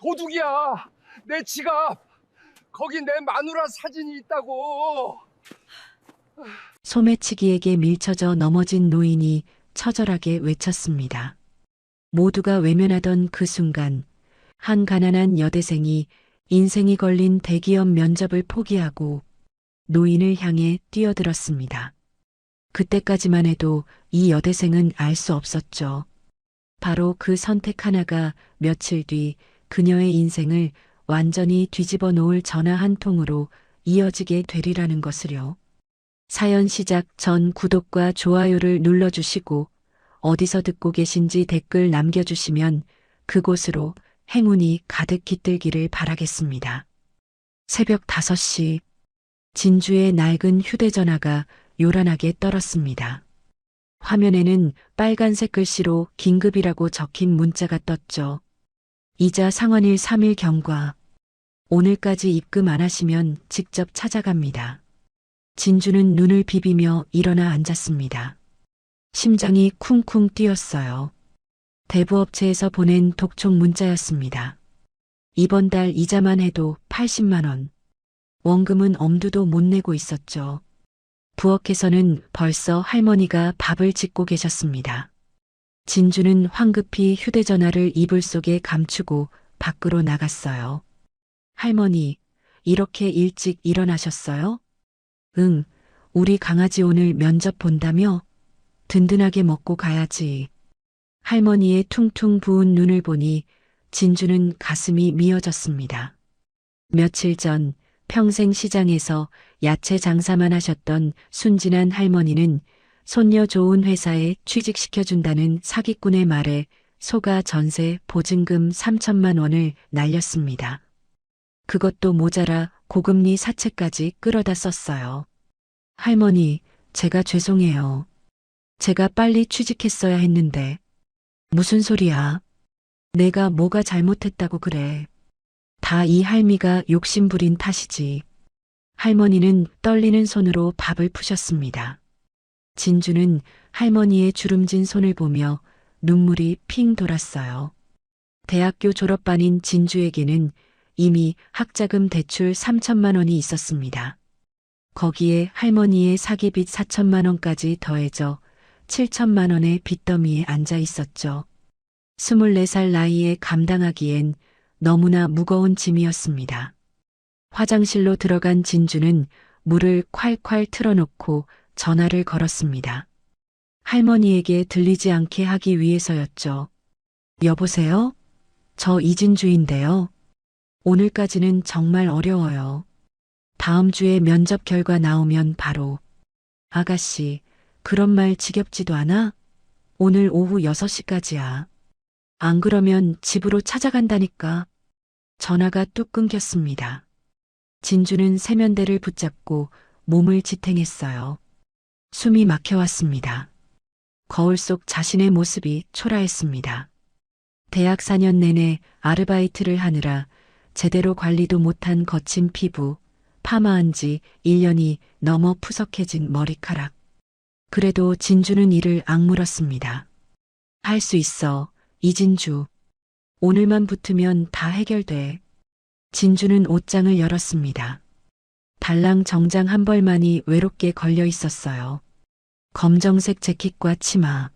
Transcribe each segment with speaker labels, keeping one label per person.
Speaker 1: 도둑이야. 내 지갑. 거기 내 마누라 사진이 있다고.
Speaker 2: 소매치기에게 밀쳐져 넘어진 노인이 처절하게 외쳤습니다. 모두가 외면하던 그 순간 한 가난한 여대생이 인생이 걸린 대기업 면접을 포기하고 노인을 향해 뛰어들었습니다. 그때까지만 해도 이 여대생은 알 수 없었죠. 바로 그 선택 하나가 며칠 뒤 그녀의 인생을 완전히 뒤집어 놓을 전화 한 통으로 이어지게 되리라는 것을요. 사연 시작 전 구독과 좋아요를 눌러주시고 어디서 듣고 계신지 댓글 남겨주시면 그곳으로 행운이 가득 깃들기를 바라겠습니다. 새벽 5시 진주의 낡은 휴대전화가 요란하게 떨었습니다. 화면에는 빨간색 글씨로 긴급이라고 적힌 문자가 떴죠. 이자 상환일 3일 경과. 오늘까지 입금 안 하시면 직접 찾아갑니다. 진주는 눈을 비비며 일어나 앉았습니다. 심장이 쿵쿵 뛰었어요. 대부업체에서 보낸 독촉 문자였습니다. 이번 달 이자만 해도 80만 원. 원금은 엄두도 못 내고 있었죠. 부엌에서는 벌써 할머니가 밥을 짓고 계셨습니다. 진주는 황급히 휴대전화를 이불 속에 감추고 밖으로 나갔어요. 할머니, 이렇게 일찍 일어나셨어요? 응, 우리 강아지 오늘 면접 본다며? 든든하게 먹고 가야지. 할머니의 퉁퉁 부은 눈을 보니 진주는 가슴이 미어졌습니다. 며칠 전 평생 시장에서 야채 장사만 하셨던 순진한 할머니는 손녀 좋은 회사에 취직시켜준다는 사기꾼의 말에 속아 전세 보증금 3천만 원을 날렸습니다. 그것도 모자라 고금리 사채까지 끌어다 썼어요. 할머니, 제가 죄송해요. 제가 빨리 취직했어야 했는데. 무슨 소리야? 내가 뭐가 잘못했다고 그래. 다 이 할미가 욕심부린 탓이지. 할머니는 떨리는 손으로 밥을 푸셨습니다. 진주는 할머니의 주름진 손을 보며 눈물이 핑 돌았어요. 대학교 졸업반인 진주에게는 이미 학자금 대출 3천만 원이 있었습니다. 거기에 할머니의 사기빚 4천만 원까지 더해져 7천만 원의 빚더미에 앉아 있었죠. 24살 나이에 감당하기엔 너무나 무거운 짐이었습니다. 화장실로 들어간 진주는 물을 콸콸 틀어놓고 전화를 걸었습니다. 할머니에게 들리지 않게 하기 위해서였죠. 여보세요? 저 이진주인데요. 오늘까지는 정말 어려워요. 다음 주에 면접 결과 나오면 바로. 아가씨, 그런 말 지겹지도 않아? 오늘 오후 6시까지야. 안 그러면 집으로 찾아간다니까. 전화가 뚝 끊겼습니다. 진주는 세면대를 붙잡고 몸을 지탱했어요. 숨이 막혀왔습니다. 거울 속 자신의 모습이 초라했습니다. 대학 4년 내내 아르바이트를 하느라 제대로 관리도 못한 거친 피부, 파마한 지 1년이 넘어 푸석해진 머리카락. 그래도 진주는 이를 악물었습니다. 할 수 있어, 이진주. 오늘만 붙으면 다 해결돼. 진주는 옷장을 열었습니다. 달랑 정장 한 벌만이 외롭게 걸려 있었어요. 검정색 재킷과 치마.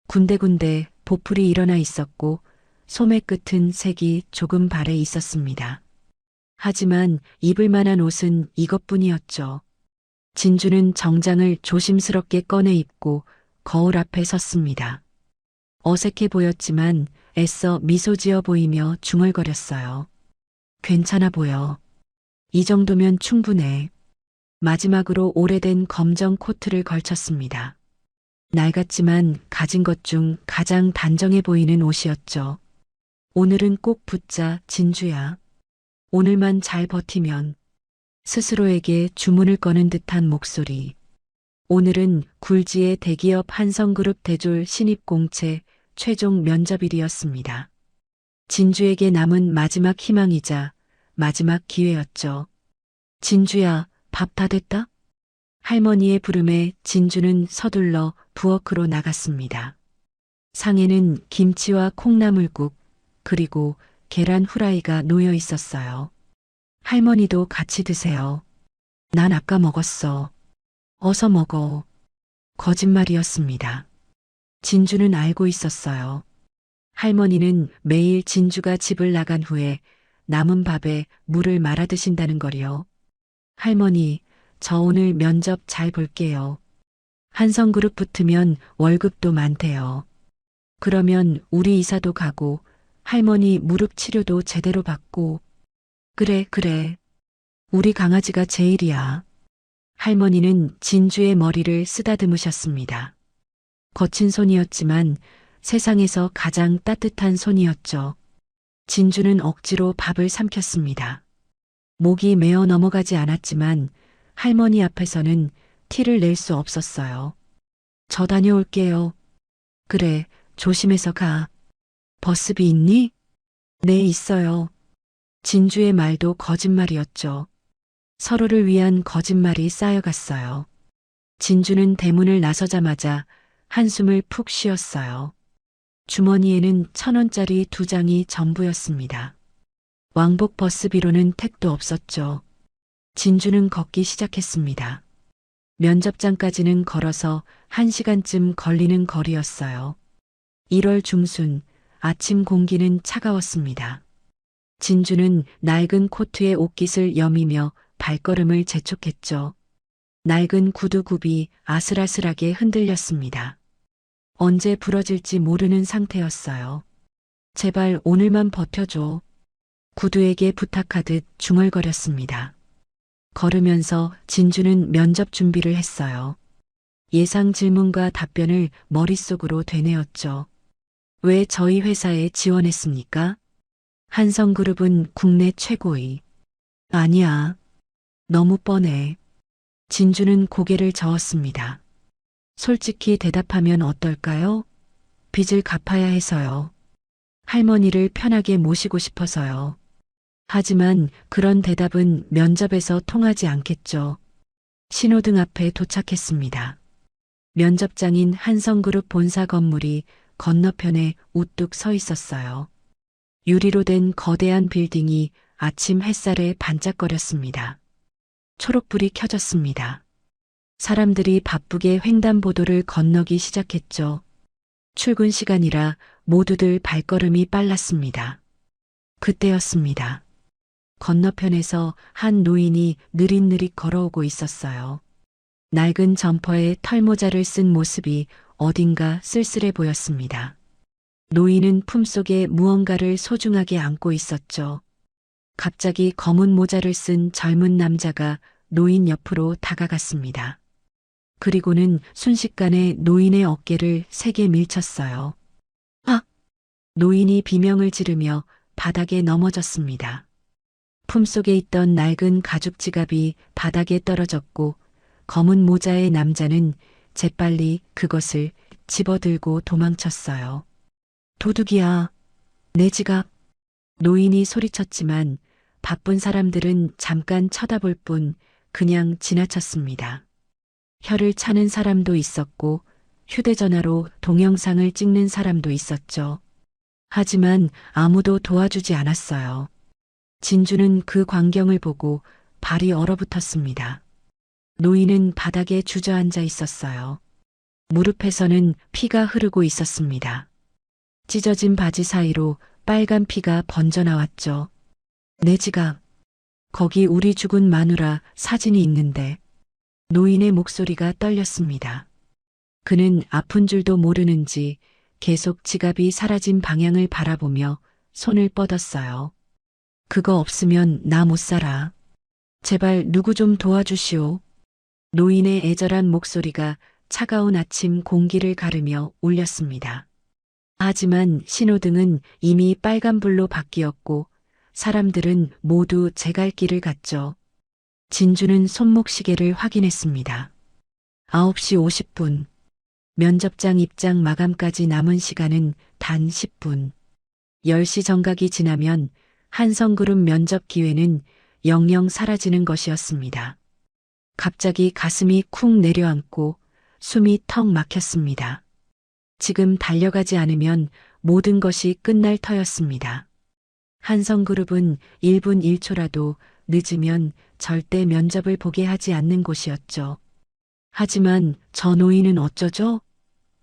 Speaker 2: 군데군데 보풀이 일어나 있었고 소매 끝은 색이 조금 발해 있었습니다. 하지만 입을 만한 옷은 이것뿐이었죠. 진주는 정장을 조심스럽게 꺼내 입고 거울 앞에 섰습니다. 어색해 보였지만 애써 미소 지어 보이며 중얼거렸어요. 괜찮아 보여. 이 정도면 충분해. 마지막으로 오래된 검정 코트를 걸쳤습니다. 낡았지만 가진 것 중 가장 단정해 보이는 옷이었죠. 오늘은 꼭 붙자, 진주야. 오늘만 잘 버티면. 스스로에게 주문을 거는 듯한 목소리. 오늘은 굴지의 대기업 한성그룹 대졸 신입공채 최종 면접일이었습니다. 진주에게 남은 마지막 희망이자 마지막 기회였죠. 진주야, 밥 다 됐다? 할머니의 부름에 진주는 서둘러 부엌으로 나갔습니다. 상에는 김치와 콩나물국, 그리고 계란 후라이가 놓여 있었어요. 할머니도 같이 드세요. 난 아까 먹었어. 어서 먹어. 거짓말이었습니다. 진주는 알고 있었어요. 할머니는 매일 진주가 집을 나간 후에 남은 밥에 물을 말아 드신다는 거리요. 할머니, 저 오늘 면접 잘 볼게요. 한성그룹 붙으면 월급도 많대요. 그러면 우리 이사도 가고 할머니 무릎 치료도 제대로 받고. 그래, 그래. 우리 강아지가 제일이야. 할머니는 진주의 머리를 쓰다듬으셨습니다. 거친 손이었지만 세상에서 가장 따뜻한 손이었죠. 진주는 억지로 밥을 삼켰습니다. 목이 메어 넘어가지 않았지만 할머니 앞에서는 티를 낼 수 없었어요. 저 다녀올게요. 그래, 조심해서 가. 버스비 있니? 네, 있어요. 진주의 말도 거짓말이었죠. 서로를 위한 거짓말이 쌓여갔어요. 진주는 대문을 나서자마자 한숨을 푹 쉬었어요. 주머니에는 1,000원짜리 2장이 전부였습니다. 왕복 버스비로는 택도 없었죠. 진주는 걷기 시작했습니다. 면접장까지는 걸어서 1시간쯤 걸리는 거리였어요. 1월 중순, 아침 공기는 차가웠습니다. 진주는 낡은 코트에 옷깃을 여미며 발걸음을 재촉했죠. 낡은 구두굽이 아슬아슬하게 흔들렸습니다. 언제 부러질지 모르는 상태였어요. 제발 오늘만 버텨줘. 구두에게 부탁하듯 중얼거렸습니다. 걸으면서 진주는 면접 준비를 했어요. 예상 질문과 답변을 머릿속으로 되뇌었죠. 왜 저희 회사에 지원했습니까? 한성그룹은 국내 최고의. 아니야. 너무 뻔해. 진주는 고개를 저었습니다. 솔직히 대답하면 어떨까요? 빚을 갚아야 해서요. 할머니를 편하게 모시고 싶어서요. 하지만 그런 대답은 면접에서 통하지 않겠죠. 신호등 앞에 도착했습니다. 면접장인 한성그룹 본사 건물이 건너편에 우뚝 서 있었어요. 유리로 된 거대한 빌딩이 아침 햇살에 반짝거렸습니다. 초록불이 켜졌습니다. 사람들이 바쁘게 횡단보도를 건너기 시작했죠. 출근 시간이라 모두들 발걸음이 빨랐습니다. 그때였습니다. 건너편에서 한 노인이 느릿느릿 걸어오고 있었어요. 낡은 점퍼에 털모자를 쓴 모습이 어딘가 쓸쓸해 보였습니다. 노인은 품속에 무언가를 소중하게 안고 있었죠. 갑자기 검은 모자를 쓴 젊은 남자가 노인 옆으로 다가갔습니다. 그리고는 순식간에 노인의 어깨를 세게 밀쳤어요. 아! 노인이 비명을 지르며 바닥에 넘어졌습니다. 품속에 있던 낡은 가죽 지갑이 바닥에 떨어졌고 검은 모자의 남자는 재빨리 그것을 집어들고 도망쳤어요. 도둑이야. 내 지갑. 노인이 소리쳤지만 바쁜 사람들은 잠깐 쳐다볼 뿐 그냥 지나쳤습니다. 혀를 차는 사람도 있었고 휴대전화로 동영상을 찍는 사람도 있었죠. 하지만 아무도 도와주지 않았어요. 진주는 그 광경을 보고 발이 얼어붙었습니다. 노인은 바닥에 주저앉아 있었어요. 무릎에서는 피가 흐르고 있었습니다. 찢어진 바지 사이로 빨간 피가 번져나왔죠. 내 지갑. 거기 우리 죽은 마누라 사진이 있는데. 노인의 목소리가 떨렸습니다. 그는 아픈 줄도 모르는지 계속 지갑이 사라진 방향을 바라보며 손을 뻗었어요. 그거 없으면 나 못 살아. 제발 누구 좀 도와주시오. 노인의 애절한 목소리가 차가운 아침 공기를 가르며 울렸습니다. 하지만 신호등은 이미 빨간불로 바뀌었고 사람들은 모두 제 갈 길을 갔죠. 진주는 손목시계를 확인했습니다. 9시 50분. 면접장 입장 마감까지 남은 시간은 단 10분. 10시 정각이 지나면 한성그룹 면접 기회는 영영 사라지는 것이었습니다. 갑자기 가슴이 쿵 내려앉고 숨이 턱 막혔습니다. 지금 달려가지 않으면 모든 것이 끝날 터였습니다. 한성그룹은 1분 1초라도 늦으면 절대 면접을 보게 하지 않는 곳이었죠. 하지만 저 노인은 어쩌죠?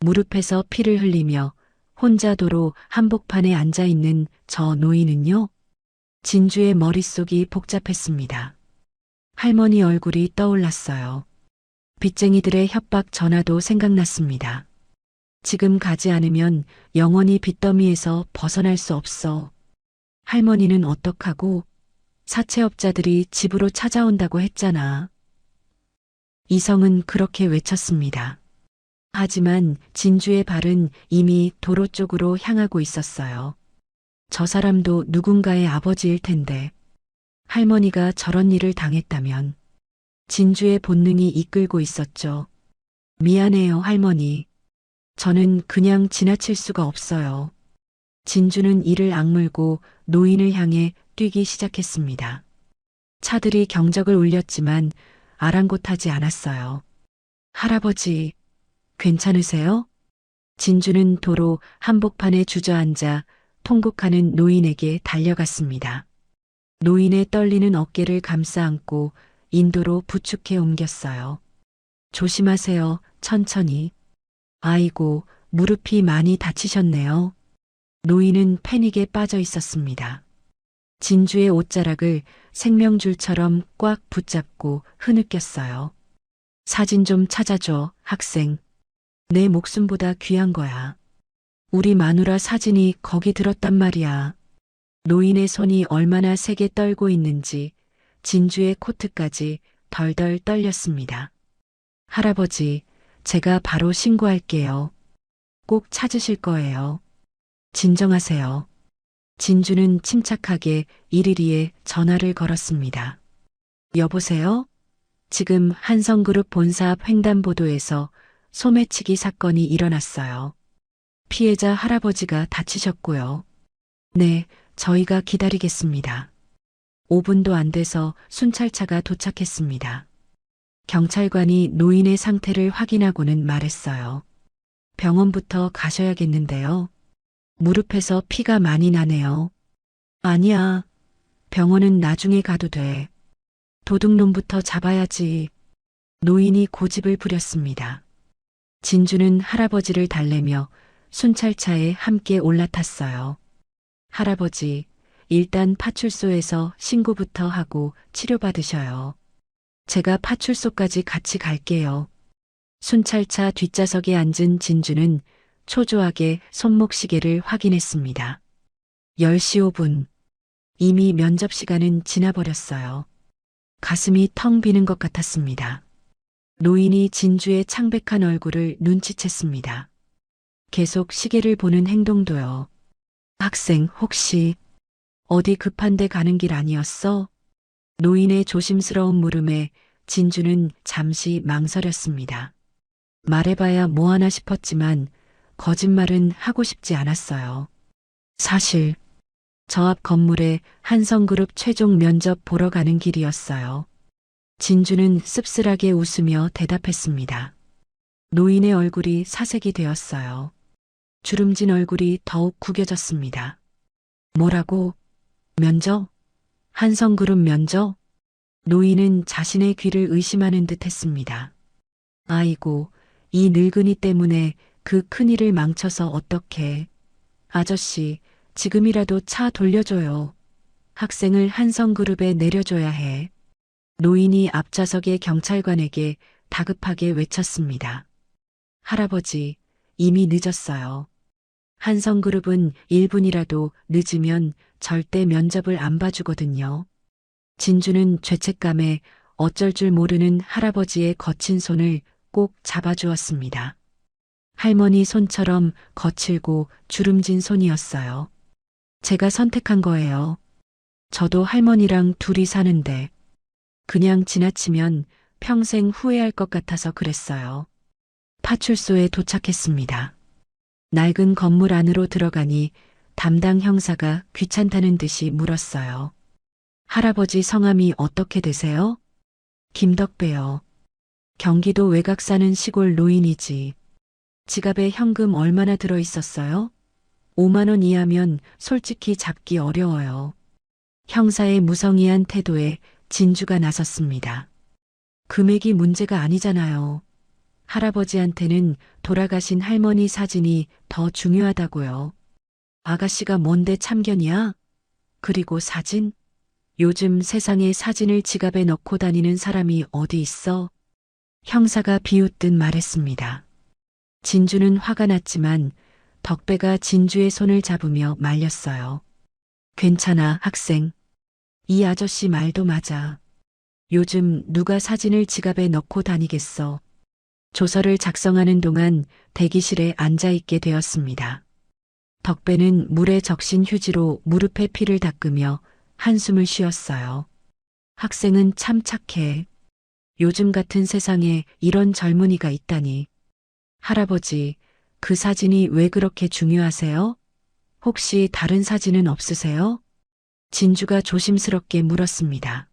Speaker 2: 무릎에서 피를 흘리며 혼자 도로 한복판에 앉아 있는 저 노인은요? 진주의 머릿속이 복잡했습니다. 할머니 얼굴이 떠올랐어요. 빚쟁이들의 협박 전화도 생각났습니다. 지금 가지 않으면 영원히 빚더미에서 벗어날 수 없어. 할머니는 어떡하고? 사채업자들이 집으로 찾아온다고 했잖아. 이성은 그렇게 외쳤습니다. 하지만 진주의 발은 이미 도로 쪽으로 향하고 있었어요. 저 사람도 누군가의 아버지일 텐데 할머니가 저런 일을 당했다면 진주의 본능이 이끌고 있었죠. 미안해요, 할머니. 저는 그냥 지나칠 수가 없어요. 진주는 이를 악물고 노인을 향해 뛰기 시작했습니다. 차들이 경적을 울렸지만 아랑곳하지 않았어요. 할아버지, 괜찮으세요? 진주는 도로 한복판에 주저앉아 통곡하는 노인에게 달려갔습니다. 노인의 떨리는 어깨를 감싸 안고 인도로 부축해 옮겼어요. 조심하세요, 천천히. 아이고, 무릎이 많이 다치셨네요. 노인은 패닉에 빠져 있었습니다. 진주의 옷자락을 생명줄처럼 꽉 붙잡고 흐느꼈어요. 사진 좀 찾아줘, 학생. 내 목숨보다 귀한 거야. 우리 마누라 사진이 거기 들었단 말이야. 노인의 손이 얼마나 세게 떨고 있는지 진주의 코트까지 덜덜 떨렸습니다. 할아버지, 제가 바로 신고할게요. 꼭 찾으실 거예요. 진정하세요. 진주는 침착하게 112에 전화를 걸었습니다. 여보세요? 지금 한성그룹 본사 앞 횡단보도에서 소매치기 사건이 일어났어요. 피해자 할아버지가 다치셨고요. 네, 저희가 기다리겠습니다. 5분도 안 돼서 순찰차가 도착했습니다. 경찰관이 노인의 상태를 확인하고는 말했어요. 병원부터 가셔야겠는데요. 무릎에서 피가 많이 나네요. 아니야. 병원은 나중에 가도 돼. 도둑놈부터 잡아야지. 노인이 고집을 부렸습니다. 진주는 할아버지를 달래며 순찰차에 함께 올라탔어요. 할아버지, 일단 파출소에서 신고부터 하고 치료받으셔요. 제가 파출소까지 같이 갈게요. 순찰차 뒷좌석에 앉은 진주는 초조하게 손목시계를 확인했습니다. 10시 5분. 이미 면접 시간은 지나버렸어요. 가슴이 텅 비는 것 같았습니다. 노인이 진주의 창백한 얼굴을 눈치챘습니다. 계속 시계를 보는 행동도요. 학생, 혹시 어디 급한 데 가는 길 아니었어? 노인의 조심스러운 물음에 진주는 잠시 망설였습니다. 말해봐야 뭐하나 싶었지만 거짓말은 하고 싶지 않았어요. 사실 저 앞 건물에 한성그룹 최종 면접 보러 가는 길이었어요. 진주는 씁쓸하게 웃으며 대답했습니다. 노인의 얼굴이 사색이 되었어요. 주름진 얼굴이 더욱 구겨졌습니다. 뭐라고? 면접? 한성그룹 면접? 노인은 자신의 귀를 의심하는 듯 했습니다. 아이고, 이 늙은이 때문에 그 큰일을 망쳐서 어떡해. 아저씨, 지금이라도 차 돌려줘요. 학생을 한성그룹에 내려줘야 해. 노인이 앞좌석의 경찰관에게 다급하게 외쳤습니다. 할아버지, 이미 늦었어요. 한성그룹은 1분이라도 늦으면 절대 면접을 안 봐주거든요. 진주는 죄책감에 어쩔 줄 모르는 할아버지의 거친 손을 꼭 잡아주었습니다. 할머니 손처럼 거칠고 주름진 손이었어요. 제가 선택한 거예요. 저도 할머니랑 둘이 사는데 그냥 지나치면 평생 후회할 것 같아서 그랬어요. 파출소에 도착했습니다. 낡은 건물 안으로 들어가니 담당 형사가 귀찮다는 듯이 물었어요. 할아버지 성함이 어떻게 되세요? 김덕배요. 경기도 외곽 사는 시골 노인이지. 지갑에 현금 얼마나 들어 있었어요? 5만 원 이하면 솔직히 잡기 어려워요. 형사의 무성의한 태도에 진주가 나섰습니다. 금액이 문제가 아니잖아요. 할아버지한테는 돌아가신 할머니 사진이 더 중요하다고요. 아가씨가 뭔데 참견이야? 그리고 사진? 요즘 세상에 사진을 지갑에 넣고 다니는 사람이 어디 있어? 형사가 비웃듯 말했습니다. 진주는 화가 났지만 덕배가 진주의 손을 잡으며 말렸어요. 괜찮아, 학생. 이 아저씨 말도 맞아. 요즘 누가 사진을 지갑에 넣고 다니겠어. 조서를 작성하는 동안 대기실에 앉아 있게 되었습니다. 덕배는 물에 적신 휴지로 무릎에 피를 닦으며 한숨을 쉬었어요. 학생은 참 착해. 요즘 같은 세상에 이런 젊은이가 있다니. 할아버지, 그 사진이 왜 그렇게 중요하세요? 혹시 다른 사진은 없으세요? 진주가 조심스럽게 물었습니다.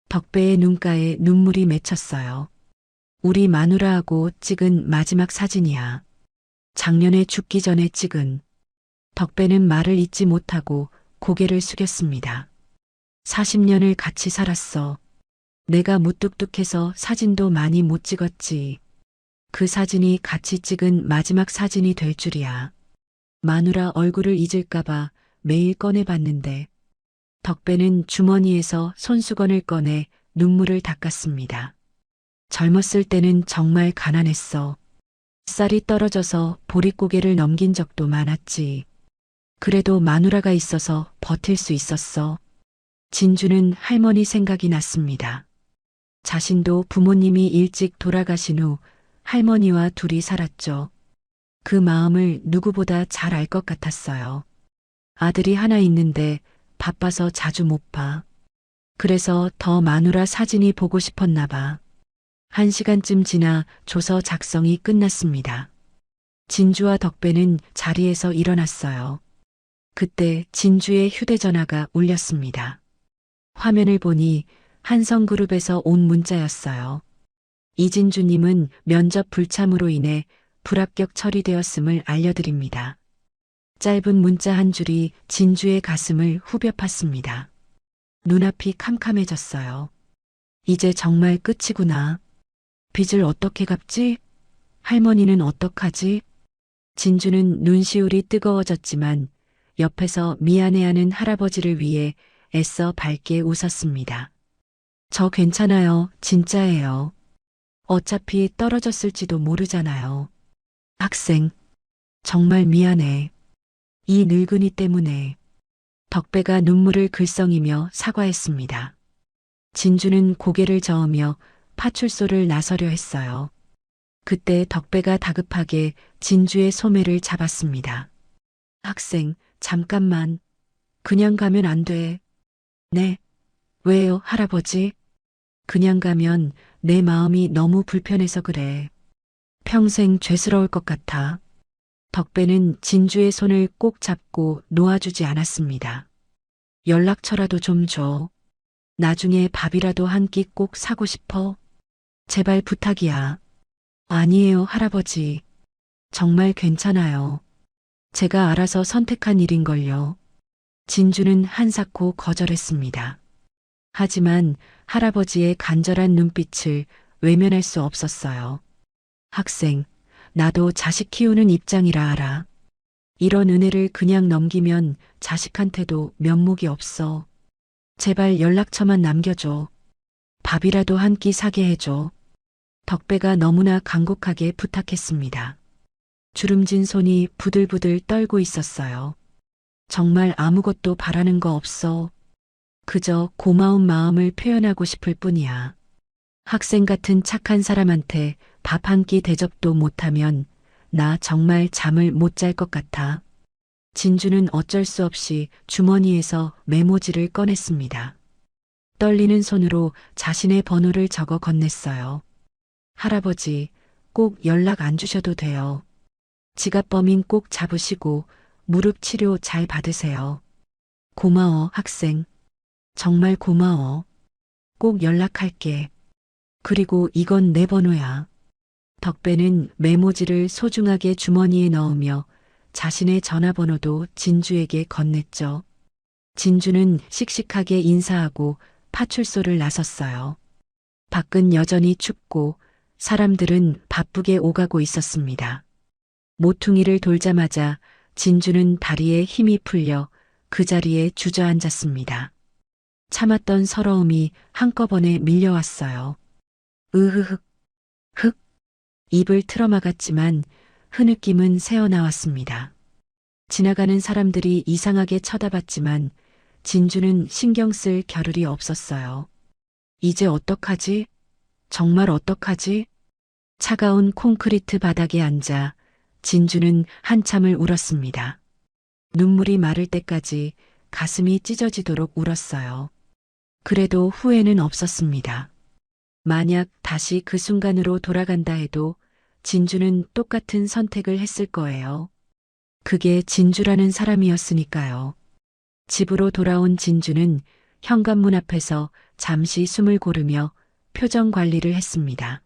Speaker 2: 덕배의 눈가에 눈물이 맺혔어요. 우리 마누라하고 찍은 마지막 사진이야. 작년에 죽기 전에 찍은. 덕배는 말을 잇지 못하고 고개를 숙였습니다. 40년을 같이 살았어. 내가 무뚝뚝해서 사진도 많이 못 찍었지. 그 사진이 같이 찍은 마지막 사진이 될 줄이야. 마누라 얼굴을 잊을까봐 매일 꺼내봤는데 덕배는 주머니에서 손수건을 꺼내 눈물을 닦았습니다. 젊었을 때는 정말 가난했어. 쌀이 떨어져서 보릿고개를 넘긴 적도 많았지. 그래도 마누라가 있어서 버틸 수 있었어. 진주는 할머니 생각이 났습니다. 자신도 부모님이 일찍 돌아가신 후 할머니와 둘이 살았죠. 그 마음을 누구보다 잘 알 것 같았어요. 아들이 하나 있는데 바빠서 자주 못 봐. 그래서 더 마누라 사진이 보고 싶었나 봐. 1시간쯤 지나 조서 작성이 끝났습니다. 진주와 덕배는 자리에서 일어났어요. 그때 진주의 휴대전화가 울렸습니다. 화면을 보니 한성그룹에서 온 문자였어요. 이진주님은 면접 불참으로 인해 불합격 처리되었음을 알려드립니다. 짧은 문자 한 줄이 진주의 가슴을 후벼 팠습니다. 눈앞이 캄캄해졌어요. 이제 정말 끝이구나. 빚을 어떻게 갚지? 할머니는 어떡하지? 진주는 눈시울이 뜨거워졌지만 옆에서 미안해하는 할아버지를 위해 애써 밝게 웃었습니다. 저 괜찮아요. 진짜예요. 어차피 떨어졌을지도 모르잖아요. 학생, 정말 미안해. 이 늙은이 때문에. 덕배가 눈물을 글썽이며 사과했습니다. 진주는 고개를 저으며 파출소를 나서려 했어요. 그때 덕배가 다급하게 진주의 소매를 잡았습니다. 학생, 잠깐만. 그냥 가면 안 돼. 네. 왜요, 할아버지? 그냥 가면 내 마음이 너무 불편해서 그래. 평생 죄스러울 것 같아. 덕배는 진주의 손을 꼭 잡고 놓아주지 않았습니다. 연락처라도 좀 줘. 나중에 밥이라도 한 끼 꼭 사고 싶어. 제발 부탁이야. 아니에요, 할아버지. 정말 괜찮아요. 제가 알아서 선택한 일인걸요. 진주는 한사코 거절했습니다. 하지만 할아버지의 간절한 눈빛을 외면할 수 없었어요. 학생, 나도 자식 키우는 입장이라 알아. 이런 은혜를 그냥 넘기면 자식한테도 면목이 없어. 제발 연락처만 남겨줘. 밥이라도 한 끼 사게 해줘. 덕배가 너무나 간곡하게 부탁했습니다. 주름진 손이 부들부들 떨고 있었어요. 정말 아무것도 바라는 거 없어. 그저 고마운 마음을 표현하고 싶을 뿐이야. 학생 같은 착한 사람한테 밥 한 끼 대접도 못하면 나 정말 잠을 못 잘 것 같아. 진주는 어쩔 수 없이 주머니에서 메모지를 꺼냈습니다. 떨리는 손으로 자신의 번호를 적어 건넸어요. 할아버지, 꼭 연락 안 주셔도 돼요. 지갑범인 꼭 잡으시고 무릎 치료 잘 받으세요. 고마워, 학생. 정말 고마워. 꼭 연락할게. 그리고 이건 내 번호야. 덕배는 메모지를 소중하게 주머니에 넣으며 자신의 전화번호도 진주에게 건넸죠. 진주는 씩씩하게 인사하고 파출소를 나섰어요. 밖은 여전히 춥고 사람들은 바쁘게 오가고 있었습니다. 모퉁이를 돌자마자 진주는 다리에 힘이 풀려 그 자리에 주저앉았습니다. 참았던 서러움이 한꺼번에 밀려왔어요. 으흐흑, 흑, 입을 틀어막았지만 흐느낌은 새어나왔습니다. 지나가는 사람들이 이상하게 쳐다봤지만 진주는 신경 쓸 겨를이 없었어요. 이제 어떡하지? 정말 어떡하지? 차가운 콘크리트 바닥에 앉아 진주는 한참을 울었습니다. 눈물이 마를 때까지 가슴이 찢어지도록 울었어요. 그래도 후회는 없었습니다. 만약 다시 그 순간으로 돌아간다 해도 진주는 똑같은 선택을 했을 거예요. 그게 진주라는 사람이었으니까요. 집으로 돌아온 진주는 현관문 앞에서 잠시 숨을 고르며 표정 관리를 했습니다.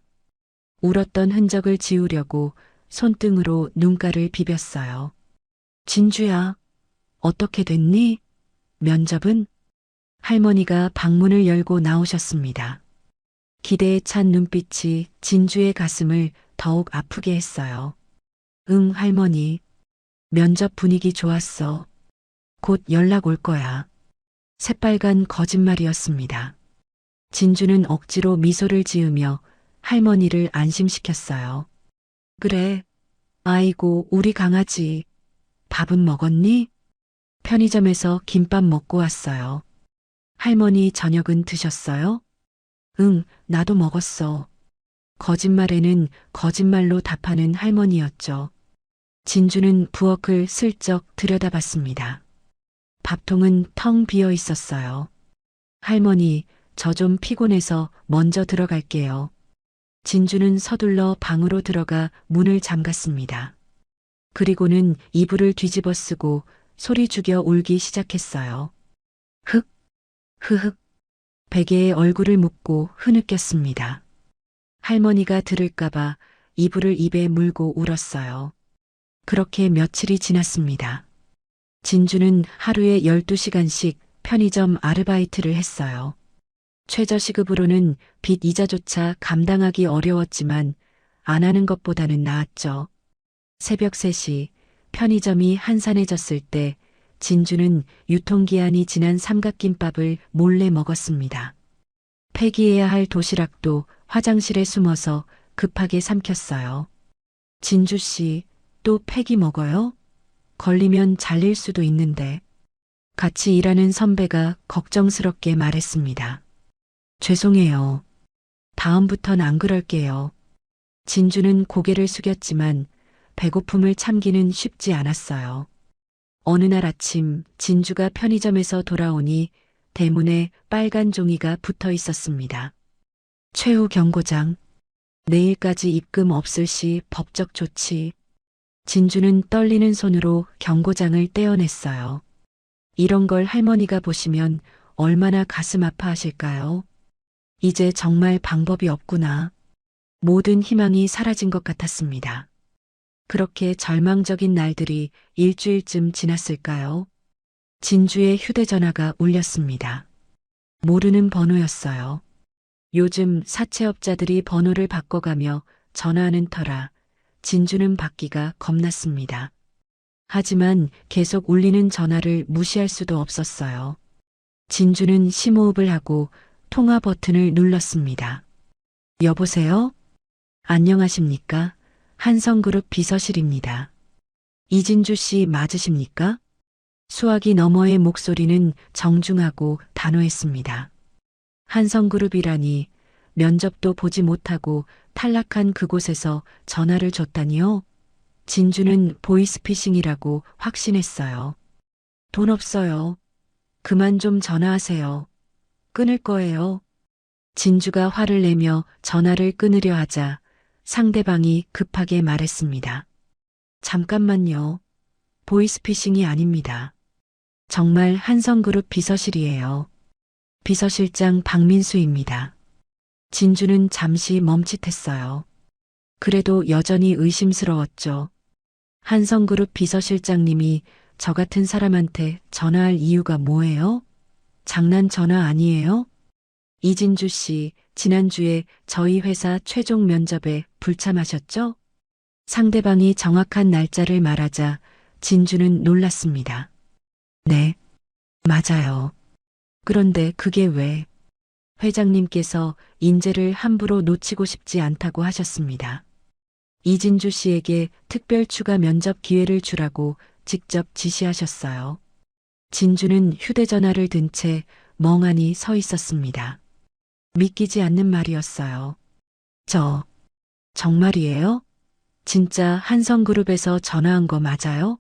Speaker 2: 울었던 흔적을 지우려고 손등으로 눈가를 비볐어요. 진주야, 어떻게 됐니? 면접은? 할머니가 방문을 열고 나오셨습니다. 기대에 찬 눈빛이 진주의 가슴을 더욱 아프게 했어요. 응, 할머니. 면접 분위기 좋았어. 곧 연락 올 거야. 새빨간 거짓말이었습니다. 진주는 억지로 미소를 지으며 할머니를 안심시켰어요. 그래. 아이고, 우리 강아지. 밥은 먹었니? 편의점에서 김밥 먹고 왔어요. 할머니 저녁은 드셨어요? 응, 나도 먹었어. 거짓말에는 거짓말로 답하는 할머니였죠. 진주는 부엌을 슬쩍 들여다봤습니다. 밥통은 텅 비어 있었어요. 할머니, 저 좀 피곤해서 먼저 들어갈게요. 진주는 서둘러 방으로 들어가 문을 잠갔습니다. 그리고는 이불을 뒤집어 쓰고 소리 죽여 울기 시작했어요. 흑, 흐흑. 베개에 얼굴을 묻고 흐느꼈습니다. 할머니가 들을까봐 이불을 입에 물고 울었어요. 그렇게 며칠이 지났습니다. 진주는 하루에 12시간씩 편의점 아르바이트를 했어요. 최저시급으로는 빚 이자조차 감당하기 어려웠지만 안 하는 것보다는 나았죠. 새벽 3시 편의점이 한산해졌을 때 진주는 유통기한이 지난 삼각김밥을 몰래 먹었습니다. 폐기해야 할 도시락도 화장실에 숨어서 급하게 삼켰어요. 진주 씨, 또 폐기 먹어요? 걸리면 잘릴 수도 있는데. 같이 일하는 선배가 걱정스럽게 말했습니다. 죄송해요. 다음부턴 안 그럴게요. 진주는 고개를 숙였지만 배고픔을 참기는 쉽지 않았어요. 어느 날 아침 진주가 편의점에서 돌아오니 대문에 빨간 종이가 붙어 있었습니다. 최후 경고장. 내일까지 입금 없을 시 법적 조치. 진주는 떨리는 손으로 경고장을 떼어냈어요. 이런 걸 할머니가 보시면 얼마나 가슴 아파하실까요? 이제 정말 방법이 없구나. 모든 희망이 사라진 것 같았습니다. 그렇게 절망적인 날들이 일주일쯤 지났을까요? 진주의 휴대전화가 울렸습니다. 모르는 번호였어요. 요즘 사채업자들이 번호를 바꿔가며 전화하는 터라 진주는 받기가 겁났습니다. 하지만 계속 울리는 전화를 무시할 수도 없었어요. 진주는 심호흡을 하고 통화 버튼을 눌렀습니다. 여보세요? 안녕하십니까? 한성그룹 비서실입니다. 이진주 씨 맞으십니까? 수화기 너머의 목소리는 정중하고 단호했습니다. 한성그룹이라니 면접도 보지 못하고 탈락한 그곳에서 전화를 줬다니요? 진주는 보이스피싱이라고 확신했어요. 돈 없어요. 그만 좀 전화하세요. 끊을 거예요. 진주가 화를 내며 전화를 끊으려 하자 상대방이 급하게 말했습니다. 잠깐만요. 보이스피싱이 아닙니다. 정말 한성그룹 비서실이에요. 비서실장 박민수입니다. 진주는 잠시 멈칫했어요. 그래도 여전히 의심스러웠죠. 한성그룹 비서실장님이 저 같은 사람한테 전화할 이유가 뭐예요? 장난 전화 아니에요? 이진주 씨, 지난주에 저희 회사 최종 면접에 불참하셨죠? 상대방이 정확한 날짜를 말하자 진주는 놀랐습니다. 네, 맞아요. 그런데 그게 왜? 회장님께서 인재를 함부로 놓치고 싶지 않다고 하셨습니다. 이진주 씨에게 특별 추가 면접 기회를 주라고 직접 지시하셨어요. 진주는 휴대전화를 든 채 멍하니 서 있었습니다. 믿기지 않는 말이었어요. 정말이에요? 진짜 한성그룹에서 전화한 거 맞아요?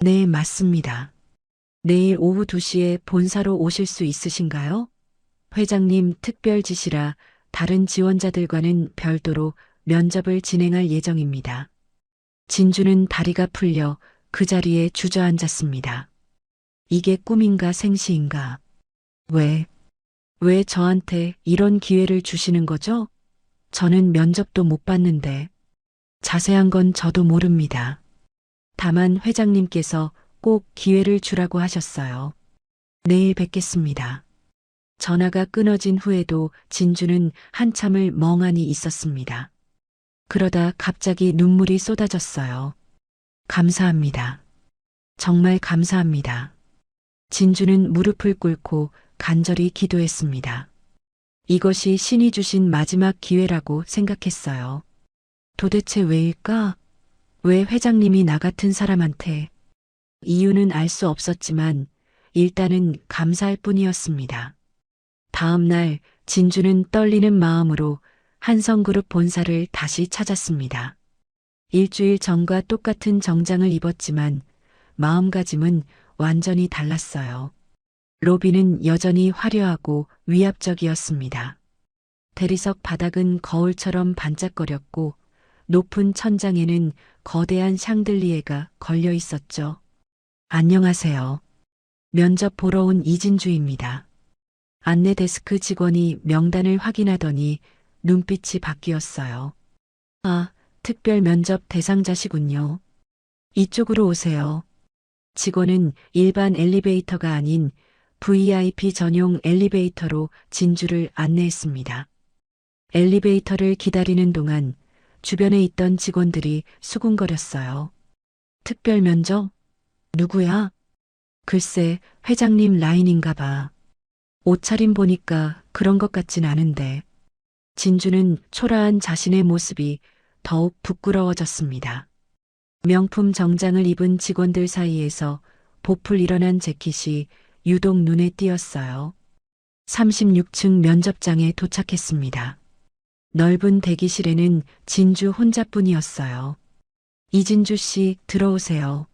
Speaker 2: 네, 맞습니다. 내일 오후 2시에 본사로 오실 수 있으신가요? 회장님 특별 지시라 다른 지원자들과는 별도로 면접을 진행할 예정입니다. 진주는 다리가 풀려 그 자리에 주저앉았습니다. 이게 꿈인가 생시인가? 왜 저한테 이런 기회를 주시는 거죠? 저는 면접도 못 봤는데. 자세한 건 저도 모릅니다. 다만 회장님께서 꼭 기회를 주라고 하셨어요. 내일 뵙겠습니다. 전화가 끊어진 후에도 진주는 한참을 멍하니 있었습니다. 그러다 갑자기 눈물이 쏟아졌어요. 감사합니다. 정말 감사합니다. 진주는 무릎을 꿇고 간절히 기도했습니다. 이것이 신이 주신 마지막 기회라고 생각했어요. 도대체 왜일까? 왜 회장님이 나 같은 사람한테? 이유는 알 수 없었지만 일단은 감사할 뿐이었습니다. 다음 날 진주는 떨리는 마음으로 한성그룹 본사를 다시 찾았습니다. 일주일 전과 똑같은 정장을 입었지만 마음가짐은 완전히 달랐어요. 로비는 여전히 화려하고 위압적이었습니다. 대리석 바닥은 거울처럼 반짝거렸고 높은 천장에는 거대한 샹들리에가 걸려 있었죠. 안녕하세요. 면접 보러 온 이진주입니다. 안내 데스크 직원이 명단을 확인하더니 눈빛이 바뀌었어요. 아, 특별 면접 대상자시군요. 이쪽으로 오세요. 직원은 일반 엘리베이터가 아닌 VIP 전용 엘리베이터로 진주를 안내했습니다. 엘리베이터를 기다리는 동안 주변에 있던 직원들이 수군거렸어요. 특별 면접? 누구야? 글쎄, 회장님 라인인가 봐. 옷차림 보니까 그런 것 같진 않은데. 진주는 초라한 자신의 모습이 더욱 부끄러워졌습니다. 명품 정장을 입은 직원들 사이에서 보풀 일어난 재킷이 유독 눈에 띄었어요. 36층 면접장에 도착했습니다. 넓은 대기실에는 진주 혼자뿐이었어요. 이진주 씨, 들어오세요.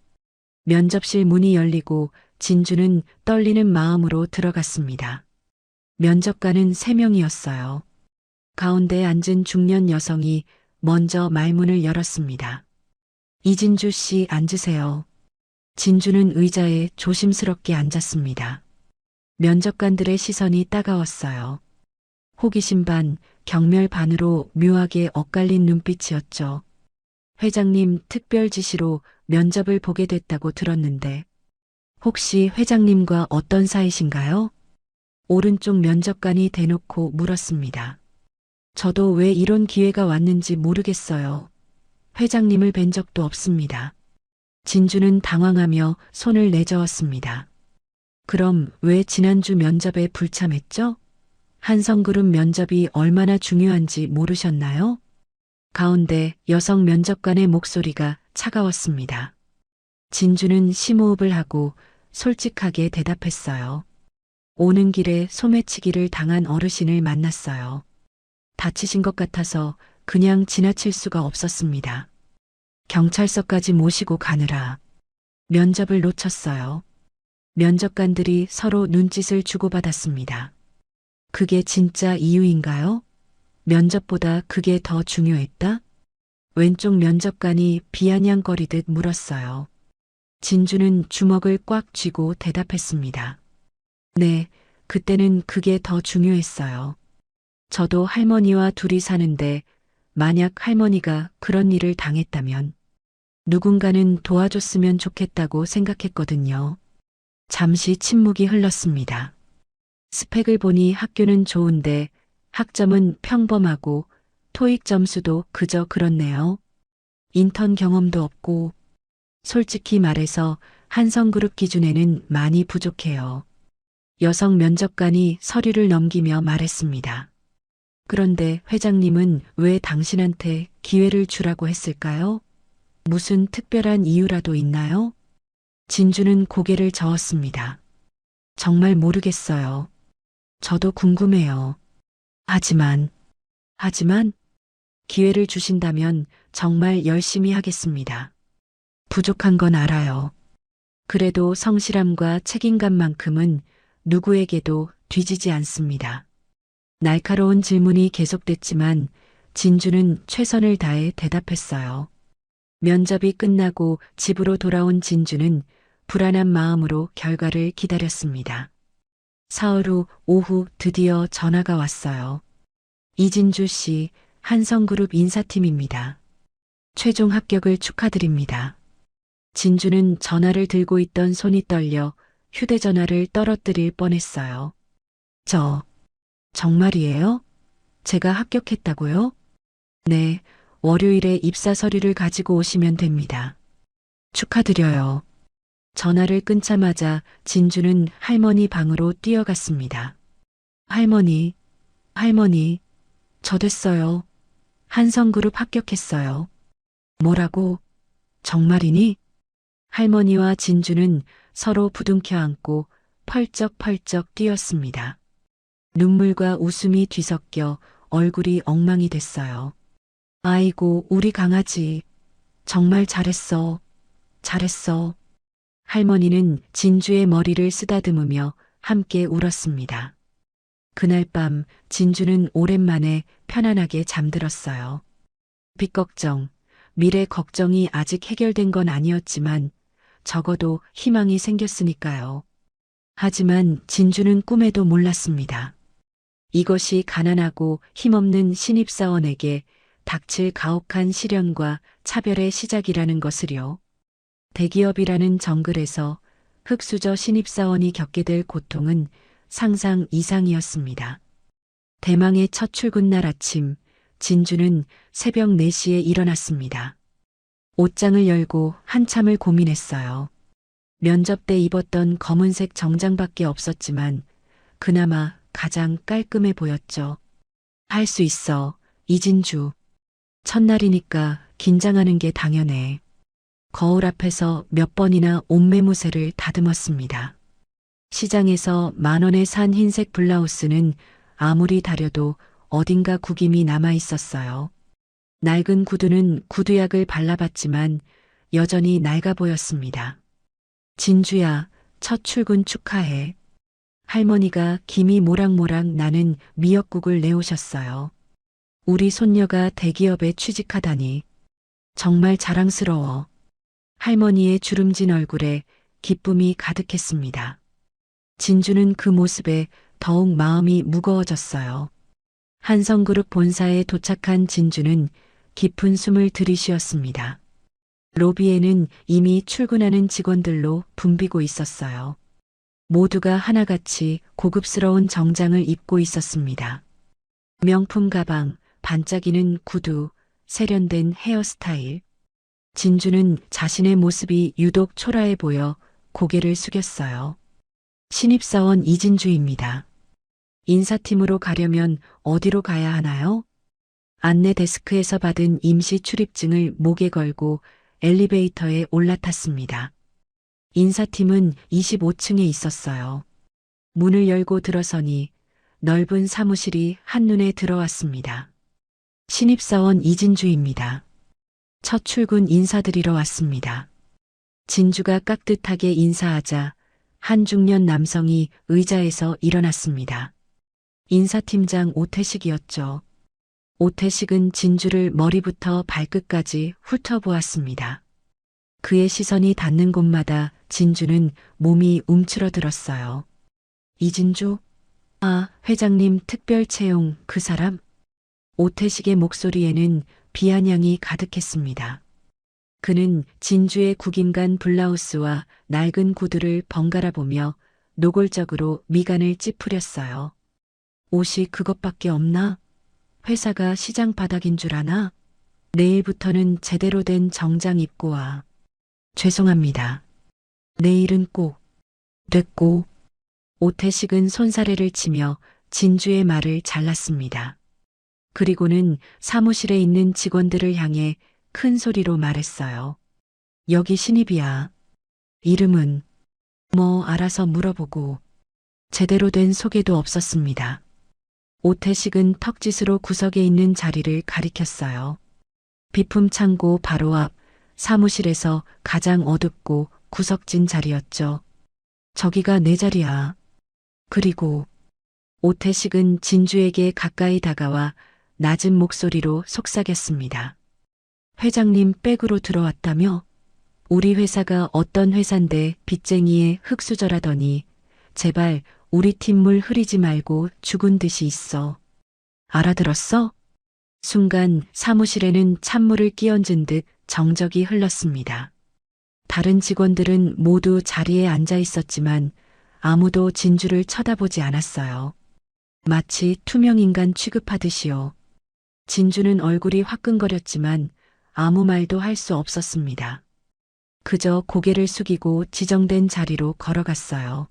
Speaker 2: 면접실 문이 열리고 진주는 떨리는 마음으로 들어갔습니다. 면접관은 3명이었어요. 가운데 앉은 중년 여성이 먼저 말문을 열었습니다. 이진주 씨, 앉으세요. 진주는 의자에 조심스럽게 앉았습니다. 면접관들의 시선이 따가웠어요. 호기심 반, 경멸 반으로 묘하게 엇갈린 눈빛이었죠. 회장님 특별 지시로 면접을 보게 됐다고 들었는데 혹시 회장님과 어떤 사이신가요? 오른쪽 면접관이 대놓고 물었습니다. 저도 왜 이런 기회가 왔는지 모르겠어요. 회장님을 뵌 적도 없습니다. 진주는 당황하며 손을 내저었습니다. 그럼 왜 지난주 면접에 불참했죠? 한성그룹 면접이 얼마나 중요한지 모르셨나요? 가운데 여성 면접관의 목소리가 차가웠습니다. 진주는 심호흡을 하고 솔직하게 대답했어요. 오는 길에 소매치기를 당한 어르신을 만났어요. 다치신 것 같아서 그냥 지나칠 수가 없었습니다. 경찰서까지 모시고 가느라 면접을 놓쳤어요. 면접관들이 서로 눈짓을 주고받았습니다. 그게 진짜 이유인가요? 면접보다 그게 더 중요했다? 왼쪽 면접관이 비아냥거리듯 물었어요. 진주는 주먹을 꽉 쥐고 대답했습니다. 네, 그때는 그게 더 중요했어요. 저도 할머니와 둘이 사는데 만약 할머니가 그런 일을 당했다면 누군가는 도와줬으면 좋겠다고 생각했거든요. 잠시 침묵이 흘렀습니다. 스펙을 보니 학교는 좋은데 학점은 평범하고 토익 점수도 그저 그렇네요. 인턴 경험도 없고 솔직히 말해서 한성그룹 기준에는 많이 부족해요. 여성 면접관이 서류를 넘기며 말했습니다. 그런데 회장님은 왜 당신한테 기회를 주라고 했을까요? 무슨 특별한 이유라도 있나요? 진주는 고개를 저었습니다. 정말 모르겠어요. 저도 궁금해요. 하지만 기회를 주신다면 정말 열심히 하겠습니다. 부족한 건 알아요. 그래도 성실함과 책임감만큼은 누구에게도 뒤지지 않습니다. 날카로운 질문이 계속됐지만 진주는 최선을 다해 대답했어요. 면접이 끝나고 집으로 돌아온 진주는 불안한 마음으로 결과를 기다렸습니다. 사흘 후 오후 드디어 전화가 왔어요. 이진주 씨, 한성그룹 인사팀입니다. 최종 합격을 축하드립니다. 진주는 전화를 들고 있던 손이 떨려 휴대전화를 떨어뜨릴 뻔했어요. 정말이에요? 제가 합격했다고요? 네, 월요일에 입사 서류를 가지고 오시면 됩니다. 축하드려요. 전화를 끊자마자 진주는 할머니 방으로 뛰어갔습니다. 할머니, 저 됐어요. 한성그룹 합격했어요. 뭐라고? 정말이니? 할머니와 진주는 서로 부둥켜 안고 펄쩍펄쩍 뛰었습니다. 눈물과 웃음이 뒤섞여 얼굴이 엉망이 됐어요. 아이고, 우리 강아지. 정말 잘했어. 할머니는 진주의 머리를 쓰다듬으며 함께 울었습니다. 그날 밤 진주는 오랜만에 편안하게 잠들었어요. 빚 걱정, 미래 걱정이 아직 해결된 건 아니었지만 적어도 희망이 생겼으니까요. 하지만 진주는 꿈에도 몰랐습니다. 이것이 가난하고 힘없는 신입사원에게 닥칠 가혹한 시련과 차별의 시작이라는 것을요. 대기업이라는 정글에서 흙수저 신입사원이 겪게 될 고통은 상상 이상이었습니다. 대망의 첫 출근 날 아침, 진주는 새벽 4시에 일어났습니다. 옷장을 열고 한참을 고민했어요. 면접 때 입었던 검은색 정장밖에 없었지만 그나마 가장 깔끔해 보였죠. 할 수 있어, 이진주. 첫날이니까 긴장하는 게 당연해. 거울 앞에서 몇 번이나 옷매무새를 다듬었습니다. 시장에서 10,000원에 산 흰색 블라우스는 아무리 다려도 어딘가 구김이 남아 있었어요. 낡은 구두는 구두약을 발라봤지만 여전히 낡아 보였습니다. 진주야, 첫 출근 축하해. 할머니가 김이 모락모락 나는 미역국을 내오셨어요. 우리 손녀가 대기업에 취직하다니. 정말 자랑스러워. 할머니의 주름진 얼굴에 기쁨이 가득했습니다. 진주는 그 모습에 더욱 마음이 무거워졌어요. 한성그룹 본사에 도착한 진주는 깊은 숨을 들이쉬었습니다. 로비에는 이미 출근하는 직원들로 붐비고 있었어요. 모두가 하나같이 고급스러운 정장을 입고 있었습니다. 명품 가방, 반짝이는 구두, 세련된 헤어스타일. 진주는 자신의 모습이 유독 초라해 보여 고개를 숙였어요. 신입사원 이진주입니다. 인사팀으로 가려면 어디로 가야 하나요? 안내 데스크에서 받은 임시 출입증을 목에 걸고 엘리베이터에 올라탔습니다. 인사팀은 25층에 있었어요. 문을 열고 들어서니 넓은 사무실이 한눈에 들어왔습니다. 신입사원 이진주입니다. 첫 출근 인사드리러 왔습니다. 진주가 깍듯하게 인사하자 한 중년 남성이 의자에서 일어났습니다. 인사팀장 오태식이었죠. 오태식은 진주를 머리부터 발끝까지 훑어보았습니다. 그의 시선이 닿는 곳마다 진주는 몸이 움츠러들었어요. 이진주? 아, 회장님 특별 채용 그 사람? 오태식의 목소리에는 비아냥이 가득했습니다. 그는 진주의 구김간 블라우스와 낡은 구두를 번갈아 보며 노골적으로 미간을 찌푸렸어요. 옷이 그것밖에 없나? 회사가 시장 바닥인 줄 아나? 내일부터는 제대로 된 정장 입고 와. 죄송합니다. 내일은 꼭. 됐고. 오태식은 손사래를 치며 진주의 말을 잘랐습니다. 그리고는 사무실에 있는 직원들을 향해 큰 소리로 말했어요. 여기 신입이야. 이름은 뭐 알아서 물어보고 제대로 된 소개도 없었습니다. 오태식은 턱짓으로 구석에 있는 자리를 가리켰어요. 비품 창고 바로 앞 사무실에서 가장 어둡고 구석진 자리였죠. 저기가 내 자리야. 그리고 오태식은 진주에게 가까이 다가와 낮은 목소리로 속삭였습니다. 회장님 백으로 들어왔다며? 우리 회사가 어떤 회사인데 빚쟁이에 흙수저라더니 제발 우리 팀물 흐리지 말고 죽은 듯이 있어. 알아들었어? 순간 사무실에는 찬물을 끼얹은 듯 정적이 흘렀습니다. 다른 직원들은 모두 자리에 앉아 있었지만 아무도 진주를 쳐다보지 않았어요. 마치 투명인간 취급하듯이요. 진주는 얼굴이 화끈거렸지만 아무 말도 할 수 없었습니다. 그저 고개를 숙이고 지정된 자리로 걸어갔어요.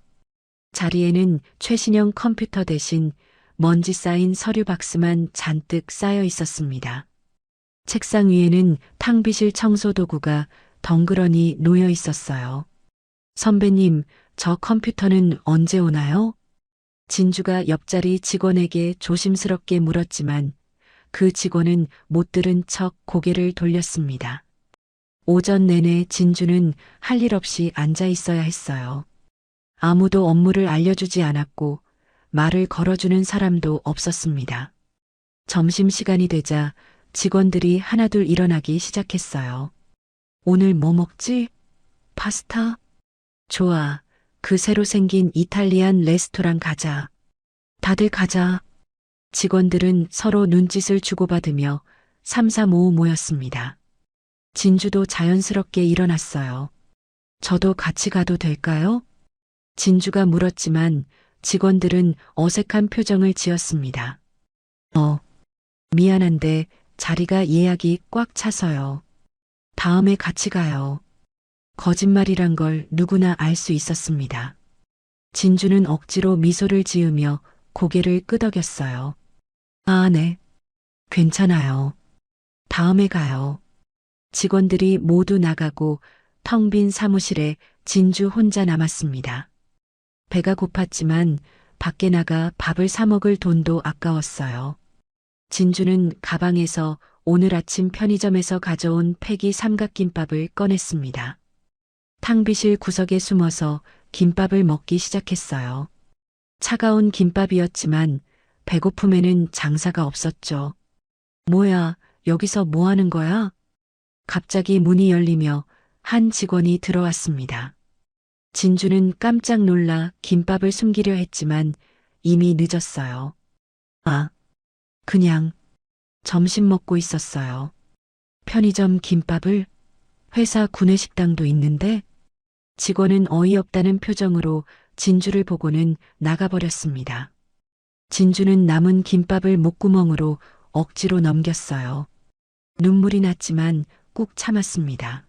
Speaker 2: 자리에는 최신형 컴퓨터 대신 먼지 쌓인 서류 박스만 잔뜩 쌓여 있었습니다. 책상 위에는 탕비실 청소 도구가 덩그러니 놓여 있었어요. 선배님, 저 컴퓨터는 언제 오나요? 진주가 옆자리 직원에게 조심스럽게 물었지만 그 직원은 못 들은 척 고개를 돌렸습니다. 오전 내내 진주는 할 일 없이 앉아 있어야 했어요. 아무도 업무를 알려주지 않았고 말을 걸어주는 사람도 없었습니다. 점심시간이 되자 직원들이 하나둘 일어나기 시작했어요. 오늘 뭐 먹지? 파스타? 좋아. 그 새로 생긴 이탈리안 레스토랑 가자. 다들 가자. 직원들은 서로 눈짓을 주고받으며 삼삼오오 모였습니다. 진주도 자연스럽게 일어났어요. 저도 같이 가도 될까요? 진주가 물었지만 직원들은 어색한 표정을 지었습니다. 미안한데 자리가 예약이 꽉 차서요. 다음에 같이 가요. 거짓말이란 걸 누구나 알 수 있었습니다. 진주는 억지로 미소를 지으며 고개를 끄덕였어요. 아, 네. 괜찮아요. 다음에 가요. 직원들이 모두 나가고 텅 빈 사무실에 진주 혼자 남았습니다. 배가 고팠지만 밖에 나가 밥을 사 먹을 돈도 아까웠어요. 진주는 가방에서 오늘 아침 편의점에서 가져온 팩이 삼각김밥을 꺼냈습니다. 탕비실 구석에 숨어서 김밥을 먹기 시작했어요. 차가운 김밥이었지만 배고픔에는 장사가 없었죠. 뭐야, 여기서 뭐 하는 거야? 갑자기 문이 열리며 한 직원이 들어왔습니다. 진주는 깜짝 놀라 김밥을 숨기려 했지만 이미 늦었어요. 아, 그냥 점심 먹고 있었어요. 편의점 김밥을? 회사 구내식당도 있는데? 직원은 어이없다는 표정으로 진주를 보고는 나가버렸습니다. 진주는 남은 김밥을 목구멍으로 억지로 넘겼어요. 눈물이 났지만 꾹 참았습니다.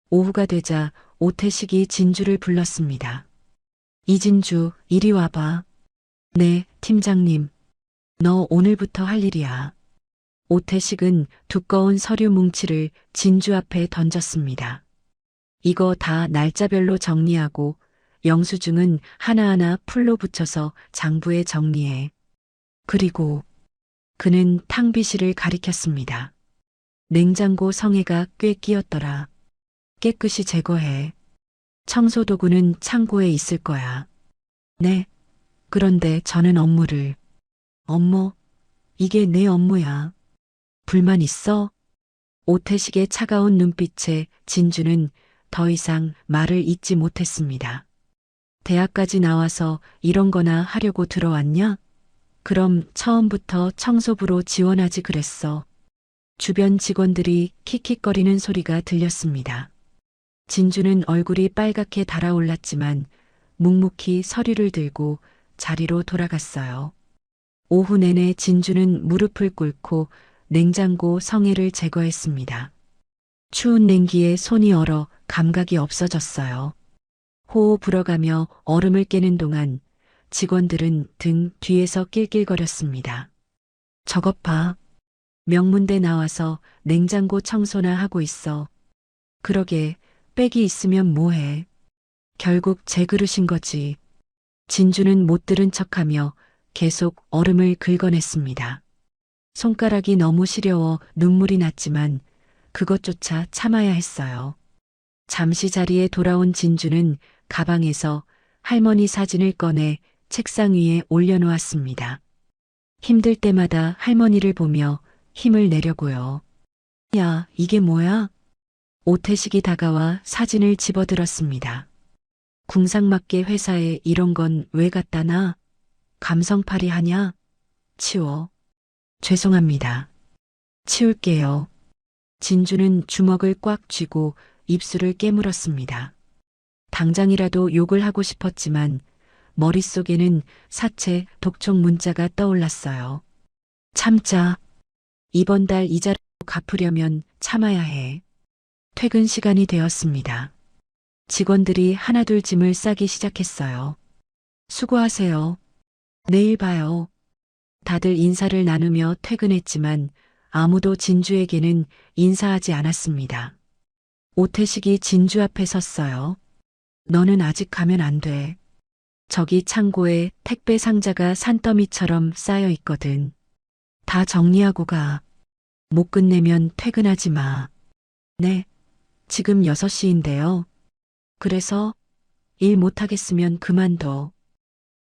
Speaker 2: 오후가 되자 오태식이 진주를 불렀습니다. 이진주, 이리 와봐. 네, 팀장님. 너 오늘부터 할 일이야. 오태식은 두꺼운 서류 뭉치를 진주 앞에 던졌습니다. 이거 다 날짜별로 정리하고 영수증은 하나하나 풀로 붙여서 장부에 정리해. 그리고 그는 탕비실을 가리켰습니다. 냉장고 성에가 꽤 끼었더라. 깨끗이 제거해. 청소도구는 창고에 있을 거야. 네. 그런데 저는 업무를. 업무? 이게 내 업무야. 불만 있어? 오태식의 차가운 눈빛에 진주는 더 이상 말을 잇지 못했습니다. 대학까지 나와서 이런 거나 하려고 들어왔냐? 그럼 처음부터 청소부로 지원하지 그랬어. 주변 직원들이 킥킥거리는 소리가 들렸습니다. 진주는 얼굴이 빨갛게 달아올랐지만 묵묵히 서류를 들고 자리로 돌아갔어요. 오후 내내 진주는 무릎을 꿇고 냉장고 성에를 제거했습니다. 추운 냉기에 손이 얼어 감각이 없어졌어요. 호호 불어가며 얼음을 깨는 동안 직원들은 등 뒤에서 낄낄거렸습니다. 저것 봐. 명문대 나와서 냉장고 청소나 하고 있어. 그러게 빽이 있으면 뭐해. 결국 제 그릇인 거지. 진주는 못 들은 척하며 계속 얼음을 긁어냈습니다. 손가락이 너무 시려워 눈물이 났지만 그것조차 참아야 했어요. 잠시 자리에 돌아온 진주는 가방에서 할머니 사진을 꺼내 책상 위에 올려놓았습니다. 힘들 때마다 할머니를 보며 힘을 내려고요. 야, 이게 뭐야? 오태식이 다가와 사진을 집어들었습니다. 궁상맞게 회사에 이런 건 왜 갖다 놔? 감성팔이 하냐? 치워. 죄송합니다. 치울게요. 진주는 주먹을 꽉 쥐고 입술을 깨물었습니다. 당장이라도 욕을 하고 싶었지만 머릿속에는 사채 독촉 문자가 떠올랐어요. 참자. 이번 달 이자를 갚으려면 참아야 해. 퇴근 시간이 되었습니다. 직원들이 하나둘 짐을 싸기 시작했어요. 수고하세요. 내일 봐요. 다들 인사를 나누며 퇴근했지만 아무도 진주에게는 인사하지 않았습니다. 오태식이 진주 앞에 섰어요. 너는 아직 가면 안 돼. 저기 창고에 택배 상자가 산더미처럼 쌓여 있거든. 다 정리하고 가. 못 끝내면 퇴근하지 마. 네, 지금 6시인데요. 그래서 일 못하겠으면 그만둬.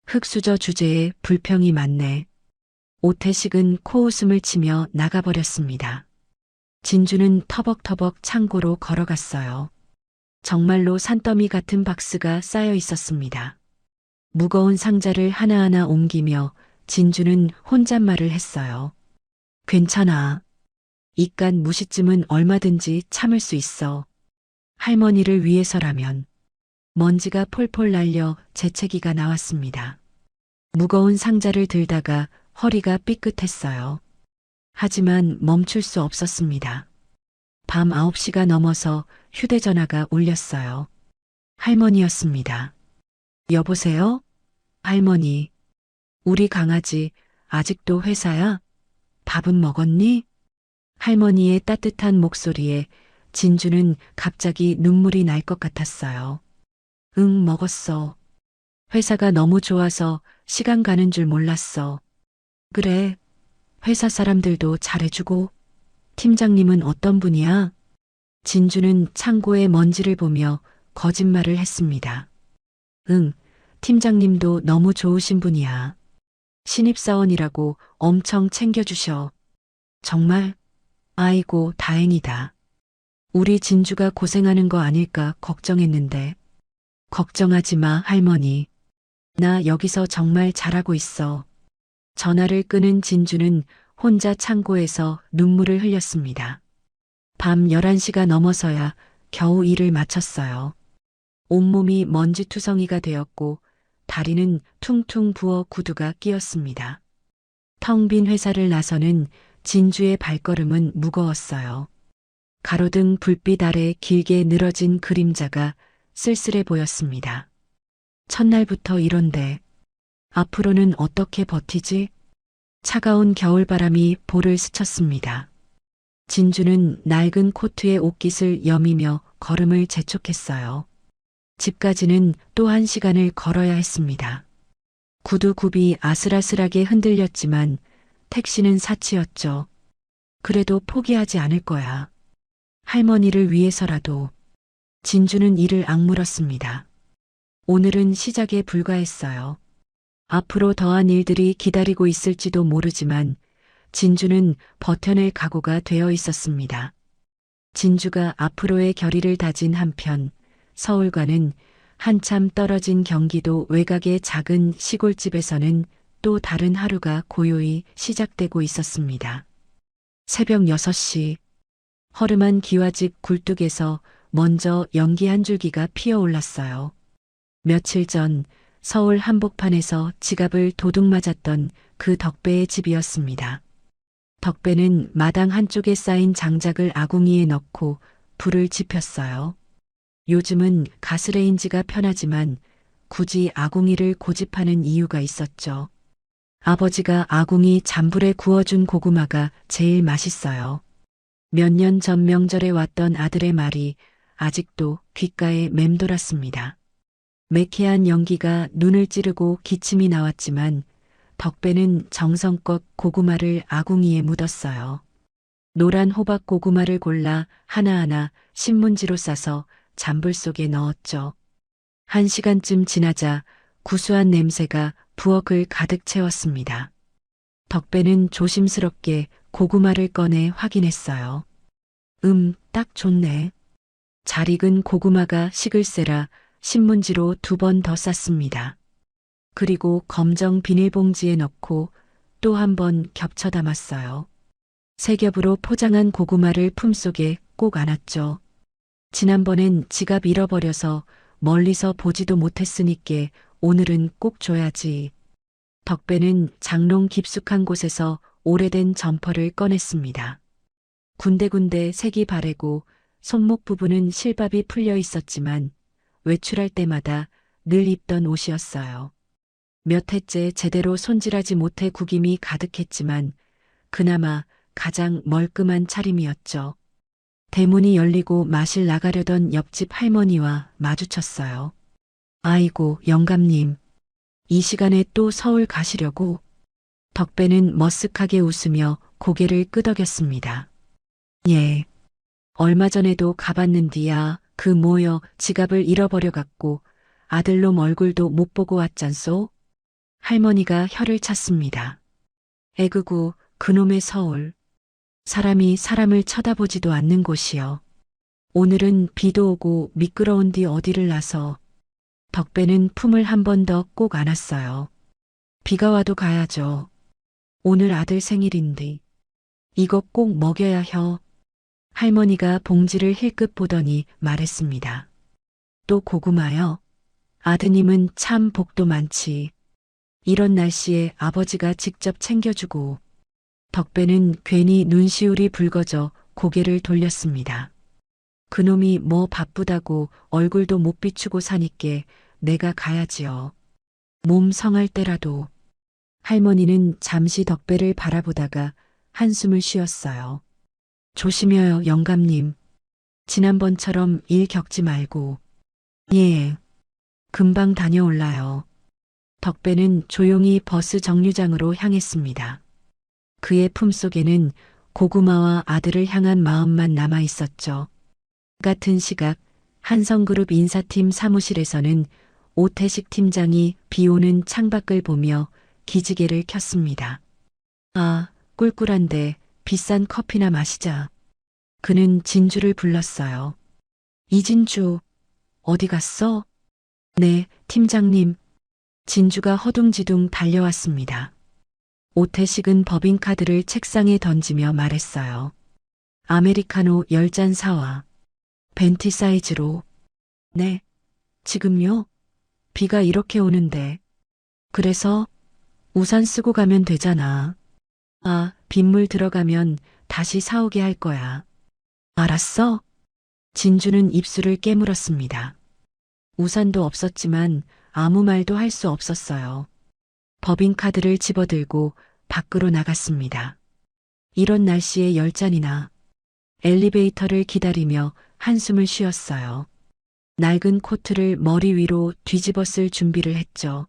Speaker 2: 흙수저 주제에 불평이 많네. 오태식은 코웃음을 치며 나가버렸습니다. 진주는 터벅터벅 창고로 걸어갔어요. 정말로 산더미 같은 박스가 쌓여 있었습니다. 무거운 상자를 하나하나 옮기며 진주는 혼잣말을 했어요. 괜찮아. 이깟 무시쯤은 얼마든지 참을 수 있어. 할머니를 위해서라면. 먼지가 폴폴 날려 재채기가 나왔습니다. 무거운 상자를 들다가 허리가 삐끗했어요. 하지만 멈출 수 없었습니다. 밤 9시가 넘어서 휴대전화가 울렸어요. 할머니였습니다. 여보세요? 할머니. 우리 강아지 아직도 회사야? 밥은 먹었니? 할머니의 따뜻한 목소리에 진주는 갑자기 눈물이 날 것 같았어요. 응, 먹었어. 회사가 너무 좋아서 시간 가는 줄 몰랐어. 그래, 회사 사람들도 잘해주고. 팀장님은 어떤 분이야? 진주는 창고의 먼지를 보며 거짓말을 했습니다. 응, 팀장님도 너무 좋으신 분이야. 신입사원이라고 엄청 챙겨주셔. 정말? 아이고, 다행이다. 우리 진주가 고생하는 거 아닐까 걱정했는데. 걱정하지 마, 할머니. 나 여기서 정말 잘하고 있어. 전화를 끄는 진주는 혼자 창고에서 눈물을 흘렸습니다. 밤 11시가 넘어서야 겨우 일을 마쳤어요. 온몸이 먼지투성이가 되었고 다리는 퉁퉁 부어 구두가 끼었습니다. 텅 빈 회사를 나서는 진주의 발걸음은 무거웠어요. 가로등 불빛 아래 길게 늘어진 그림자가 쓸쓸해 보였습니다. 첫날부터 이런데 앞으로는 어떻게 버티지? 차가운 겨울바람이 볼을 스쳤습니다. 진주는 낡은 코트에 옷깃을 여미며 걸음을 재촉했어요. 집까지는 또 1시간을 걸어야 했습니다. 구두 굽이 아슬아슬하게 흔들렸지만 택시는 사치였죠. 그래도 포기하지 않을 거야. 할머니를 위해서라도. 진주는 이를 악물었습니다. 오늘은 시작에 불과했어요. 앞으로 더한 일들이 기다리고 있을지도 모르지만 진주는 버텨낼 각오가 되어 있었습니다. 진주가 앞으로의 결의를 다진 한편 서울과는 한참 떨어진 경기도 외곽의 작은 시골집에서는 또 다른 하루가 고요히 시작되고 있었습니다. 새벽 6시. 허름한 기와집 굴뚝에서 먼저 연기 한 줄기가 피어올랐어요. 며칠 전 서울 한복판에서 지갑을 도둑 맞았던 그 덕배의 집이었습니다. 덕배는 마당 한쪽에 쌓인 장작을 아궁이에 넣고 불을 지폈어요. 요즘은 가스레인지가 편하지만 굳이 아궁이를 고집하는 이유가 있었죠. 아버지가 아궁이 잔불에 구워준 고구마가 제일 맛있어요. 몇 년 전 명절에 왔던 아들의 말이 아직도 귓가에 맴돌았습니다. 매캐한 연기가 눈을 찌르고 기침이 나왔지만 덕배는 정성껏 고구마를 아궁이에 묻었어요. 노란 호박 고구마를 골라 하나하나 신문지로 싸서 잔불 속에 넣었죠. 1시간쯤 지나자 구수한 냄새가 부엌을 가득 채웠습니다. 덕배는 조심스럽게 고구마를 꺼내 확인했어요. 딱 좋네. 잘 익은 고구마가 식을세라 신문지로 2번 더 쌌습니다. 그리고 검정 비닐봉지에 넣고 또 한 번 겹쳐 담았어요. 세 겹으로 포장한 고구마를 품속에 꼭 안았죠. 지난번엔 지갑 잃어버려서 멀리서 보지도 못했으니께 오늘은 꼭 줘야지. 덕배는 장롱 깊숙한 곳에서 오래된 점퍼를 꺼냈습니다. 군데군데 색이 바래고 손목 부분은 실밥이 풀려 있었지만 외출할 때마다 늘 입던 옷이었어요. 몇 해째 제대로 손질하지 못해 구김이 가득했지만 그나마 가장 멀끔한 차림이었죠. 대문이 열리고 마실 나가려던 옆집 할머니와 마주쳤어요. 아이고, 영감님. 이 시간에 또 서울 가시려고? 덕배는 머쓱하게 웃으며 고개를 끄덕였습니다. 예. 얼마 전에도 가봤는디야. 그 뭐여 지갑을 잃어버려갖고 아들놈 얼굴도 못 보고 왔잖소? 할머니가 혀를 찼습니다. 에그구, 그놈의 서울. 사람이 사람을 쳐다보지도 않는 곳이여. 오늘은 비도 오고 미끄러운디 어디를 나서. 덕배는 품을 한 번 더 꼭 안았어요. 비가 와도 가야죠. 오늘 아들 생일인데. 이거 꼭 먹여야 혀. 할머니가 봉지를 힐끗 보더니 말했습니다. 또 고구마요? 아드님은 참 복도 많지. 이런 날씨에 아버지가 직접 챙겨주고. 덕배는 괜히 눈시울이 붉어져 고개를 돌렸습니다. 그놈이 뭐 바쁘다고 얼굴도 못 비추고 사니께 내가 가야지요. 몸 성할 때라도. 할머니는 잠시 덕배를 바라보다가 한숨을 쉬었어요. 조심해요, 영감님. 지난번처럼 일 겪지 말고. 예. 금방 다녀올라요. 덕배는 조용히 버스 정류장으로 향했습니다. 그의 품속에는 고구마와 아들을 향한 마음만 남아 있었죠. 같은 시각 한성그룹 인사팀 사무실에서는 오태식 팀장이 비오는 창밖을 보며 기지개를 켰습니다. 아, 꿀꿀한데 비싼 커피나 마시자. 그는 진주를 불렀어요. 이진주, 어디 갔어? 네, 팀장님. 진주가 허둥지둥 달려왔습니다. 오태식은 법인카드를 책상에 던지며 말했어요. 아메리카노 10잔 사와. 벤티 사이즈로. 네, 지금요? 비가 이렇게 오는데. 그래서 우산 쓰고 가면 되잖아. 아, 빗물 들어가면 다시 사오게 할 거야. 알았어? 진주는 입술을 깨물었습니다. 우산도 없었지만 아무 말도 할 수 없었어요. 법인카드를 집어들고 밖으로 나갔습니다. 이런 날씨에 10잔이나. 엘리베이터를 기다리며 한숨을 쉬었어요. 낡은 코트를 머리 위로 뒤집어 쓸 준비를 했죠.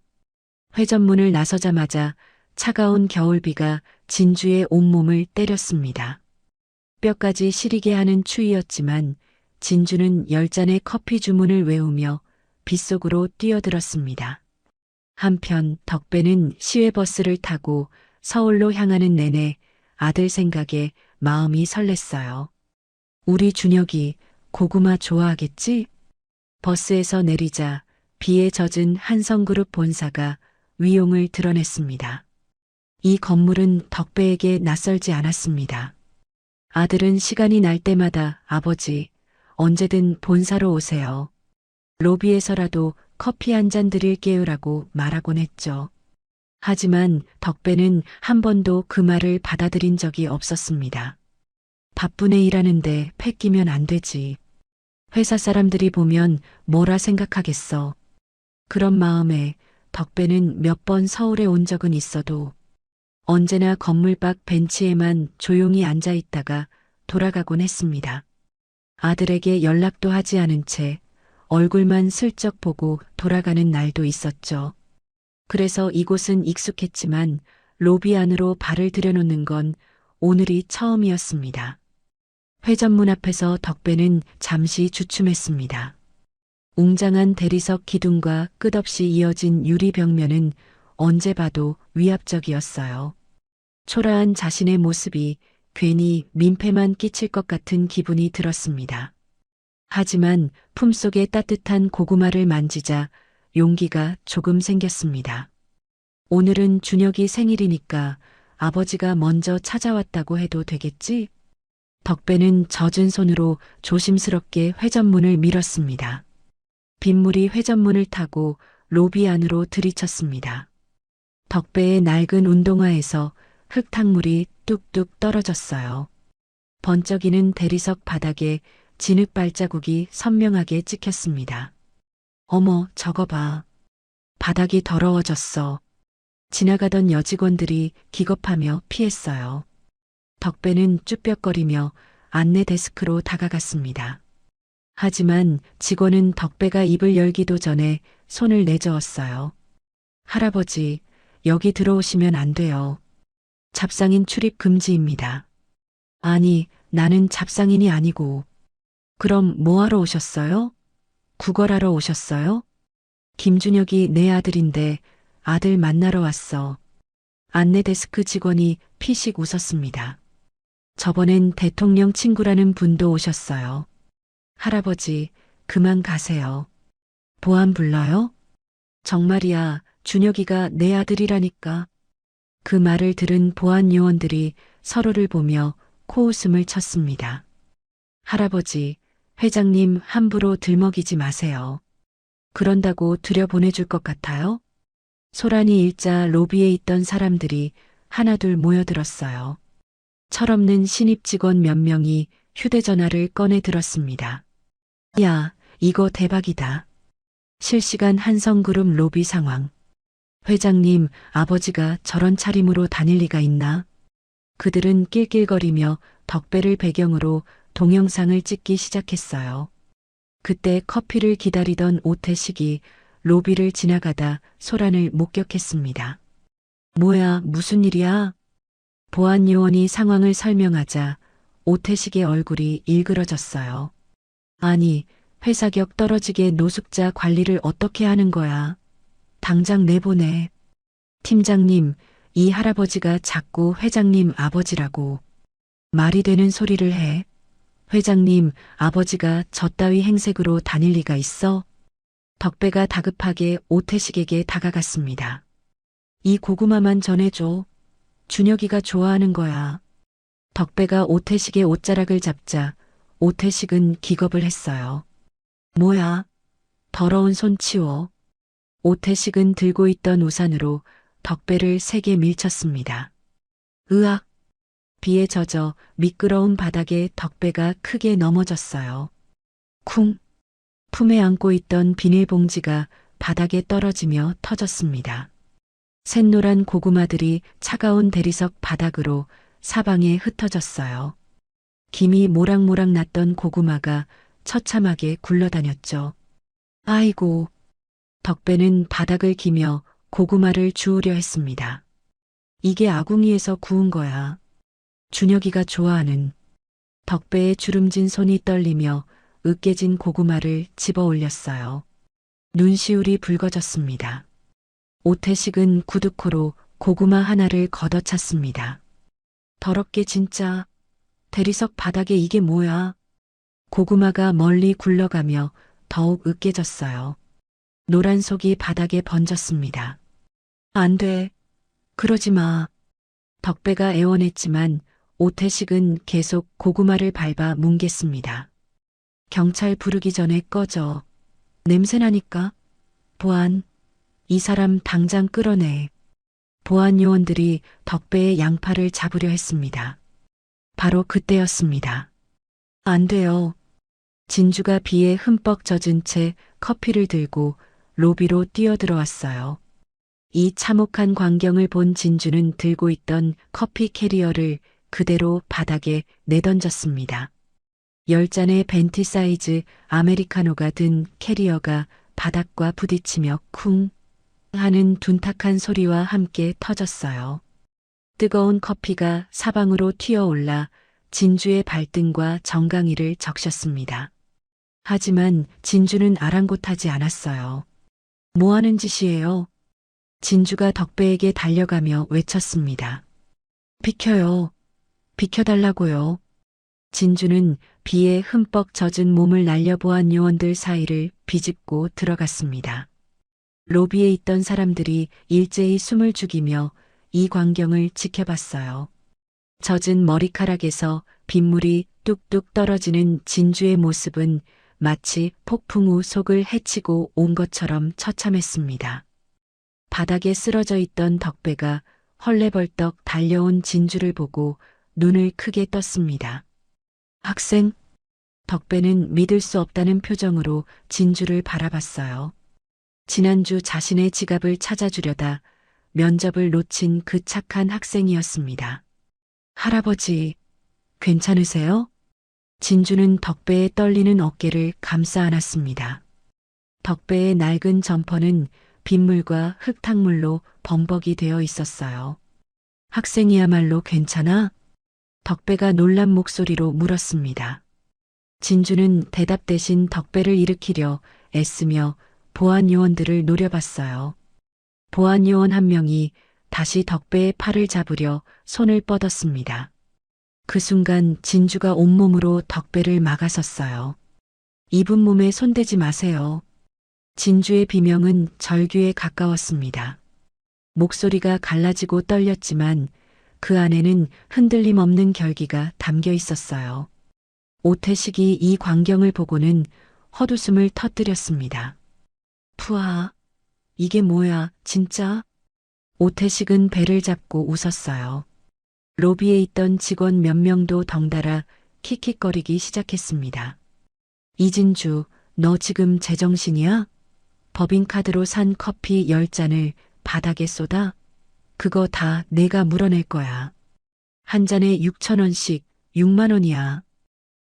Speaker 2: 회전문을 나서자마자 차가운 겨울비가 진주의 온몸을 때렸습니다. 뼈까지 시리게 하는 추위였지만 진주는 10잔의 커피 주문을 외우며 빗속으로 뛰어들었습니다. 한편 덕배는 시외버스를 타고 서울로 향하는 내내 아들 생각에 마음이 설렜어요. 우리 준혁이 고구마 좋아하겠지? 버스에서 내리자 비에 젖은 한성그룹 본사가 위용을 드러냈습니다. 이 건물은 덕배에게 낯설지 않았습니다. 아들은 시간이 날 때마다 아버지, 언제든 본사로 오세요. 로비에서라도 커피 한 잔 드릴게요라고 말하곤 했죠. 하지만 덕배는 한 번도 그 말을 받아들인 적이 없었습니다. 바쁘네 일하는데 패끼면 안 되지. 회사 사람들이 보면 뭐라 생각하겠어. 그런 마음에 덕배는 몇 번 서울에 온 적은 있어도 언제나 건물 밖 벤치에만 조용히 앉아 있다가 돌아가곤 했습니다. 아들에게 연락도 하지 않은 채 얼굴만 슬쩍 보고 돌아가는 날도 있었죠. 그래서 이곳은 익숙했지만 로비 안으로 발을 들여놓는 건 오늘이 처음이었습니다. 회전문 앞에서 덕배는 잠시 주춤했습니다. 웅장한 대리석 기둥과 끝없이 이어진 유리 벽면은 언제 봐도 위압적이었어요. 초라한 자신의 모습이 괜히 민폐만 끼칠 것 같은 기분이 들었습니다. 하지만 품속에 따뜻한 고구마를 만지자 용기가 조금 생겼습니다. 오늘은 준혁이 생일이니까 아버지가 먼저 찾아왔다고 해도 되겠지? 덕배는 젖은 손으로 조심스럽게 회전문을 밀었습니다. 빗물이 회전문을 타고 로비 안으로 들이쳤습니다. 덕배의 낡은 운동화에서 흙탕물이 뚝뚝 떨어졌어요. 번쩍이는 대리석 바닥에 진흙 발자국이 선명하게 찍혔습니다. 어머, 저거 봐. 바닥이 더러워졌어. 지나가던 여직원들이 기겁하며 피했어요. 덕배는 쭈뼛거리며 안내 데스크로 다가갔습니다. 하지만 직원은 덕배가 입을 열기도 전에 손을 내저었어요. 할아버지, 여기 들어오시면 안 돼요. 잡상인 출입 금지입니다. 아니, 나는 잡상인이 아니고. 그럼 뭐하러 오셨어요? 구걸하러 오셨어요? 김준혁이 내 아들인데 아들 만나러 왔어. 안내 데스크 직원이 피식 웃었습니다. 저번엔 대통령 친구라는 분도 오셨어요. 할아버지, 그만 가세요. 보안 불러요? 정말이야, 준혁이가 내 아들이라니까. 그 말을 들은 보안 요원들이 서로를 보며 코웃음을 쳤습니다. 할아버지, 회장님 함부로 들먹이지 마세요. 그런다고 들여보내줄 것 같아요? 소란이 일자 로비에 있던 사람들이 하나둘 모여들었어요. 철없는 신입 직원 몇 명이 휴대전화를 꺼내 들었습니다. 야, 이거 대박이다. 실시간 한성그룹 로비 상황. 회장님, 아버지가 저런 차림으로 다닐 리가 있나? 그들은 낄낄거리며 덕배를 배경으로 동영상을 찍기 시작했어요. 그때 커피를 기다리던 오태식이 로비를 지나가다 소란을 목격했습니다. 뭐야, 무슨 일이야? 보안 요원이 상황을 설명하자 오태식의 얼굴이 일그러졌어요. 아니, 회사격 떨어지게 노숙자 관리를 어떻게 하는 거야? 당장 내보내. 팀장님, 이 할아버지가 자꾸 회장님 아버지라고 말이 되는 소리를 해. 회장님, 아버지가 저 따위 행색으로 다닐 리가 있어? 덕배가 다급하게 오태식에게 다가갔습니다. 이 고구마만 전해줘. 준혁이가 좋아하는 거야. 덕배가 오태식의 옷자락을 잡자 오태식은 기겁을 했어요. 뭐야? 더러운 손 치워. 오태식은 들고 있던 우산으로 덕배를 세게 밀쳤습니다. 으악! 비에 젖어 미끄러운 바닥에 덕배가 크게 넘어졌어요. 쿵! 품에 안고 있던 비닐봉지가 바닥에 떨어지며 터졌습니다. 샛노란 고구마들이 차가운 대리석 바닥으로 사방에 흩어졌어요. 김이 모락모락 났던 고구마가 처참하게 굴러다녔죠. 아이고! 덕배는 바닥을 기며 고구마를 주우려 했습니다. 이게 아궁이에서 구운 거야. 준혁이가 좋아하는. 덕배의 주름진 손이 떨리며 으깨진 고구마를 집어 올렸어요. 눈시울이 붉어졌습니다. 오태식은 구두코로 고구마 하나를 걷어찼습니다. 더럽게 진짜. 대리석 바닥에 이게 뭐야? 고구마가 멀리 굴러가며 더욱 으깨졌어요. 노란 속이 바닥에 번졌습니다. 안 돼. 그러지 마. 덕배가 애원했지만 오태식은 계속 고구마를 밟아 뭉갰습니다. 경찰 부르기 전에 꺼져. 냄새나니까. 보안. 이 사람 당장 끌어내. 보안 요원들이 덕배의 양팔을 잡으려 했습니다. 바로 그때였습니다. 안 돼요. 진주가 비에 흠뻑 젖은 채 커피를 들고 로비로 뛰어들어왔어요. 이 참혹한 광경을 본 진주는 들고 있던 커피 캐리어를 그대로 바닥에 내던졌습니다. 10잔의 벤티 사이즈 아메리카노가 든 캐리어가 바닥과 부딪히며 쿵 하는 둔탁한 소리와 함께 터졌어요. 뜨거운 커피가 사방으로 튀어올라 진주의 발등과 정강이를 적셨습니다. 하지만 진주는 아랑곳하지 않았어요. 뭐 하는 짓이에요? 진주가 덕배에게 달려가며 외쳤습니다. 비켜요. 비켜달라고요. 진주는 비에 흠뻑 젖은 몸을 날려보안 요원들 사이를 비집고 들어갔습니다. 로비에 있던 사람들이 일제히 숨을 죽이며 이 광경을 지켜봤어요. 젖은 머리카락에서 빗물이 뚝뚝 떨어지는 진주의 모습은 마치 폭풍 후 속을 헤치고 온 것처럼 처참했습니다. 바닥에 쓰러져 있던 덕배가 헐레벌떡 달려온 진주를 보고 눈을 크게 떴습니다. 학생? 덕배는 믿을 수 없다는 표정으로 진주를 바라봤어요. 지난주 자신의 지갑을 찾아주려다 면접을 놓친 그 착한 학생이었습니다. 할아버지, 괜찮으세요? 진주는 덕배의 떨리는 어깨를 감싸 안았습니다. 덕배의 낡은 점퍼는 빗물과 흙탕물로 범벅이 되어 있었어요. 학생이야말로 괜찮아? 덕배가 놀란 목소리로 물었습니다. 진주는 대답 대신 덕배를 일으키려 애쓰며 보안 요원들을 노려봤어요. 보안 요원 한 명이 다시 덕배의 팔을 잡으려 손을 뻗었습니다. 그 순간 진주가 온몸으로 덕배를 막아섰어요. 이분 몸에 손대지 마세요. 진주의 비명은 절규에 가까웠습니다. 목소리가 갈라지고 떨렸지만 그 안에는 흔들림 없는 결기가 담겨 있었어요. 오태식이 이 광경을 보고는 헛웃음을 터뜨렸습니다. 푸아, 이게 뭐야, 진짜? 오태식은 배를 잡고 웃었어요. 로비에 있던 직원 몇 명도 덩달아 킥킥거리기 시작했습니다. 이진주, 너 지금 제정신이야? 법인카드로 산 커피 10잔을 바닥에 쏟아? 그거 다 내가 물어낼 거야. 한 잔에 6,000원씩 6만 원이야.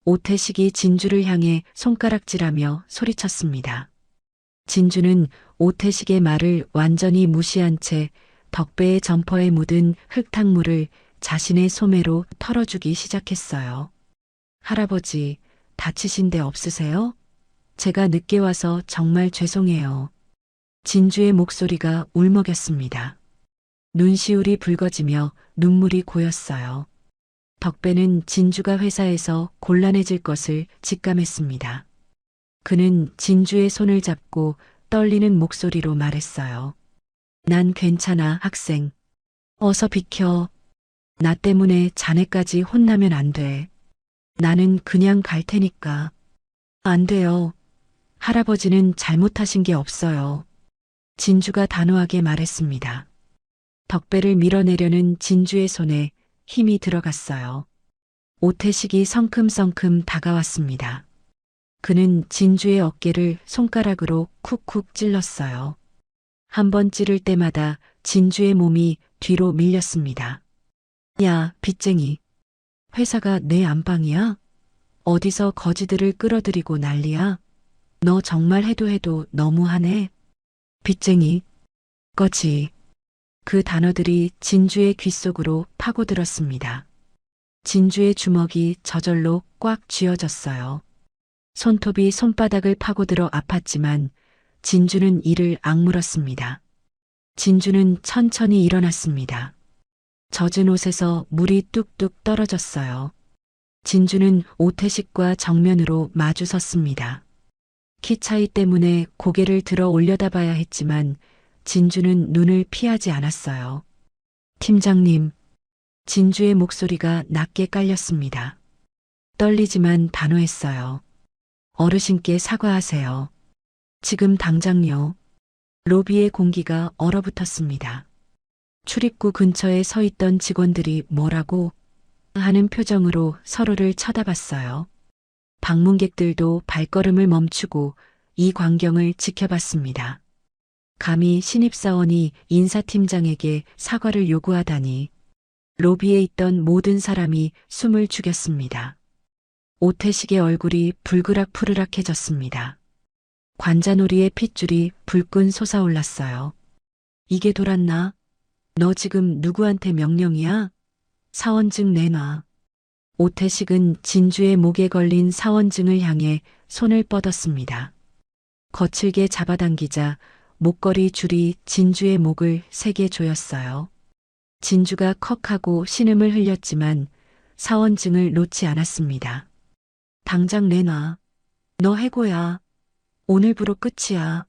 Speaker 2: 오태식이 진주를 향해 손가락질하며 소리쳤습니다. 진주는 오태식의 말을 완전히 무시한 채 덕배의 점퍼에 묻은 흙탕물을 자신의 소매로 털어주기 시작했어요. 할아버지, 다치신 데 없으세요? 제가 늦게 와서 정말 죄송해요. 진주의 목소리가 울먹였습니다. 눈시울이 붉어지며 눈물이 고였어요. 덕배는 진주가 회사에서 곤란해질 것을 직감했습니다. 그는 진주의 손을 잡고 떨리는 목소리로 말했어요. 난 괜찮아, 학생. 어서 비켜. 나 때문에 자네까지 혼나면 안 돼. 나는 그냥 갈 테니까. 안 돼요. 할아버지는 잘못하신 게 없어요. 진주가 단호하게 말했습니다. 덕배를 밀어내려는 진주의 손에 힘이 들어갔어요. 오태식이 성큼성큼 다가왔습니다. 그는 진주의 어깨를 손가락으로 쿡쿡 찔렀어요. 한 번 찌를 때마다 진주의 몸이 뒤로 밀렸습니다. 야, 빚쟁이. 회사가 내 안방이야? 어디서 거지들을 끌어들이고 난리야? 너 정말 해도 너무하네. 빚쟁이. 거지. 그 단어들이 진주의 귓속으로 파고들었습니다. 진주의 주먹이 저절로 꽉 쥐어졌어요. 손톱이 손바닥을 파고들어 아팠지만 진주는 이를 악물었습니다. 진주는 천천히 일어났습니다. 젖은 옷에서 물이 뚝뚝 떨어졌어요. 진주는 오태식과 정면으로 마주 섰습니다. 키 차이 때문에 고개를 들어 올려다봐야 했지만 진주는 눈을 피하지 않았어요. 팀장님, 진주의 목소리가 낮게 깔렸습니다. 떨리지만 단호했어요. 어르신께 사과하세요. 지금 당장요. 로비의 공기가 얼어붙었습니다. 출입구 근처에 서 있던 직원들이 뭐라고 하는 표정으로 서로를 쳐다봤어요. 방문객들도 발걸음을 멈추고 이 광경을 지켜봤습니다. 감히 신입사원이 인사팀장에게 사과를 요구하다니. 로비에 있던 모든 사람이 숨을 죽였습니다. 오태식의 얼굴이 불그락푸르락해졌습니다. 관자놀이의 핏줄이 불끈 솟아올랐어요. 이게 돌았나? 너 지금 누구한테 명령이야? 사원증 내놔. 오태식은 진주의 목에 걸린 사원증을 향해 손을 뻗었습니다. 거칠게 잡아당기자 목걸이 줄이 진주의 목을 세게 조였어요. 진주가 컥하고 신음을 흘렸지만 사원증을 놓지 않았습니다. 당장 내놔. 너 해고야. 오늘부로 끝이야.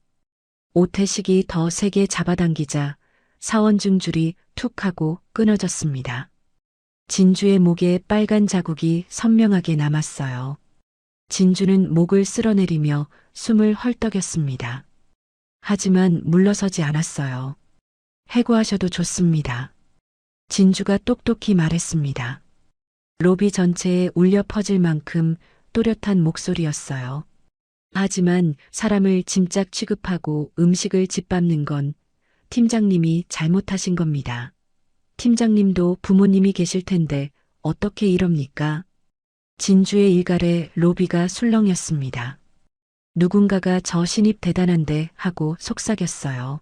Speaker 2: 오태식이 더 세게 잡아당기자 사원증 줄이 툭 하고 끊어졌습니다. 진주의 목에 빨간 자국이 선명하게 남았어요. 진주는 목을 쓸어내리며 숨을 헐떡였습니다. 하지만 물러서지 않았어요. 해고하셔도 좋습니다. 진주가 똑똑히 말했습니다. 로비 전체에 울려 퍼질 만큼 또렷한 목소리였어요. 하지만 사람을 짐짝 취급하고 음식을 짓밟는 건 팀장님이 잘못하신 겁니다. 팀장님도 부모님이 계실 텐데 어떻게 이럽니까? 진주의 일갈에 로비가 술렁였습니다. 누군가가 저 신입 대단한데 하고 속삭였어요.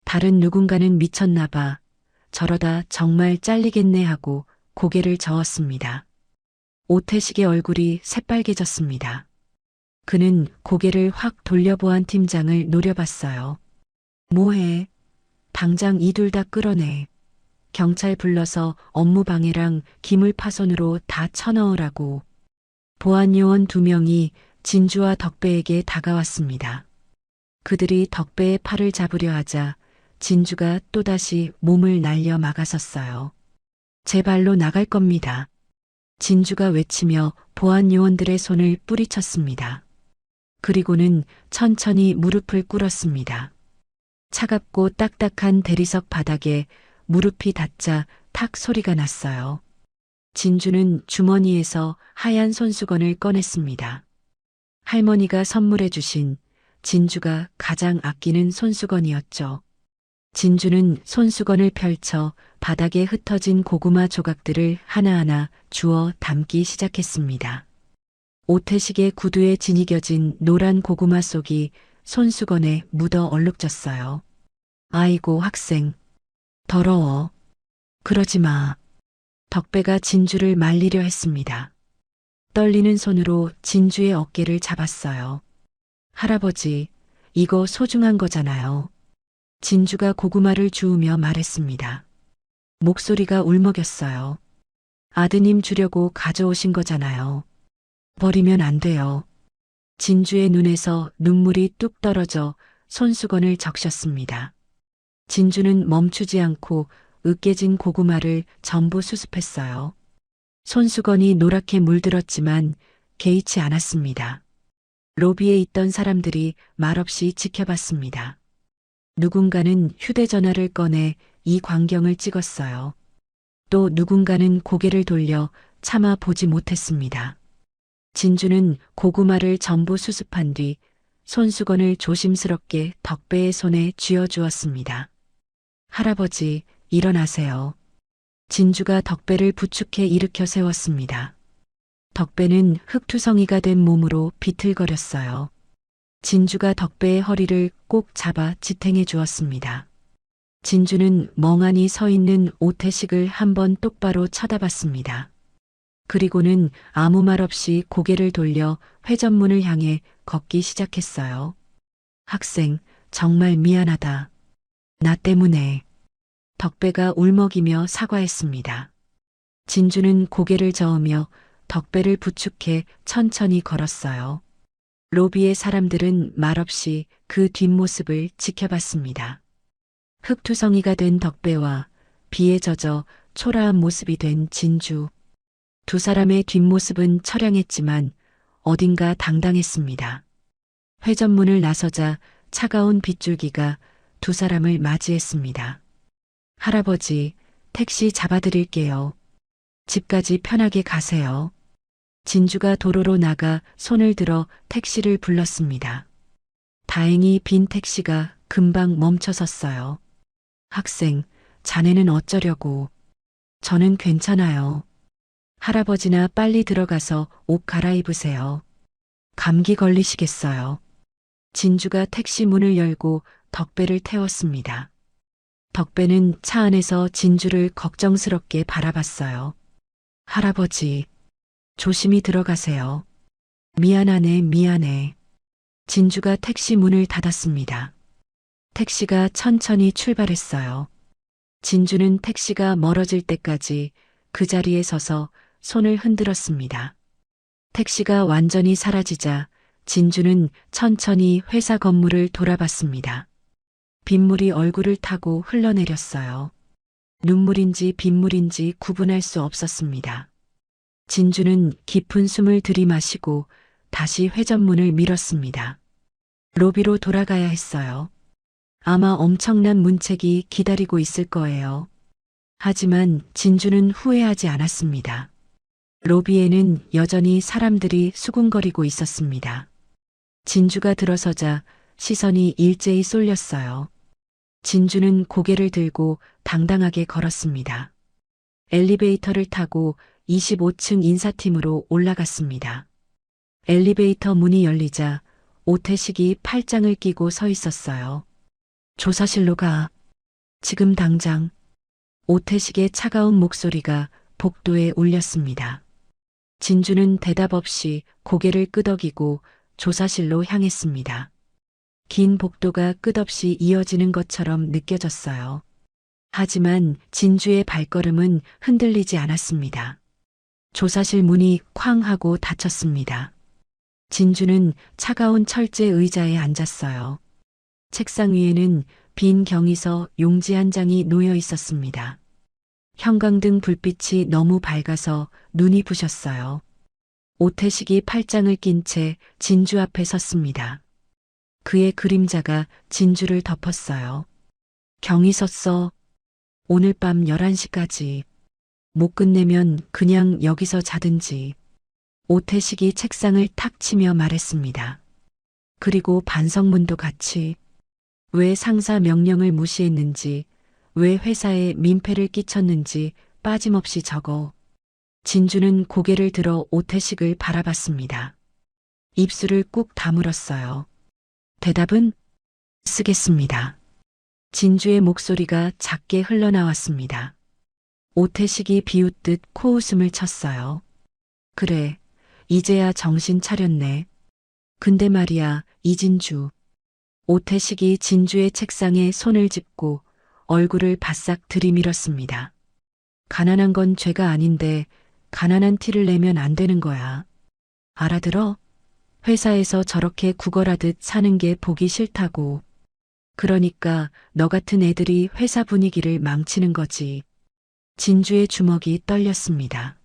Speaker 2: 다른 누군가는 미쳤나 봐. 저러다 정말 잘리겠네 하고 고개를 저었습니다. 오태식의 얼굴이 새빨개졌습니다. 그는 고개를 확 돌려보안 팀장을 노려봤어요. 뭐해? 당장 이 둘 다 끌어내. 경찰 불러서 업무방해랑 기물파손으로 다 쳐넣으라고. 보안요원 2명이 진주와 덕배에게 다가왔습니다. 그들이 덕배의 팔을 잡으려 하자 진주가 또다시 몸을 날려 막아섰어요. 제 발로 나갈 겁니다. 진주가 외치며 보안요원들의 손을 뿌리쳤습니다. 그리고는 천천히 무릎을 꿇었습니다. 차갑고 딱딱한 대리석 바닥에 무릎이 닿자 탁 소리가 났어요. 진주는 주머니에서 하얀 손수건을 꺼냈습니다. 할머니가 선물해 주신 진주가 가장 아끼는 손수건이었죠. 진주는 손수건을 펼쳐 바닥에 흩어진 고구마 조각들을 하나하나 주워 담기 시작했습니다. 오태식의 구두에 지니겨진 노란 고구마 속이 손수건에 묻어 얼룩졌어요. 아이고 학생. 더러워. 그러지 마. 덕배가 진주를 말리려 했습니다. 떨리는 손으로 진주의 어깨를 잡았어요. 할아버지, 이거 소중한 거잖아요. 진주가 고구마를 주우며 말했습니다. 목소리가 울먹였어요. 아드님 주려고 가져오신 거잖아요. 버리면 안 돼요. 진주의 눈에서 눈물이 뚝 떨어져 손수건을 적셨습니다. 진주는 멈추지 않고 으깨진 고구마를 전부 수습했어요. 손수건이 노랗게 물들었지만 개의치 않았습니다. 로비에 있던 사람들이 말없이 지켜봤습니다. 누군가는 휴대전화를 꺼내 이 광경을 찍었어요. 또 누군가는 고개를 돌려 차마 보지 못했습니다. 진주는 고구마를 전부 수습한 뒤 손수건을 조심스럽게 덕배의 손에 쥐어주었습니다. 할아버지, 일어나세요. 진주가 덕배를 부축해 일으켜 세웠습니다. 덕배는 흙투성이가 된 몸으로 비틀거렸어요. 진주가 덕배의 허리를 꼭 잡아 지탱해 주었습니다. 진주는 멍하니 서 있는 오태식을 한번 똑바로 쳐다봤습니다. 그리고는 아무 말 없이 고개를 돌려 회전문을 향해 걷기 시작했어요. 학생, 정말 미안하다. 나 때문에. 덕배가 울먹이며 사과했습니다. 진주는 고개를 저으며 덕배를 부축해 천천히 걸었어요. 로비의 사람들은 말없이 그 뒷모습을 지켜봤습니다. 흙투성이가 된 덕배와 비에 젖어 초라한 모습이 된 진주. 두 사람의 뒷모습은 처량했지만 어딘가 당당했습니다. 회전문을 나서자 차가운 빗줄기가 두 사람을 맞이했습니다. 할아버지, 택시 잡아드릴게요. 집까지 편하게 가세요. 진주가 도로로 나가 손을 들어 택시를 불렀습니다. 다행히 빈 택시가 금방 멈춰섰어요. 학생, 자네는 어쩌려고? 저는 괜찮아요. 할아버지나 빨리 들어가서 옷 갈아입으세요. 감기 걸리시겠어요. 진주가 택시 문을 열고 덕배를 태웠습니다. 덕배는 차 안에서 진주를 걱정스럽게 바라봤어요. 할아버지, 조심히 들어가세요. 미안하네, 미안해. 진주가 택시 문을 닫았습니다. 택시가 천천히 출발했어요. 진주는 택시가 멀어질 때까지 그 자리에 서서 손을 흔들었습니다. 택시가 완전히 사라지자 진주는 천천히 회사 건물을 돌아봤습니다. 빗물이 얼굴을 타고 흘러내렸어요. 눈물인지 빗물인지 구분할 수 없었습니다. 진주는 깊은 숨을 들이마시고 다시 회전문을 밀었습니다. 로비로 돌아가야 했어요. 아마 엄청난 문책이 기다리고 있을 거예요. 하지만 진주는 후회하지 않았습니다. 로비에는 여전히 사람들이 수군거리고 있었습니다. 진주가 들어서자 시선이 일제히 쏠렸어요. 진주는 고개를 들고 당당하게 걸었습니다. 엘리베이터를 타고 25층 인사팀으로 올라갔습니다. 엘리베이터 문이 열리자 오태식이 팔짱을 끼고 서 있었어요. 조사실로 가. 지금 당장. 오태식의 차가운 목소리가 복도에 울렸습니다. 진주는 대답 없이 고개를 끄덕이고 조사실로 향했습니다. 긴 복도가 끝없이 이어지는 것처럼 느껴졌어요. 하지만 진주의 발걸음은 흔들리지 않았습니다. 조사실 문이 쾅 하고 닫혔습니다. 진주는 차가운 철제 의자에 앉았어요. 책상 위에는 빈 경위서 용지 한 장이 놓여 있었습니다. 형광등 불빛이 너무 밝아서 눈이 부셨어요. 오태식이 팔짱을 낀 채 진주 앞에 섰습니다. 그의 그림자가 진주를 덮었어요. 경위서 써. 오늘 밤 11시까지. 못 끝내면 그냥 여기서 자든지. 오태식이 책상을 탁 치며 말했습니다. 그리고 반성문도 같이. 왜 상사 명령을 무시했는지, 왜 회사에 민폐를 끼쳤는지 빠짐없이 적어. 진주는 고개를 들어 오태식을 바라봤습니다. 입술을 꾹 다물었어요. 대답은 쓰겠습니다. 진주의 목소리가 작게 흘러나왔습니다. 오태식이 비웃듯 코웃음을 쳤어요. 그래, 이제야 정신 차렸네. 근데 말이야, 이진주. 오태식이 진주의 책상에 손을 짚고 얼굴을 바싹 들이밀었습니다. 가난한 건 죄가 아닌데 가난한 티를 내면 안 되는 거야. 알아들어? 회사에서 저렇게 구걸하듯 사는 게 보기 싫다고. 그러니까 너 같은 애들이 회사 분위기를 망치는 거지. 진주의 주먹이 떨렸습니다.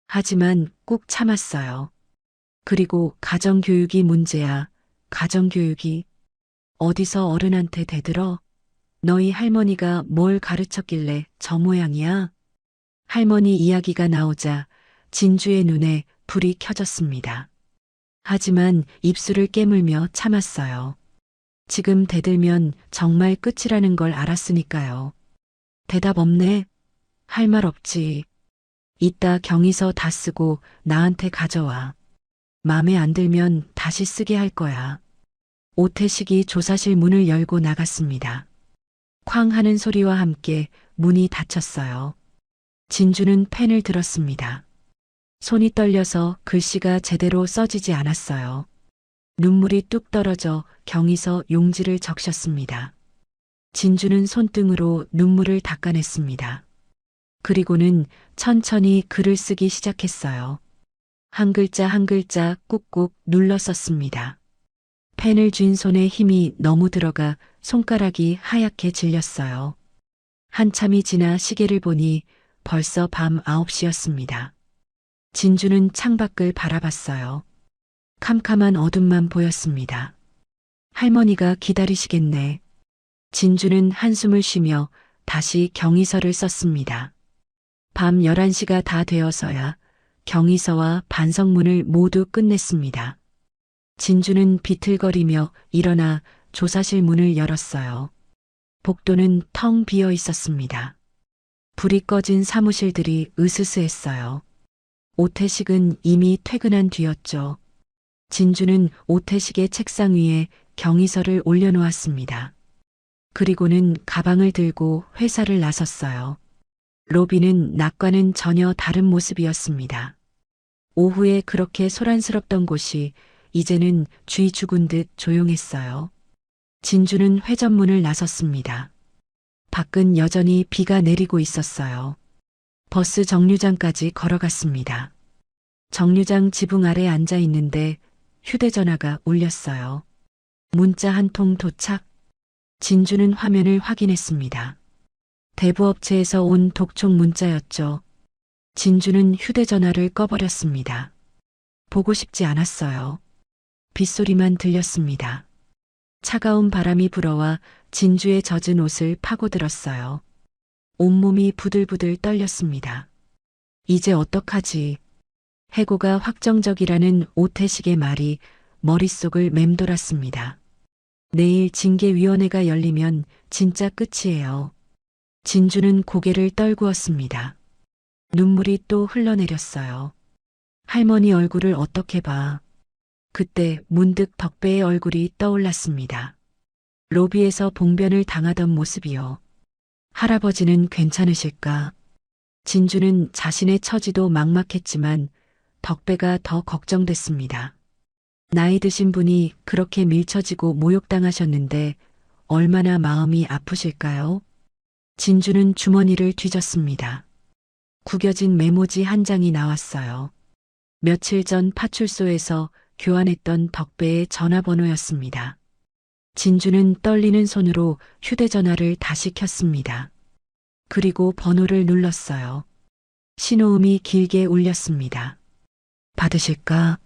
Speaker 2: 하지만 꾹 참았어요. 그리고 가정교육이 문제야. 가정교육이. 어디서 어른한테 대들어? 너희 할머니가 뭘 가르쳤길래 저 모양이야? 할머니 이야기가 나오자 진주의 눈에 불이 켜졌습니다. 하지만 입술을 깨물며 참았어요. 지금 대들면 정말 끝이라는 걸 알았으니까요. 대답 없네. 할 말 없지. 이따 경위서 다 쓰고 나한테 가져와. 맘에 안 들면 다시 쓰게 할 거야. 오태식이 조사실 문을 열고 나갔습니다. 쾅 하는 소리와 함께 문이 닫혔어요. 진주는 펜을 들었습니다. 손이 떨려서 글씨가 제대로 써지지 않았어요. 눈물이 뚝 떨어져 경위서 용지를 적셨습니다. 진주는 손등으로 눈물을 닦아냈습니다. 그리고는 천천히 글을 쓰기 시작했어요. 한 글자 한 글자 꾹꾹 눌러 썼습니다. 펜을 쥔 손에 힘이 너무 들어가 손가락이 하얗게 질렸어요. 한참이 지나 시계를 보니 벌써 밤 9시였습니다. 진주는 창밖을 바라봤어요. 캄캄한 어둠만 보였습니다. 할머니가 기다리시겠네. 진주는 한숨을 쉬며 다시 경위서를 썼습니다. 밤 11시가 다 되어서야 경위서와 반성문을 모두 끝냈습니다. 진주는 비틀거리며 일어나 조사실 문을 열었어요. 복도는 텅 비어 있었습니다. 불이 꺼진 사무실들이 으스스했어요. 오태식은 이미 퇴근한 뒤였죠. 진주는 오태식의 책상 위에 경위서를 올려놓았습니다. 그리고는 가방을 들고 회사를 나섰어요. 로비는 낮과는 전혀 다른 모습이었습니다. 오후에 그렇게 소란스럽던 곳이 이제는 쥐 죽은 듯 조용했어요. 진주는 회전문을 나섰습니다. 밖은 여전히 비가 내리고 있었어요. 버스 정류장까지 걸어갔습니다. 정류장 지붕 아래 앉아 있는데 휴대전화가 울렸어요. 문자 한 통 도착. 진주는 화면을 확인했습니다. 대부업체에서 온 독촉 문자였죠. 진주는 휴대전화를 꺼버렸습니다. 보고 싶지 않았어요. 빗소리만 들렸습니다. 차가운 바람이 불어와 진주의 젖은 옷을 파고들었어요. 온몸이 부들부들 떨렸습니다. 이제 어떡하지? 해고가 확정적이라는 오태식의 말이 머릿속을 맴돌았습니다. 내일 징계위원회가 열리면 진짜 끝이에요. 진주는 고개를 떨구었습니다. 눈물이 또 흘러내렸어요. 할머니 얼굴을 어떻게 봐. 그때 문득 덕배의 얼굴이 떠올랐습니다. 로비에서 봉변을 당하던 모습이요. 할아버지는 괜찮으실까? 진주는 자신의 처지도 막막했지만 덕배가 더 걱정됐습니다. 나이 드신 분이 그렇게 밀쳐지고 모욕당하셨는데 얼마나 마음이 아프실까요? 진주는 주머니를 뒤졌습니다. 구겨진 메모지 한 장이 나왔어요. 며칠 전 파출소에서 교환했던 덕배의 전화번호였습니다. 진주는 떨리는 손으로 휴대전화를 다시 켰습니다. 그리고 번호를 눌렀어요. 신호음이 길게 울렸습니다. 받으실까?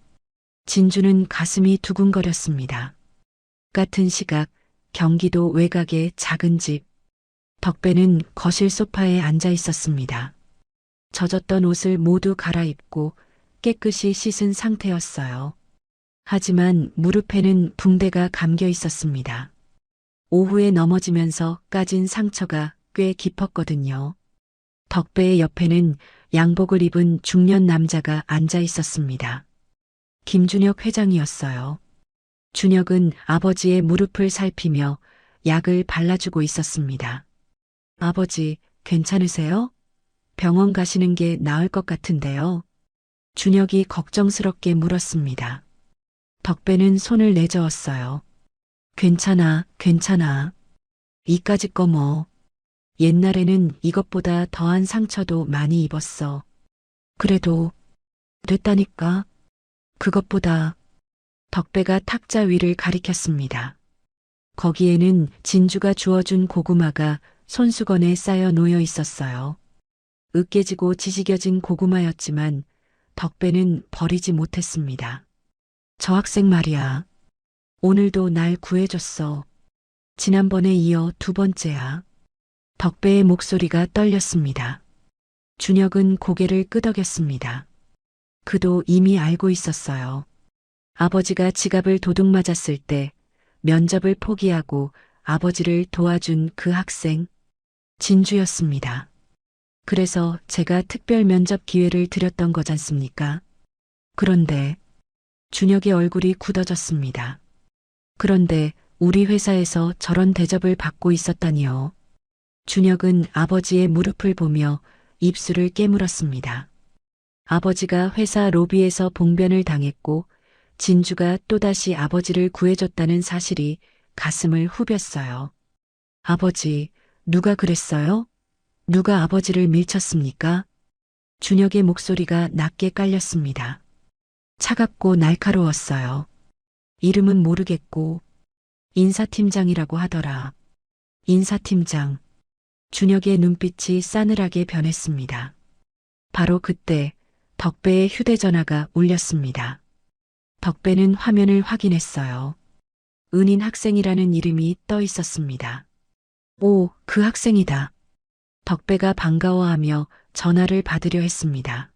Speaker 2: 진주는 가슴이 두근거렸습니다. 같은 시각 경기도 외곽의 작은 집. 덕배는 거실 소파에 앉아 있었습니다. 젖었던 옷을 모두 갈아입고 깨끗이 씻은 상태였어요. 하지만 무릎에는 붕대가 감겨 있었습니다. 오후에 넘어지면서 까진 상처가 꽤 깊었거든요. 덕배의 옆에는 양복을 입은 중년 남자가 앉아 있었습니다. 김준혁 회장이었어요. 준혁은 아버지의 무릎을 살피며 약을 발라주고 있었습니다. 아버지, 괜찮으세요? 병원 가시는 게 나을 것 같은데요. 준혁이 걱정스럽게 물었습니다. 덕배는 손을 내저었어요. 괜찮아, 괜찮아. 이까짓 거 뭐. 옛날에는 이것보다 더한 상처도 많이 입었어. 그래도 됐다니까. 그것보다. 덕배가 탁자 위를 가리켰습니다. 거기에는 진주가 주워준 고구마가 손수건에 쌓여 놓여 있었어요. 으깨지고 지지겨진 고구마였지만 덕배는 버리지 못했습니다. 저 학생 말이야. 오늘도 날 구해줬어. 지난번에 이어 두 번째야. 덕배의 목소리가 떨렸습니다. 준혁은 고개를 끄덕였습니다. 그도 이미 알고 있었어요. 아버지가 지갑을 도둑 맞았을 때 면접을 포기하고 아버지를 도와준 그 학생, 진주였습니다. 그래서 제가 특별 면접 기회를 드렸던 거잖습니까? 그런데 준혁의 얼굴이 굳어졌습니다. 그런데 우리 회사에서 저런 대접을 받고 있었다니요. 준혁은 아버지의 무릎을 보며 입술을 깨물었습니다. 아버지가 회사 로비에서 봉변을 당했고 진주가 또다시 아버지를 구해줬다는 사실이 가슴을 후볐어요. 아버지, 누가 그랬어요? 누가 아버지를 밀쳤습니까? 준혁의 목소리가 낮게 깔렸습니다. 차갑고 날카로웠어요. 이름은 모르겠고 인사팀장이라고 하더라. 인사팀장. 준혁의 눈빛이 싸늘하게 변했습니다. 바로 그때 덕배의 휴대전화가 울렸습니다. 덕배는 화면을 확인했어요. 은인 학생이라는 이름이 떠 있었습니다. 오, 그 학생이다. 덕배가 반가워하며 전화를 받으려 했습니다.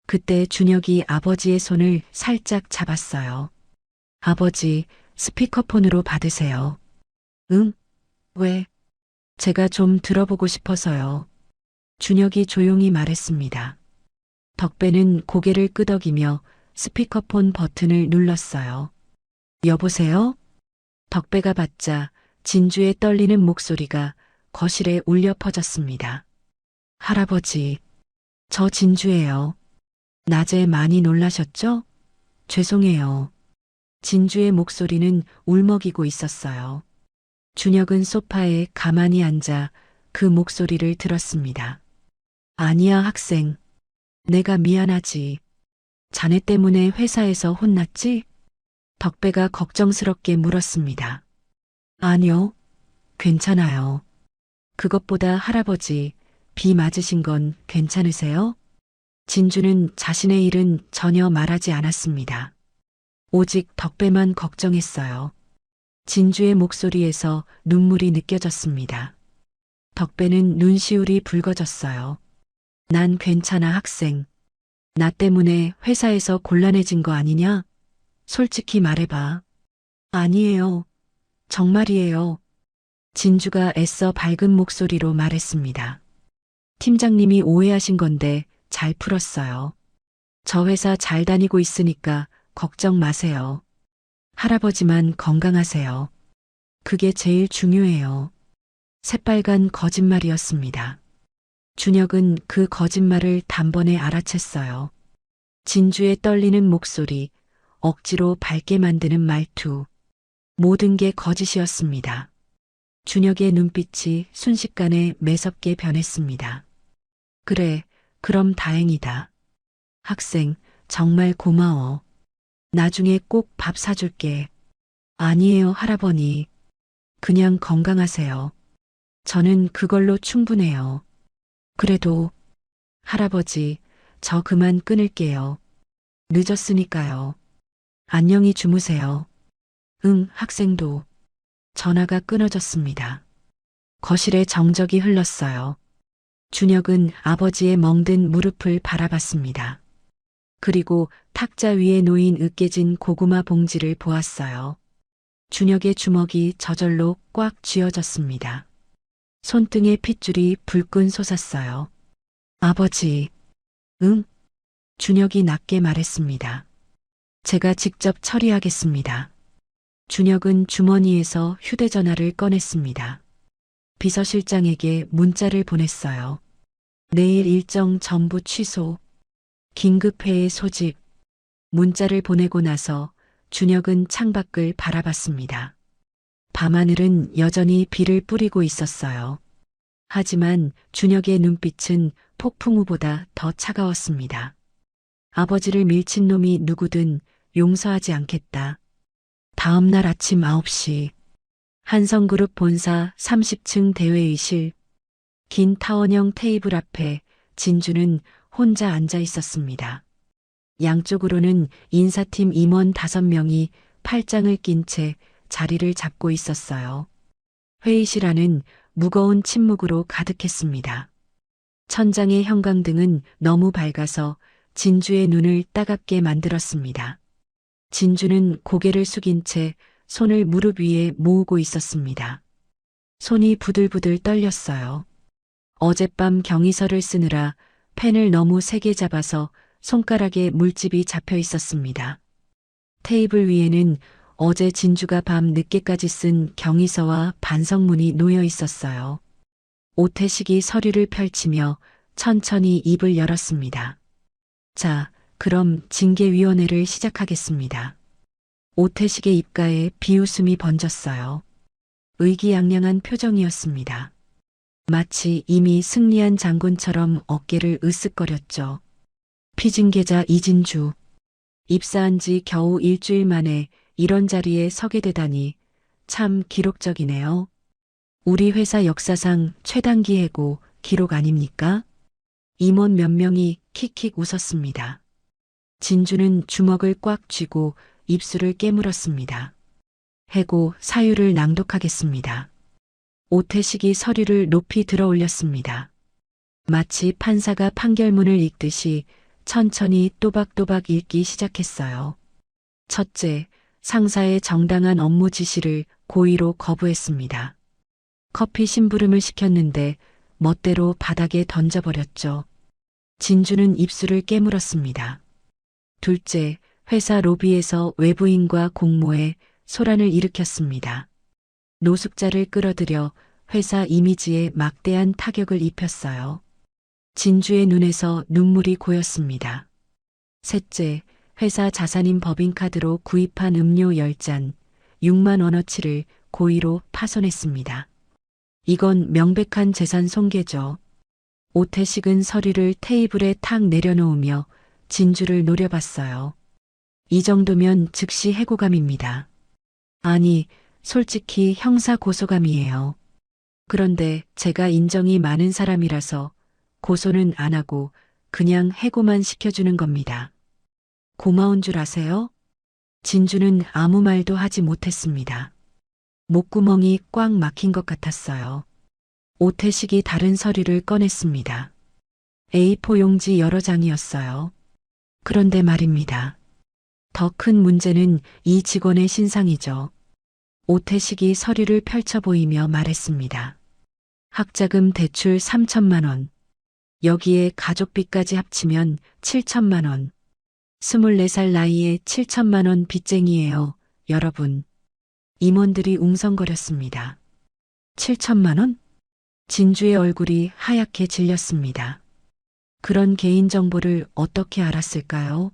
Speaker 2: 그때 준혁이 아버지의 손을 살짝 잡았어요. 아버지, 스피커폰으로 받으세요. 응? 왜? 제가 좀 들어보고 싶어서요. 준혁이 조용히 말했습니다. 덕배는 고개를 끄덕이며 스피커폰 버튼을 눌렀어요. 여보세요? 덕배가 받자 진주의 떨리는 목소리가 거실에 울려 퍼졌습니다. 할아버지, 저 진주예요. 낮에 많이 놀라셨죠? 죄송해요. 진주의 목소리는 울먹이고 있었어요. 준혁은 소파에 가만히 앉아 그 목소리를 들었습니다. 아니야, 학생. 내가 미안하지. 자네 때문에 회사에서 혼났지? 덕배가 걱정스럽게 물었습니다. 아니요, 괜찮아요. 그것보다 할아버지, 비 맞으신 건 괜찮으세요? 진주는 자신의 일은 전혀 말하지 않았습니다. 오직 덕배만 걱정했어요. 진주의 목소리에서 눈물이 느껴졌습니다. 덕배는 눈시울이 붉어졌어요. 난 괜찮아, 학생. 나 때문에 회사에서 곤란해진 거 아니냐? 솔직히 말해봐. 아니에요. 정말이에요. 진주가 애써 밝은 목소리로 말했습니다. 팀장님이 오해하신 건데 잘 풀었어요. 저 회사 잘 다니고 있으니까 걱정 마세요. 할아버지만 건강하세요. 그게 제일 중요해요. 새빨간 거짓말이었습니다. 준혁은 그 거짓말을 단번에 알아챘어요. 진주의 떨리는 목소리, 억지로 밝게 만드는 말투, 모든 게 거짓이었습니다. 준혁의 눈빛이 순식간에 매섭게 변했습니다. 그래, 그럼 다행이다. 학생, 정말 고마워. 나중에 꼭 밥 사줄게. 아니에요, 할아버니. 그냥 건강하세요. 저는 그걸로 충분해요. 그래도, 할아버지, 저 그만 끊을게요. 늦었으니까요. 안녕히 주무세요. 응, 학생도. 전화가 끊어졌습니다. 거실에 정적이 흘렀어요. 준혁은 아버지의 멍든 무릎을 바라봤습니다. 그리고 탁자 위에 놓인 으깨진 고구마 봉지를 보았어요. 준혁의 주먹이 저절로 꽉 쥐어졌습니다. 손등에 핏줄이 불끈 솟았어요. 아버지, 응? 준혁이 낮게 말했습니다. 제가 직접 처리하겠습니다. 준혁은 주머니에서 휴대전화를 꺼냈습니다. 비서실장에게 문자를 보냈어요. 내일 일정 전부 취소. 긴급회의 소집. 문자를 보내고 나서 준혁은 창밖을 바라봤습니다. 밤하늘은 여전히 비를 뿌리고 있었어요. 하지만 준혁의 눈빛은 폭풍우보다 더 차가웠습니다. 아버지를 밀친 놈이 누구든 용서하지 않겠다. 다음 날 아침 9시 한성그룹 본사 30층 대회의실, 긴 타원형 테이블 앞에 진주는 혼자 앉아 있었습니다. 양쪽으로는 인사팀 임원 5명이 팔짱을 낀 채 자리를 잡고 있었어요. 회의실 안은 무거운 침묵으로 가득했습니다. 천장의 형광등은 너무 밝아서 진주의 눈을 따갑게 만들었습니다. 진주는 고개를 숙인 채 손을 무릎 위에 모으고 있었습니다. 손이 부들부들 떨렸어요. 어젯밤 경위서를 쓰느라 펜을 너무 세게 잡아서 손가락에 물집이 잡혀 있었습니다. 테이블 위에는 어제 진주가 밤 늦게까지 쓴 경위서와 반성문이 놓여 있었어요. 오태식이 서류를 펼치며 천천히 입을 열었습니다. 자, 그럼 징계위원회를 시작하겠습니다. 오태식의 입가에 비웃음이 번졌어요. 의기양양한 표정이었습니다. 마치 이미 승리한 장군처럼 어깨를 으쓱거렸죠. 피징계자 이진주. 입사한 지 겨우 일주일 만에 이런 자리에 서게 되다니 참 기록적이네요. 우리 회사 역사상 최단기 해고 기록 아닙니까? 임원 몇 명이 킥킥 웃었습니다. 진주는 주먹을 꽉 쥐고 입술을 깨물었습니다. 해고 사유를 낭독하겠습니다. 오태식이 서류를 높이 들어 올렸습니다. 마치 판사가 판결문을 읽듯이 천천히 또박또박 읽기 시작했어요. 첫째, 상사의 정당한 업무 지시를 고의로 거부했습니다. 커피 심부름을 시켰는데 멋대로 바닥에 던져버렸죠. 진주는 입술을 깨물었습니다. 둘째, 회사 로비에서 외부인과 공모해 소란을 일으켰습니다. 노숙자를 끌어들여 회사 이미지에 막대한 타격을 입혔어요. 진주의 눈에서 눈물이 고였습니다. 셋째, 회사 자산인 법인카드로 구입한 음료 10잔, 6만 원어치를 고의로 파손했습니다. 이건 명백한 재산 손괴죠. 오태식은 서류를 테이블에 탁 내려놓으며 진주를 노려봤어요. 이 정도면 즉시 해고감입니다. 아니, 솔직히 형사 고소감이에요. 그런데 제가 인정이 많은 사람이라서 고소는 안 하고 그냥 해고만 시켜주는 겁니다. 고마운 줄 아세요? 진주는 아무 말도 하지 못했습니다. 목구멍이 꽉 막힌 것 같았어요. 오태식이 다른 서류를 꺼냈습니다. A4 용지 여러 장이었어요. 그런데 말입니다. 더 큰 문제는 이 직원의 신상이죠. 오태식이 서류를 펼쳐 보이며 말했습니다. 학자금 대출 3천만 원. 여기에 가족비까지 합치면 7천만 원. 24살 나이에 7천만 원 빚쟁이에요, 여러분. 임원들이 웅성거렸습니다. 7천만 원? 진주의 얼굴이 하얗게 질렸습니다. 그런 개인정보를 어떻게 알았을까요?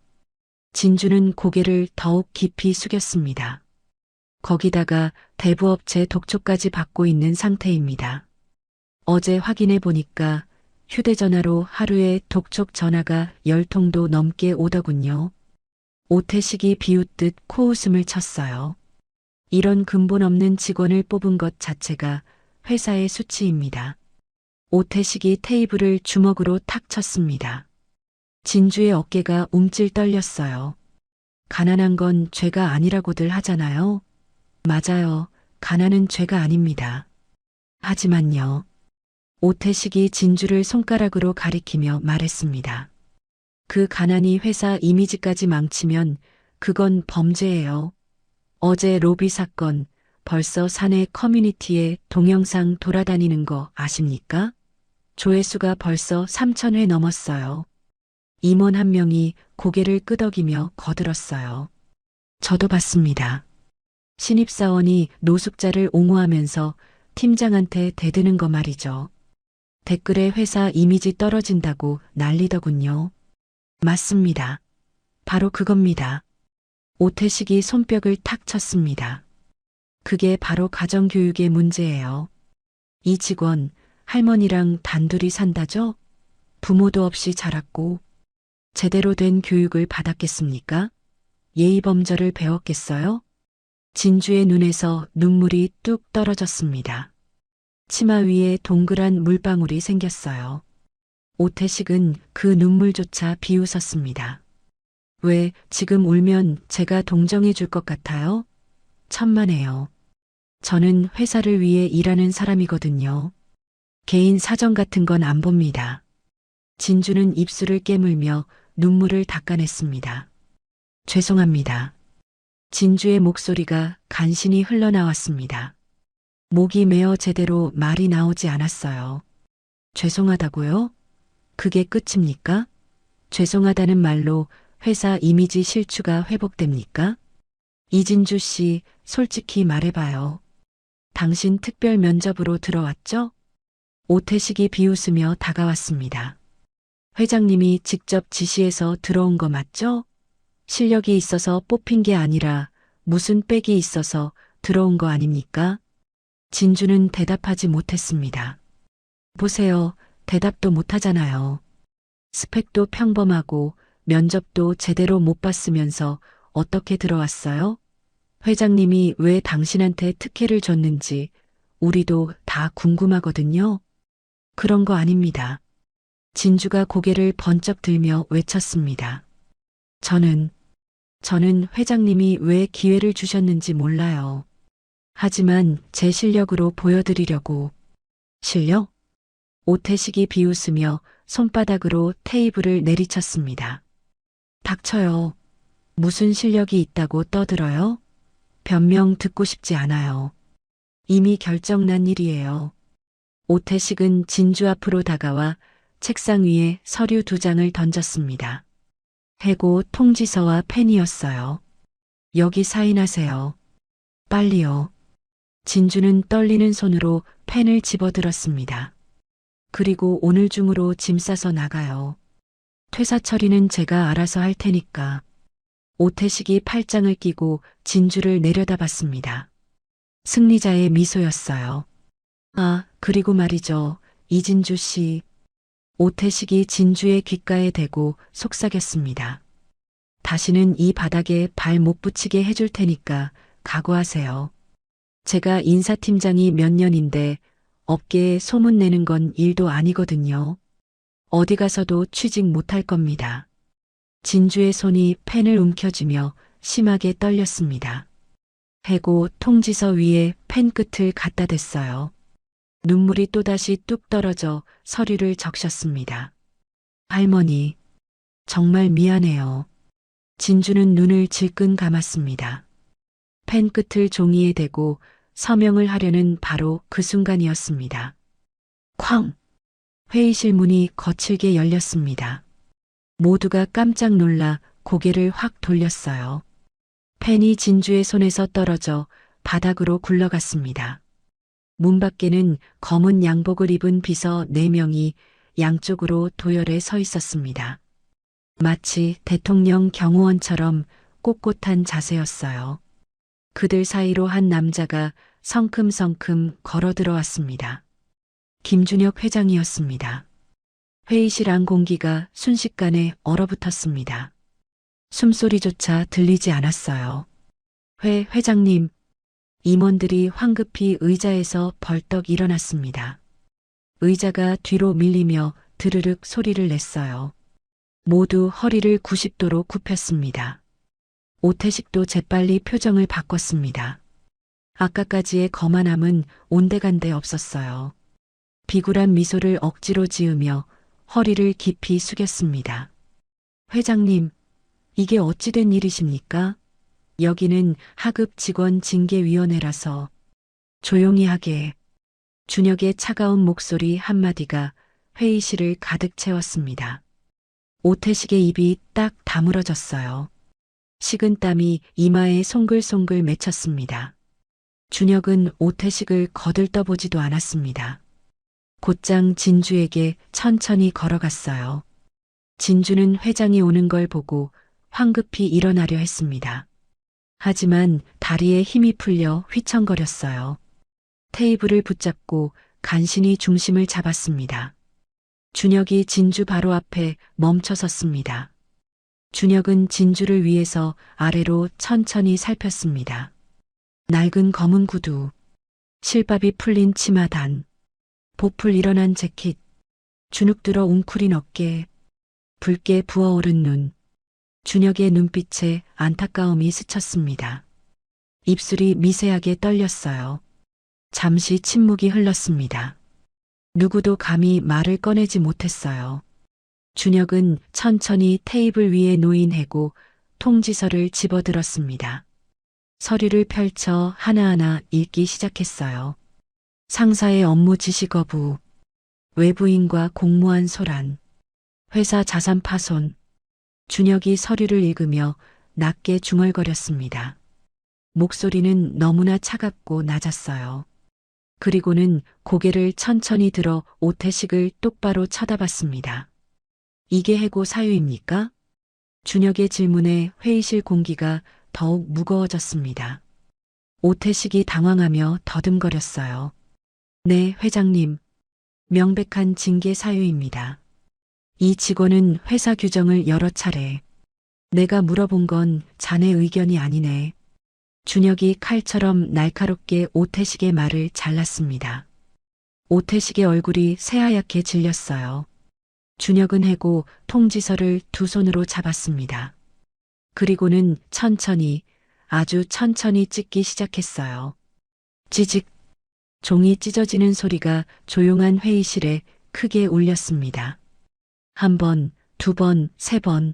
Speaker 2: 진주는 고개를 더욱 깊이 숙였습니다. 거기다가 대부업체 독촉까지 받고 있는 상태입니다. 어제 확인해 보니까 휴대전화로 하루에 독촉 전화가 10통도 넘게 오더군요. 오태식이 비웃듯 코웃음을 쳤어요. 이런 근본 없는 직원을 뽑은 것 자체가 회사의 수치입니다. 오태식이 테이블을 주먹으로 탁 쳤습니다. 진주의 어깨가 움찔 떨렸어요. 가난한 건 죄가 아니라고들 하잖아요. 맞아요. 가난은 죄가 아닙니다. 하지만요. 오태식이 진주를 손가락으로 가리키며 말했습니다. 그 가난이 회사 이미지까지 망치면 그건 범죄예요. 어제 로비 사건 벌써 사내 커뮤니티에 동영상 돌아다니는 거 아십니까? 조회수가 벌써 3,000회 넘었어요. 임원 한 명이 고개를 끄덕이며 거들었어요. 저도 봤습니다. 신입사원이 노숙자를 옹호하면서 팀장한테 대드는 거 말이죠. 댓글에 회사 이미지 떨어진다고 난리더군요. 맞습니다. 바로 그겁니다. 오태식이 손뼉을 탁 쳤습니다. 그게 바로 가정교육의 문제예요. 이 직원, 할머니랑 단둘이 산다죠? 부모도 없이 자랐고, 제대로 된 교육을 받았겠습니까? 예의범절을 배웠겠어요? 진주의 눈에서 눈물이 뚝 떨어졌습니다. 치마 위에 동그란 물방울이 생겼어요. 오태식은 그 눈물조차 비웃었습니다. 왜 지금 울면 제가 동정해 줄 것 같아요? 천만에요. 저는 회사를 위해 일하는 사람이거든요. 개인 사정 같은 건 안 봅니다. 진주는 입술을 깨물며 눈물을 닦아냈습니다. 죄송합니다. 진주의 목소리가 간신히 흘러나왔습니다. 목이 메어 제대로 말이 나오지 않았어요. 죄송하다고요? 그게 끝입니까? 죄송하다는 말로 회사 이미지 실추가 회복됩니까? 이진주 씨, 솔직히 말해봐요. 당신 특별 면접으로 들어왔죠? 오태식이 비웃으며 다가왔습니다. 회장님이 직접 지시해서 들어온 거 맞죠? 실력이 있어서 뽑힌 게 아니라 무슨 빽이 있어서 들어온 거 아닙니까? 진주는 대답하지 못했습니다. 보세요. 대답도 못하잖아요. 스펙도 평범하고 면접도 제대로 못 봤으면서 어떻게 들어왔어요? 회장님이 왜 당신한테 특혜를 줬는지 우리도 다 궁금하거든요. 그런 거 아닙니다. 진주가 고개를 번쩍 들며 외쳤습니다. 저는 회장님이 왜 기회를 주셨는지 몰라요. 하지만 제 실력으로 보여드리려고. 실력? 오태식이 비웃으며 손바닥으로 테이블을 내리쳤습니다. 닥쳐요. 무슨 실력이 있다고 떠들어요? 변명 듣고 싶지 않아요. 이미 결정난 일이에요. 오태식은 진주 앞으로 다가와 책상 위에 서류 2장을 던졌습니다. 해고 통지서와 펜이었어요. 여기 사인하세요. 빨리요. 진주는 떨리는 손으로 펜을 집어들었습니다. 그리고 오늘 중으로 짐 싸서 나가요. 퇴사 처리는 제가 알아서 할 테니까. 오태식이 팔짱을 끼고 진주를 내려다봤습니다. 승리자의 미소였어요. 아, 그리고 말이죠. 이진주 씨. 오태식이 진주의 귓가에 대고 속삭였습니다. 다시는 이 바닥에 발 못 붙이게 해줄 테니까 각오하세요. 제가 인사팀장이 몇 년인데 업계에 소문내는 건 일도 아니거든요. 어디 가서도 취직 못할 겁니다. 진주의 손이 펜을 움켜쥐며 심하게 떨렸습니다. 해고 통지서 위에 펜 끝을 갖다 댔어요. 눈물이 또다시 뚝 떨어져 서류를 적셨습니다. 할머니, 정말 미안해요. 진주는 눈을 질끈 감았습니다. 펜 끝을 종이에 대고 서명을 하려는 바로 그 순간이었습니다. 쾅! 회의실 문이 거칠게 열렸습니다. 모두가 깜짝 놀라 고개를 확 돌렸어요. 펜이 진주의 손에서 떨어져 바닥으로 굴러갔습니다. 문 밖에는 검은 양복을 입은 비서 4명이 양쪽으로 도열해 서 있었습니다. 마치 대통령 경호원처럼 꼿꼿한 자세였어요. 그들 사이로 한 남자가 성큼성큼 걸어 들어왔습니다. 김준혁 회장이었습니다. 회의실 안 공기가 순식간에 얼어붙었습니다. 숨소리조차 들리지 않았어요. 회장님. 임원들이 황급히 의자에서 벌떡 일어났습니다. 의자가 뒤로 밀리며 드르륵 소리를 냈어요. 모두 허리를 90도로 굽혔습니다. 오태식도 재빨리 표정을 바꿨습니다. 아까까지의 거만함은 온데간데 없었어요. 비굴한 미소를 억지로 지으며 허리를 깊이 숙였습니다. 회장님, 이게 어찌 된 일이십니까? 여기는 하급 직원 징계위원회라서. 조용히 하게. 준혁의 차가운 목소리 한마디가 회의실을 가득 채웠습니다. 오태식의 입이 딱 다물어졌어요. 식은땀이 이마에 송글송글 맺혔습니다. 준혁은 오태식을 거들떠보지도 않았습니다. 곧장 진주에게 천천히 걸어갔어요. 진주는 회장이 오는 걸 보고 황급히 일어나려 했습니다. 하지만 다리에 힘이 풀려 휘청거렸어요. 테이블을 붙잡고 간신히 중심을 잡았습니다. 준혁이 진주 바로 앞에 멈춰 섰습니다. 준혁은 진주를 위해서 아래로 천천히 살폈습니다. 낡은 검은 구두, 실밥이 풀린 치마단, 보풀 일어난 재킷, 주눅들어 웅크린 어깨, 붉게 부어오른 눈. 준혁의 눈빛에 안타까움이 스쳤습니다. 입술이 미세하게 떨렸어요. 잠시 침묵이 흘렀습니다. 누구도 감히 말을 꺼내지 못했어요. 준혁은 천천히 테이블 위에 놓인 해고 통지서를 집어들었습니다. 서류를 펼쳐 하나하나 읽기 시작했어요. 상사의 업무 지시 거부, 외부인과 공모한 소란, 회사 자산 파손. 준혁이 서류를 읽으며 낮게 중얼거렸습니다. 목소리는 너무나 차갑고 낮았어요. 그리고는 고개를 천천히 들어 오태식을 똑바로 쳐다봤습니다. 이게 해고 사유입니까? 준혁의 질문에 회의실 공기가 더욱 무거워졌습니다. 오태식이 당황하며 더듬거렸어요. 네, 회장님. 명백한 징계 사유입니다. 이 직원은 회사 규정을 여러 차례. 내가 물어본 건 자네 의견이 아니네. 준혁이 칼처럼 날카롭게 오태식의 말을 잘랐습니다. 오태식의 얼굴이 새하얗게 질렸어요. 준혁은 해고 통지서를 두 손으로 잡았습니다. 그리고는 천천히, 아주 천천히 찢기 시작했어요. 찌직, 종이 찢어지는 소리가 조용한 회의실에 크게 울렸습니다. 한 번, 두 번, 세 번.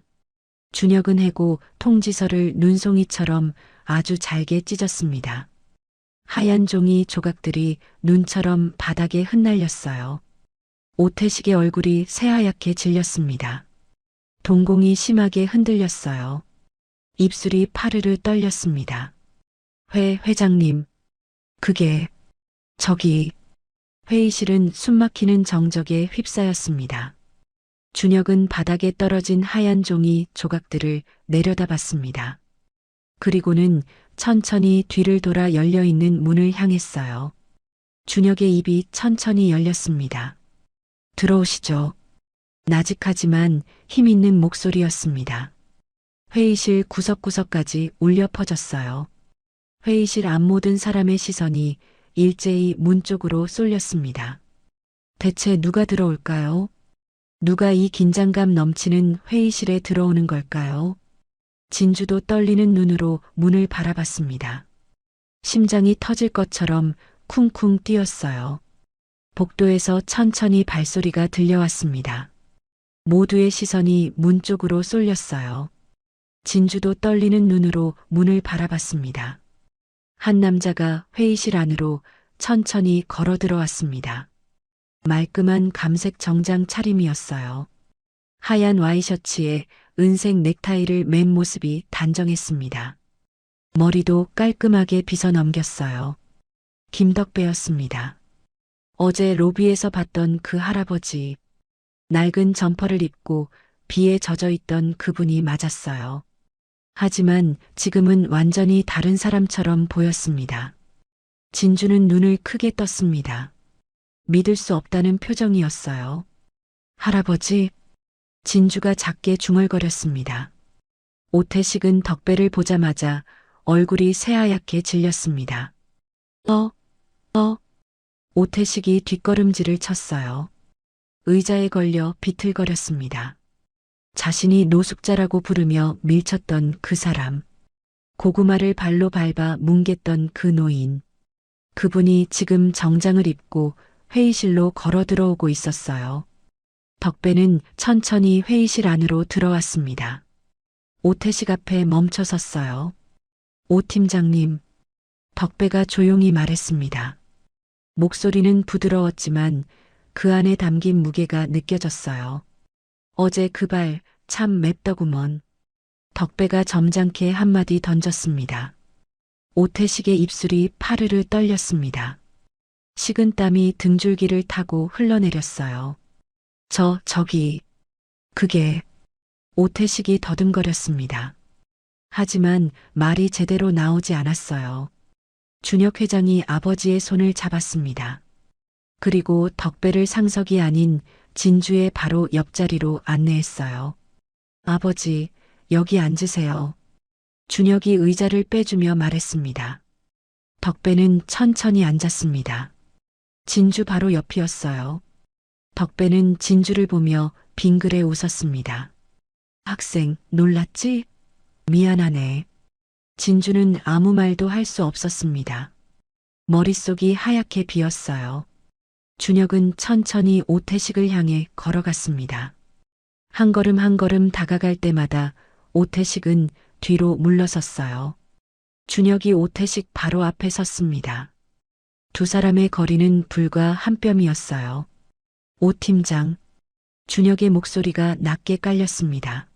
Speaker 2: 준혁은 해고 통지서를 눈송이처럼 아주 잘게 찢었습니다. 하얀 종이 조각들이 눈처럼 바닥에 흩날렸어요. 오태식의 얼굴이 새하얗게 질렸습니다. 동공이 심하게 흔들렸어요. 입술이 파르르 떨렸습니다. 회장님. 그게, 저기. 회의실은 숨막히는 정적에 휩싸였습니다. 준혁은 바닥에 떨어진 하얀 종이 조각들을 내려다봤습니다. 그리고는 천천히 뒤를 돌아 열려있는 문을 향했어요. 준혁의 입이 천천히 열렸습니다. 들어오시죠. 나직하지만 힘있는 목소리였습니다. 회의실 구석구석까지 울려 퍼졌어요. 회의실 앞 모든 사람의 시선이 일제히 문 쪽으로 쏠렸습니다. 대체 누가 들어올까요? 누가 이 긴장감 넘치는 회의실에 들어오는 걸까요? 진주도 떨리는 눈으로 문을 바라봤습니다. 심장이 터질 것처럼 쿵쿵 뛰었어요. 복도에서 천천히 발소리가 들려왔습니다. 모두의 시선이 문 쪽으로 쏠렸어요. 진주도 떨리는 눈으로 문을 바라봤습니다. 한 남자가 회의실 안으로 천천히 걸어 들어왔습니다. 말끔한 감색 정장 차림이었어요. 하얀 와이셔츠에 은색 넥타이를 맨 모습이 단정했습니다. 머리도 깔끔하게 빗어 넘겼어요. 김덕배였습니다. 어제 로비에서 봤던 그 할아버지, 낡은 점퍼를 입고 비에 젖어 있던 그분이 맞았어요. 하지만 지금은 완전히 다른 사람처럼 보였습니다. 진주는 눈을 크게 떴습니다. 믿을 수 없다는 표정이었어요. 할아버지? 진주가 작게 중얼거렸습니다. 오태식은 덕배를 보자마자 얼굴이 새하얗게 질렸습니다. 오태식이 뒷걸음질을 쳤어요. 의자에 걸려 비틀거렸습니다. 자신이 노숙자라고 부르며 밀쳤던 그 사람. 고구마를 발로 밟아 뭉갰던 그 노인. 그분이 지금 정장을 입고 회의실로 걸어 들어오고 있었어요. 덕배는 천천히 회의실 안으로 들어왔습니다. 오태식 앞에 멈춰 섰어요. 오 팀장님. 덕배가 조용히 말했습니다. 목소리는 부드러웠지만 그 안에 담긴 무게가 느껴졌어요. 어제 그 발 참 맵더구먼. 덕배가 점잖게 한마디 던졌습니다. 오태식의 입술이 파르르 떨렸습니다. 식은땀이 등줄기를 타고 흘러내렸어요. 저기. 그게. 오태식이 더듬거렸습니다. 하지만 말이 제대로 나오지 않았어요. 준혁 회장이 아버지의 손을 잡았습니다. 그리고 덕배를 상석이 아닌 진주의 바로 옆자리로 안내했어요. 아버지, 여기 앉으세요. 준혁이 의자를 빼주며 말했습니다. 덕배는 천천히 앉았습니다. 진주 바로 옆이었어요. 덕배는 진주를 보며 빙그레 웃었습니다. 학생, 놀랐지? 미안하네. 진주는 아무 말도 할 수 없었습니다. 머릿속이 하얗게 비었어요. 준혁은 천천히 오태식을 향해 걸어갔습니다. 한 걸음 한 걸음 다가갈 때마다 오태식은 뒤로 물러섰어요. 준혁이 오태식 바로 앞에 섰습니다. 두 사람의 거리는 불과 한 뼘이었어요. 오 팀장. 준혁의 목소리가 낮게 깔렸습니다.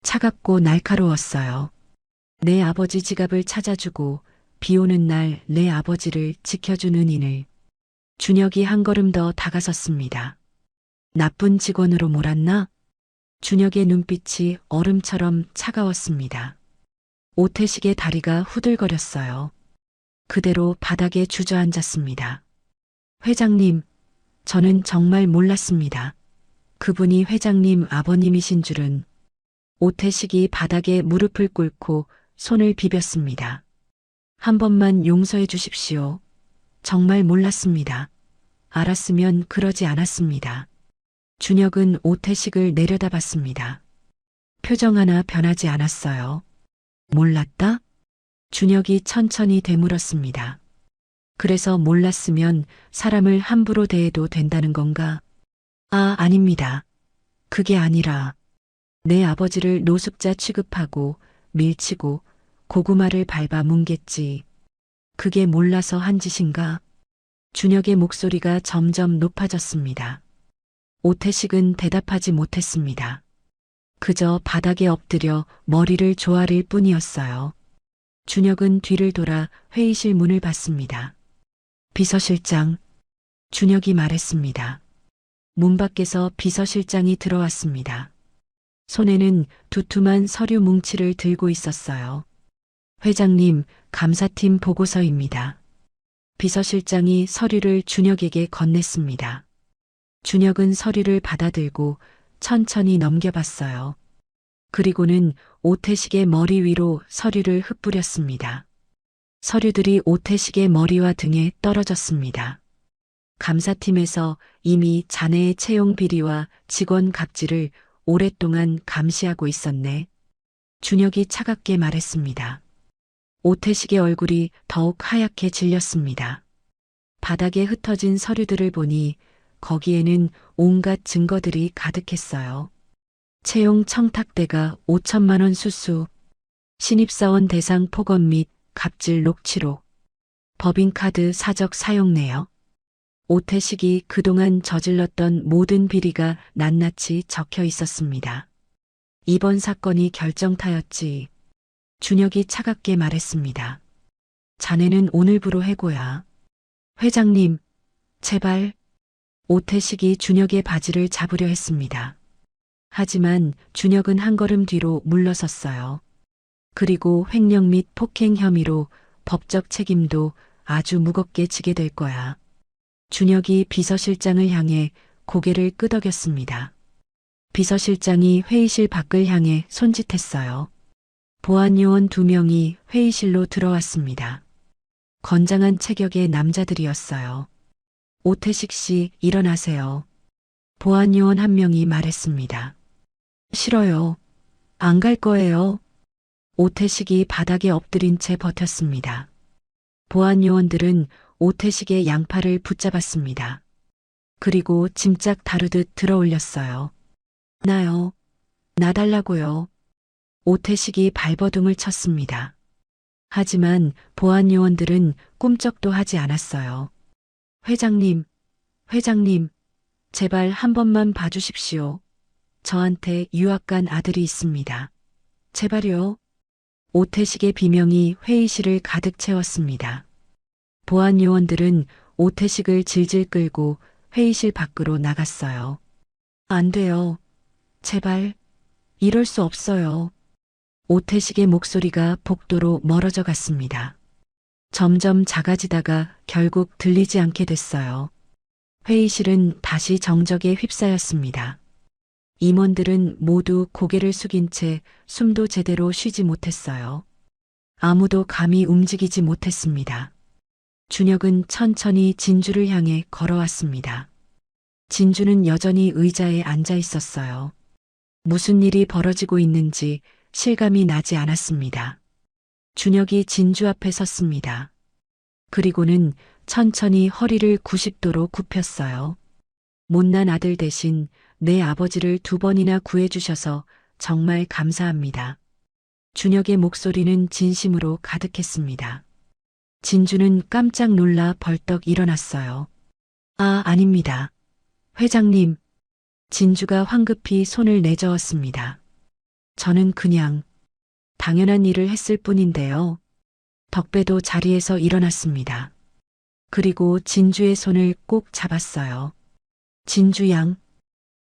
Speaker 2: 차갑고 날카로웠어요. 내 아버지 지갑을 찾아주고 비 오는 날 내 아버지를 지켜준 은인을. 준혁이 한 걸음 더 다가섰습니다. 나쁜 직원으로 몰았나? 준혁의 눈빛이 얼음처럼 차가웠습니다. 오태식의 다리가 후들거렸어요. 그대로 바닥에 주저앉았습니다. 회장님, 저는 정말 몰랐습니다. 그분이 회장님 아버님이신 줄은. 오태식이 바닥에 무릎을 꿇고 손을 비볐습니다. 한 번만 용서해 주십시오. 정말 몰랐습니다. 알았으면 그러지 않았습니다. 준혁은 오태식을 내려다봤습니다. 표정 하나 변하지 않았어요. 몰랐다? 준혁이 천천히 되물었습니다. 그래서 몰랐으면 사람을 함부로 대해도 된다는 건가? 아, 아닙니다. 그게 아니라 내 아버지를 노숙자 취급하고 밀치고 고구마를 밟아 뭉갰지. 그게 몰라서 한 짓인가? 준혁의 목소리가 점점 높아졌습니다. 오태식은 대답하지 못했습니다. 그저 바닥에 엎드려 머리를 조아릴 뿐이었어요. 준혁은 뒤를 돌아 회의실 문을 봤습니다. 비서실장, 준혁이 말했습니다. 문 밖에서 비서실장이 들어왔습니다. 손에는 두툼한 서류 뭉치를 들고 있었어요. 회장님, 감사팀 보고서입니다. 비서실장이 서류를 준혁에게 건넸습니다. 준혁은 서류를 받아들고 천천히 넘겨봤어요. 그리고는 오태식의 머리 위로 서류를 흩뿌렸습니다. 서류들이 오태식의 머리와 등에 떨어졌습니다. 감사팀에서 이미 자네의 채용 비리와 직원 갑질을 오랫동안 감시하고 있었네. 준혁이 차갑게 말했습니다. 오태식의 얼굴이 더욱 하얗게 질렸습니다. 바닥에 흩어진 서류들을 보니 거기에는 온갖 증거들이 가득했어요. 채용 청탁대가 5천만 원 수수, 신입사원 대상 폭언 및 갑질 녹취록, 법인카드 사적 사용 내역, 오태식이 그동안 저질렀던 모든 비리가 낱낱이 적혀 있었습니다. 이번 사건이 결정타였지. 준혁이 차갑게 말했습니다. 자네는 오늘부로 해고야. 회장님, 제발. 오태식이 준혁의 바지를 잡으려 했습니다. 하지만 준혁은 한 걸음 뒤로 물러섰어요. 그리고 횡령 및 폭행 혐의로 법적 책임도 아주 무겁게 지게 될 거야. 준혁이 비서실장을 향해 고개를 끄덕였습니다. 비서실장이 회의실 밖을 향해 손짓했어요. 보안요원 2명이 회의실로 들어왔습니다. 건장한 체격의 남자들이었어요. 오태식 씨, 일어나세요. 보안요원 한 명이 말했습니다. 싫어요. 안 갈 거예요. 오태식이 바닥에 엎드린 채 버텼습니다. 보안요원들은 오태식의 양팔을 붙잡았습니다. 그리고 짐짝 다루듯 들어올렸어요. 나요. 나달라고요. 오태식이 발버둥을 쳤습니다. 하지만 보안요원들은 꿈쩍도 하지 않았어요. 회장님, 회장님, 제발 한 번만 봐주십시오. 저한테 유학 간 아들이 있습니다. 제발요. 오태식의 비명이 회의실을 가득 채웠습니다. 보안요원들은 오태식을 질질 끌고 회의실 밖으로 나갔어요. 안 돼요. 제발. 이럴 수 없어요. 오태식의 목소리가 복도로 멀어져 갔습니다. 점점 작아지다가 결국 들리지 않게 됐어요. 회의실은 다시 정적에 휩싸였습니다. 임원들은 모두 고개를 숙인 채 숨도 제대로 쉬지 못했어요. 아무도 감히 움직이지 못했습니다. 준혁은 천천히 진주를 향해 걸어왔습니다. 진주는 여전히 의자에 앉아 있었어요. 무슨 일이 벌어지고 있는지 실감이 나지 않았습니다. 준혁이 진주 앞에 섰습니다. 그리고는 천천히 허리를 90도로 굽혔어요. 못난 아들 대신 내 아버지를 2번이나 구해주셔서 정말 감사합니다. 준혁의 목소리는 진심으로 가득했습니다. 진주는 깜짝 놀라 벌떡 일어났어요. 아, 아닙니다. 회장님. 진주가 황급히 손을 내저었습니다. 저는 그냥 당연한 일을 했을 뿐인데요. 덕배도 자리에서 일어났습니다. 그리고 진주의 손을 꼭 잡았어요. 진주 양.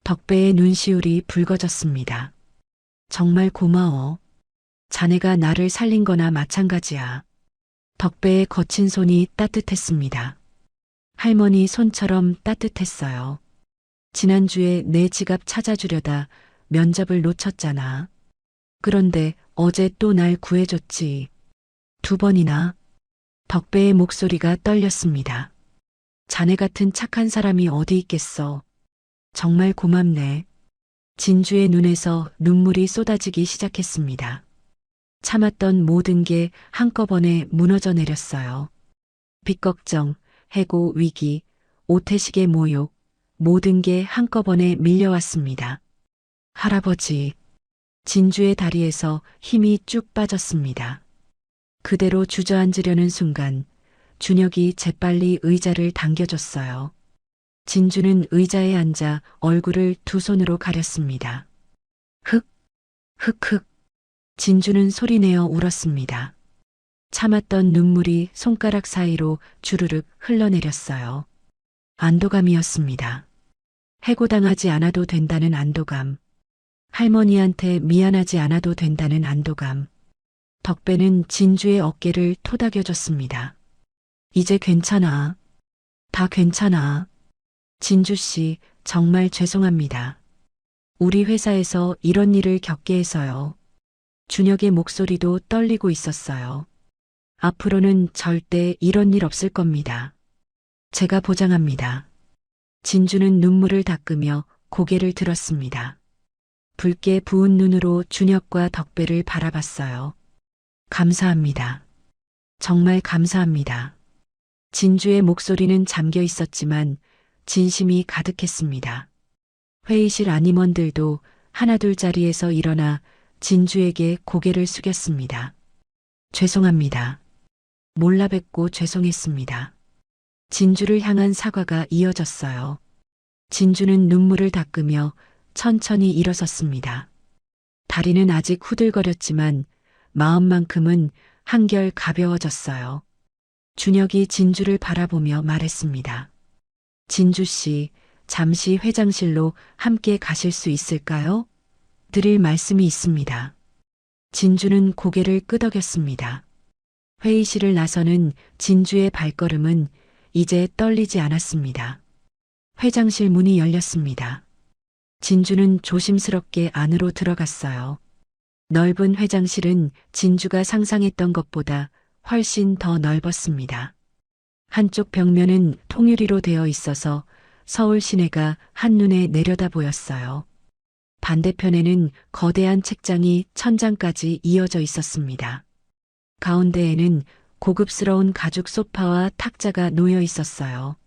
Speaker 2: 덕배의 눈시울이 붉어졌습니다. 정말 고마워. 자네가 나를 살린 거나 마찬가지야. 덕배의 거친 손이 따뜻했습니다. 할머니 손처럼 따뜻했어요. 지난주에 내 지갑 찾아주려다 면접을 놓쳤잖아. 그런데 어제 또 날 구해줬지. 2번이나. 덕배의 목소리가 떨렸습니다. 자네 같은 착한 사람이 어디 있겠어. 정말 고맙네. 진주의 눈에서 눈물이 쏟아지기 시작했습니다. 참았던 모든 게 한꺼번에 무너져 내렸어요. 빚 걱정, 해고 위기, 오태식의 모욕, 모든 게 한꺼번에 밀려왔습니다. 할아버지, 진주의 다리에서 힘이 쭉 빠졌습니다. 그대로 주저앉으려는 순간 준혁이 재빨리 의자를 당겨줬어요. 진주는 의자에 앉아 얼굴을 두 손으로 가렸습니다. 흑, 흑흑. 진주는 소리내어 울었습니다. 참았던 눈물이 손가락 사이로 주르륵 흘러내렸어요. 안도감이었습니다. 해고당하지 않아도 된다는 안도감. 할머니한테 미안하지 않아도 된다는 안도감. 덕배는 진주의 어깨를 토닥여줬습니다. 이제 괜찮아. 다 괜찮아. 진주 씨, 정말 죄송합니다. 우리 회사에서 이런 일을 겪게 해서요. 준혁의 목소리도 떨리고 있었어요. 앞으로는 절대 이런 일 없을 겁니다. 제가 보장합니다. 진주는 눈물을 닦으며 고개를 들었습니다. 붉게 부은 눈으로 준혁과 덕배를 바라봤어요. 감사합니다. 정말 감사합니다. 진주의 목소리는 잠겨 있었지만 진심이 가득했습니다. 회의실 안임원들도 하나둘 자리에서 일어나 진주에게 고개를 숙였습니다. 죄송합니다. 몰라 뵙고 죄송했습니다. 진주를 향한 사과가 이어졌어요. 진주는 눈물을 닦으며 천천히 일어섰습니다. 다리는 아직 후들거렸지만 마음만큼은 한결 가벼워졌어요. 준혁이 진주를 바라보며 말했습니다. 진주 씨, 잠시 회장실로 함께 가실 수 있을까요? 드릴 말씀이 있습니다. 진주는 고개를 끄덕였습니다. 회의실을 나서는 진주의 발걸음은 이제 떨리지 않았습니다. 회장실 문이 열렸습니다. 진주는 조심스럽게 안으로 들어갔어요. 넓은 회장실은 진주가 상상했던 것보다 훨씬 더 넓었습니다. 한쪽 벽면은 통유리로 되어 있어서 서울 시내가 한눈에 내려다 보였어요. 반대편에는 거대한 책장이 천장까지 이어져 있었습니다. 가운데에는 고급스러운 가죽 소파와 탁자가 놓여 있었어요.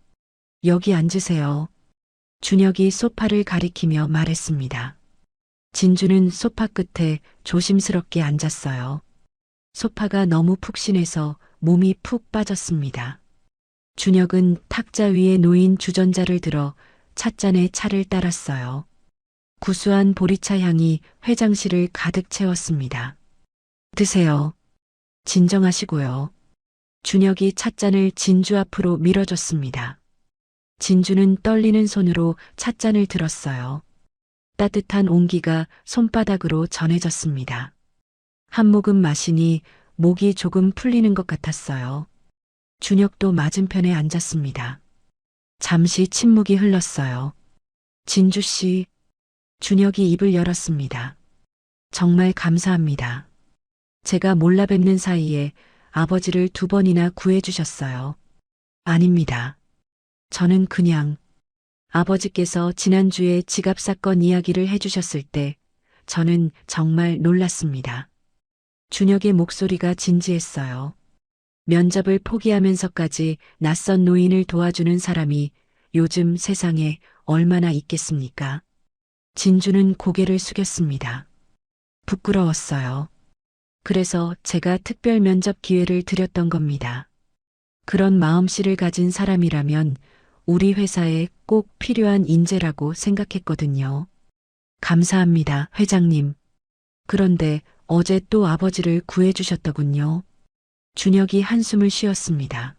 Speaker 2: 여기 앉으세요. 준혁이 소파를 가리키며 말했습니다. 진주는 소파 끝에 조심스럽게 앉았어요. 소파가 너무 푹신해서 몸이 푹 빠졌습니다. 준혁은 탁자 위에 놓인 주전자를 들어 찻잔에 차를 따랐어요. 구수한 보리차 향이 회장실을 가득 채웠습니다. 드세요. 진정하시고요. 준혁이 찻잔을 진주 앞으로 밀어줬습니다. 진주는 떨리는 손으로 찻잔을 들었어요. 따뜻한 온기가 손바닥으로 전해졌습니다. 한 모금 마시니 목이 조금 풀리는 것 같았어요. 준혁도 맞은편에 앉았습니다. 잠시 침묵이 흘렀어요. 진주 씨, 준혁이 입을 열었습니다. 정말 감사합니다. 제가 몰라 뵙는 사이에 아버지를 2번이나 구해주셨어요. 아닙니다. 저는 그냥 아버지께서 지난주에 지갑 사건 이야기를 해주셨을 때 저는 정말 놀랐습니다. 준혁의 목소리가 진지했어요. 면접을 포기하면서까지 낯선 노인을 도와주는 사람이 요즘 세상에 얼마나 있겠습니까? 진주는 고개를 숙였습니다. 부끄러웠어요. 그래서 제가 특별 면접 기회를 드렸던 겁니다. 그런 마음씨를 가진 사람이라면 우리 회사에 꼭 필요한 인재라고 생각했거든요. 감사합니다, 회장님. 그런데 어제 또 아버지를 구해주셨더군요. 준혁이 한숨을 쉬었습니다.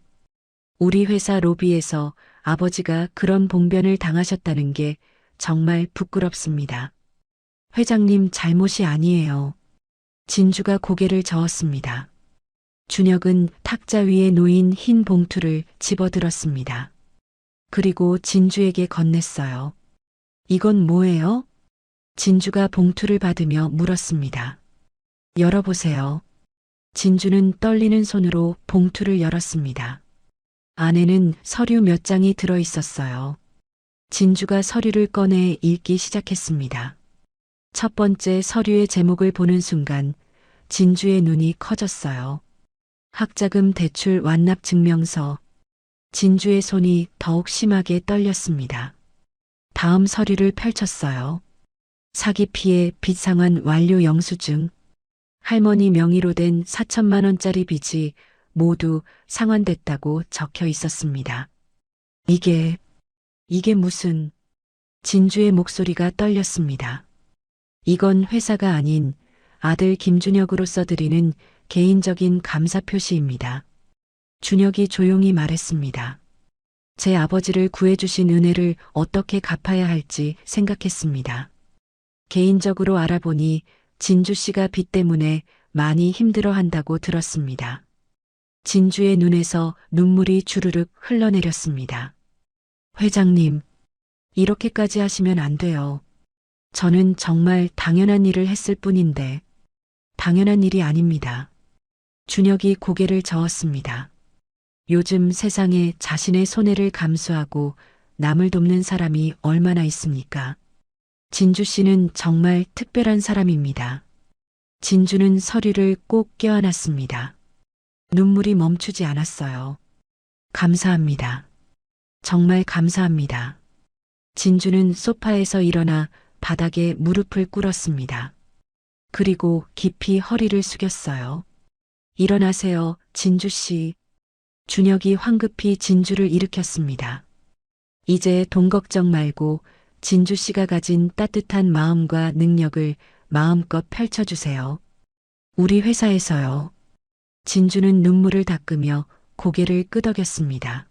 Speaker 2: 우리 회사 로비에서 아버지가 그런 봉변을 당하셨다는 게 정말 부끄럽습니다. 회장님 잘못이 아니에요. 진주가 고개를 저었습니다. 준혁은 탁자 위에 놓인 흰 봉투를 집어들었습니다. 그리고 진주에게 건넸어요. 이건 뭐예요? 진주가 봉투를 받으며 물었습니다. 열어보세요. 진주는 떨리는 손으로 봉투를 열었습니다. 안에는 서류 몇 장이 들어 있었어요. 진주가 서류를 꺼내 읽기 시작했습니다. 첫 번째 서류의 제목을 보는 순간 진주의 눈이 커졌어요. 학자금 대출 완납 증명서. 진주의 손이 더욱 심하게 떨렸습니다. 다음 서류를 펼쳤어요. 사기 피해 빚 상환 완료 영수증. 할머니 명의로 된 4천만 원짜리 빚이 모두 상환됐다고 적혀 있었습니다. 이게 무슨... 진주의 목소리가 떨렸습니다. 이건 회사가 아닌 아들 김준혁으로서 드리는 개인적인 감사 표시입니다. 준혁이 조용히 말했습니다. 제 아버지를 구해주신 은혜를 어떻게 갚아야 할지 생각했습니다. 개인적으로 알아보니 진주 씨가 빚 때문에 많이 힘들어 한다고 들었습니다. 진주의 눈에서 눈물이 주르륵 흘러내렸습니다. 회장님, 이렇게까지 하시면 안 돼요. 저는 정말 당연한 일을 했을 뿐인데, 당연한 일이 아닙니다. 준혁이 고개를 저었습니다. 요즘 세상에 자신의 손해를 감수하고 남을 돕는 사람이 얼마나 있습니까? 진주 씨는 정말 특별한 사람입니다. 진주는 서류를 꼭 껴안았습니다. 눈물이 멈추지 않았어요. 감사합니다. 정말 감사합니다. 진주는 소파에서 일어나 바닥에 무릎을 꿇었습니다. 그리고 깊이 허리를 숙였어요. 일어나세요, 진주 씨. 준혁이 황급히 진주를 일으켰습니다. 이제 돈 걱정 말고 진주 씨가 가진 따뜻한 마음과 능력을 마음껏 펼쳐주세요. 우리 회사에서요. 진주는 눈물을 닦으며 고개를 끄덕였습니다.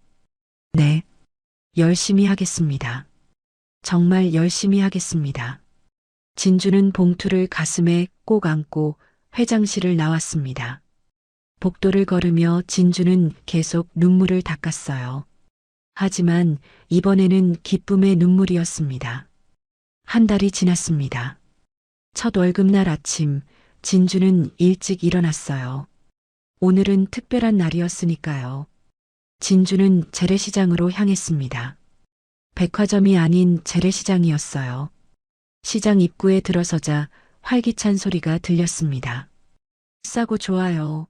Speaker 2: 네, 열심히 하겠습니다. 정말 열심히 하겠습니다. 진주는 봉투를 가슴에 꼭 안고 회장실을 나왔습니다. 복도를 걸으며 진주는 계속 눈물을 닦았어요. 하지만 이번에는 기쁨의 눈물이었습니다. 한 달이 지났습니다. 첫 월급날 아침, 진주는 일찍 일어났어요. 오늘은 특별한 날이었으니까요. 진주는 재래시장으로 향했습니다. 백화점이 아닌 재래시장이었어요. 시장 입구에 들어서자 활기찬 소리가 들렸습니다. 싸고 좋아요.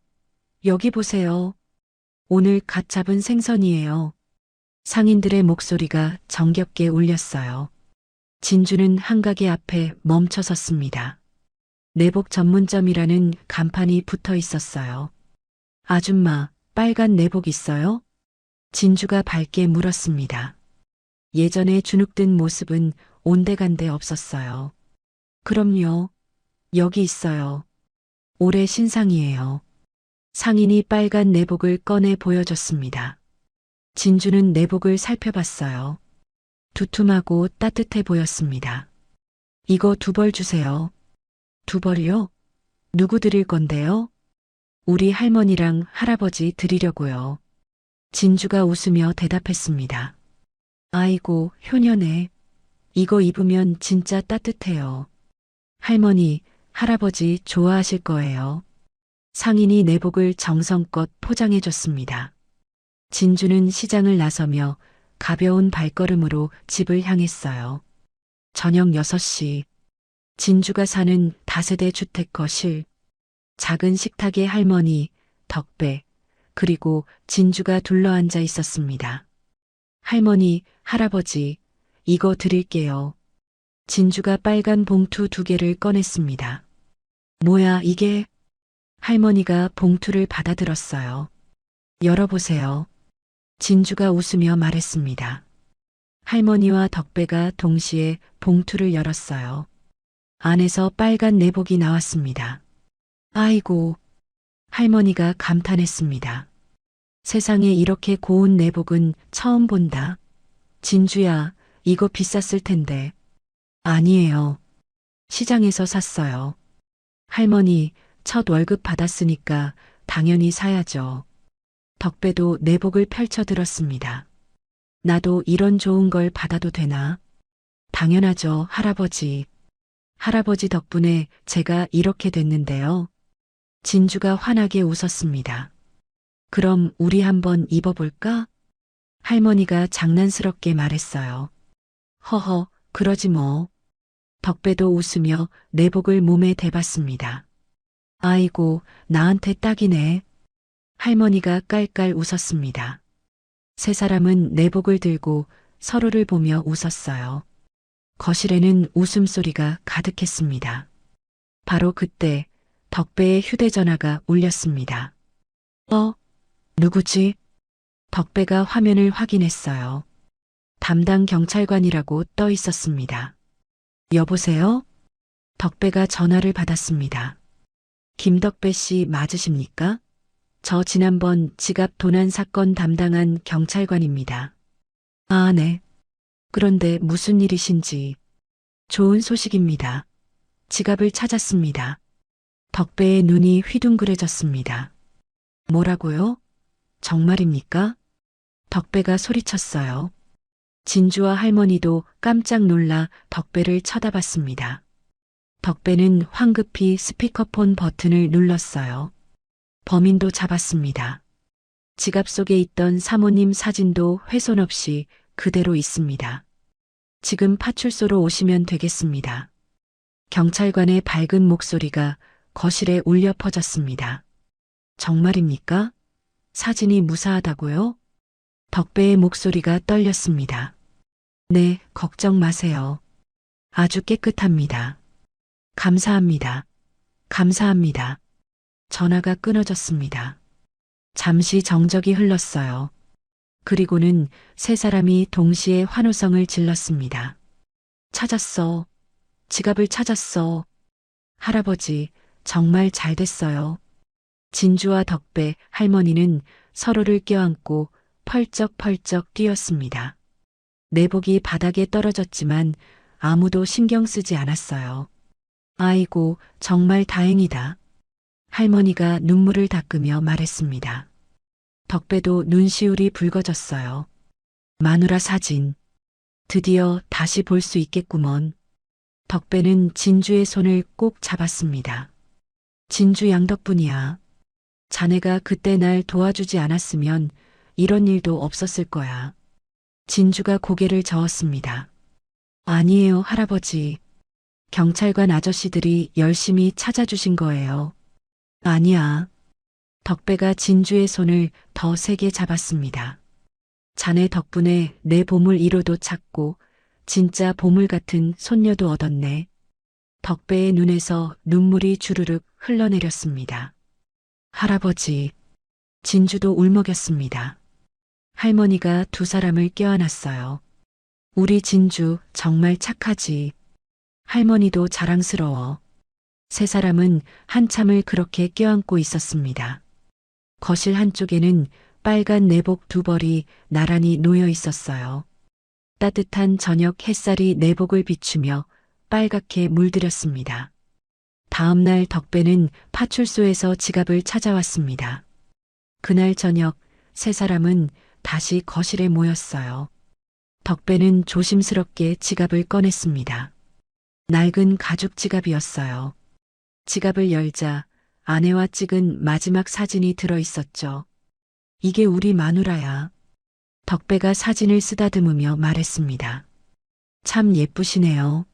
Speaker 2: 여기 보세요. 오늘 갓 잡은 생선이에요. 상인들의 목소리가 정겹게 울렸어요. 진주는 한 가게 앞에 멈춰 섰습니다. 내복 전문점이라는 간판이 붙어 있었어요. 아줌마, 빨간 내복 있어요? 진주가 밝게 물었습니다. 예전에 주눅든 모습은 온데간데 없었어요. 그럼요. 여기 있어요. 올해 신상이에요. 상인이 빨간 내복을 꺼내 보여줬습니다. 진주는 내복을 살펴봤어요. 두툼하고 따뜻해 보였습니다. 이거 2벌 주세요. 2벌이요? 누구 드릴 건데요? 우리 할머니랑 할아버지 드리려고요. 진주가 웃으며 대답했습니다. 아이고, 효녀네. 이거 입으면 진짜 따뜻해요. 할머니, 할아버지 좋아하실 거예요. 상인이 내복을 정성껏 포장해줬습니다. 진주는 시장을 나서며 가벼운 발걸음으로 집을 향했어요. 저녁 6시, 진주가 사는 다세대 주택 거실, 작은 식탁에 할머니, 덕배, 그리고 진주가 둘러앉아 있었습니다. 할머니, 할아버지, 이거 드릴게요. 진주가 빨간 봉투 2개를 꺼냈습니다. 뭐야, 이게? 할머니가 봉투를 받아들었어요. 열어보세요. 진주가 웃으며 말했습니다. 할머니와 덕배가 동시에 봉투를 열었어요. 안에서 빨간 내복이 나왔습니다. 아이고, 할머니가 감탄했습니다. 세상에 이렇게 고운 내복은 처음 본다. 진주야, 이거 비쌌을 텐데. 아니에요. 시장에서 샀어요. 할머니, 첫 월급 받았으니까 당연히 사야죠. 덕배도 내복을 펼쳐 들었습니다. 나도 이런 좋은 걸 받아도 되나? 당연하죠, 할아버지. 할아버지 덕분에 제가 이렇게 됐는데요. 진주가 환하게 웃었습니다. 그럼 우리 한번 입어볼까? 할머니가 장난스럽게 말했어요. 허허, 그러지 뭐. 덕배도 웃으며 내복을 몸에 대봤습니다. 아이고, 나한테 딱이네. 할머니가 깔깔 웃었습니다. 세 사람은 내복을 들고 서로를 보며 웃었어요. 거실에는 웃음소리가 가득했습니다. 바로 그때 덕배의 휴대전화가 울렸습니다. 누구지? 덕배가 화면을 확인했어요. 담당 경찰관이라고 떠 있었습니다. 여보세요? 덕배가 전화를 받았습니다. 김덕배 씨 맞으십니까? 저 지난번 지갑 도난 사건 담당한 경찰관입니다. 아, 네. 그런데 무슨 일이신지. 좋은 소식입니다. 지갑을 찾았습니다. 덕배의 눈이 휘둥그레졌습니다. 뭐라고요? 정말입니까? 덕배가 소리쳤어요. 진주와 할머니도 깜짝 놀라 덕배를 쳐다봤습니다. 덕배는 황급히 스피커폰 버튼을 눌렀어요. 범인도 잡았습니다. 지갑 속에 있던 사모님 사진도 훼손 없이 그대로 있습니다. 지금 파출소로 오시면 되겠습니다. 경찰관의 밝은 목소리가 거실에 울려 퍼졌습니다. 정말입니까? 사진이 무사하다고요? 덕배의 목소리가 떨렸습니다. 네, 걱정 마세요. 아주 깨끗합니다. 감사합니다. 감사합니다. 전화가 끊어졌습니다. 잠시 정적이 흘렀어요. 그리고는 세 사람이 동시에 환호성을 질렀습니다. 찾았어. 지갑을 찾았어. 할아버지, 정말 잘 됐어요. 진주와 덕배, 할머니는 서로를 껴안고 펄쩍펄쩍 뛰었습니다. 내복이 바닥에 떨어졌지만 아무도 신경 쓰지 않았어요. 아이고, 정말 다행이다. 할머니가 눈물을 닦으며 말했습니다. 덕배도 눈시울이 붉어졌어요. 마누라 사진. 드디어 다시 볼 수 있겠구먼. 덕배는 진주의 손을 꼭 잡았습니다. 진주 양 덕분이야. 자네가 그때 날 도와주지 않았으면 이런 일도 없었을 거야. 진주가 고개를 저었습니다. 아니에요, 할아버지. 경찰관 아저씨들이 열심히 찾아주신 거예요. 아니야. 덕배가 진주의 손을 더 세게 잡았습니다. 자네 덕분에 내 보물 1호도 찾고 진짜 보물 같은 손녀도 얻었네. 덕배의 눈에서 눈물이 주르륵 흘러내렸습니다. 할아버지, 진주도 울먹였습니다. 할머니가 두 사람을 껴안았어요. 우리 진주 정말 착하지. 할머니도 자랑스러워. 세 사람은 한참을 그렇게 껴안고 있었습니다. 거실 한쪽에는 빨간 내복 두 벌이 나란히 놓여 있었어요. 따뜻한 저녁 햇살이 내복을 비추며 빨갛게 물들였습니다. 다음 날 덕배는 파출소에서 지갑을 찾아왔습니다. 그날 저녁 세 사람은 다시 거실에 모였어요. 덕배는 조심스럽게 지갑을 꺼냈습니다. 낡은 가죽 지갑이었어요. 지갑을 열자 아내와 찍은 마지막 사진이 들어 있었죠. 이게 우리 마누라야. 덕배가 사진을 쓰다듬으며 말했습니다. 참 예쁘시네요.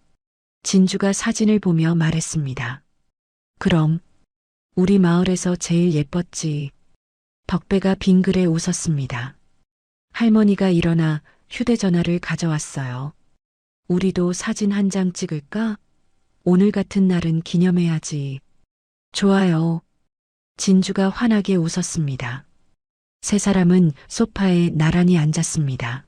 Speaker 2: 진주가 사진을 보며 말했습니다. 그럼 우리 마을에서 제일 예뻤지. 덕배가 빙그레 웃었습니다. 할머니가 일어나 휴대전화를 가져왔어요. 우리도 사진 한 장 찍을까? 오늘 같은 날은 기념해야지. 좋아요. 진주가 환하게 웃었습니다. 세 사람은 소파에 나란히 앉았습니다.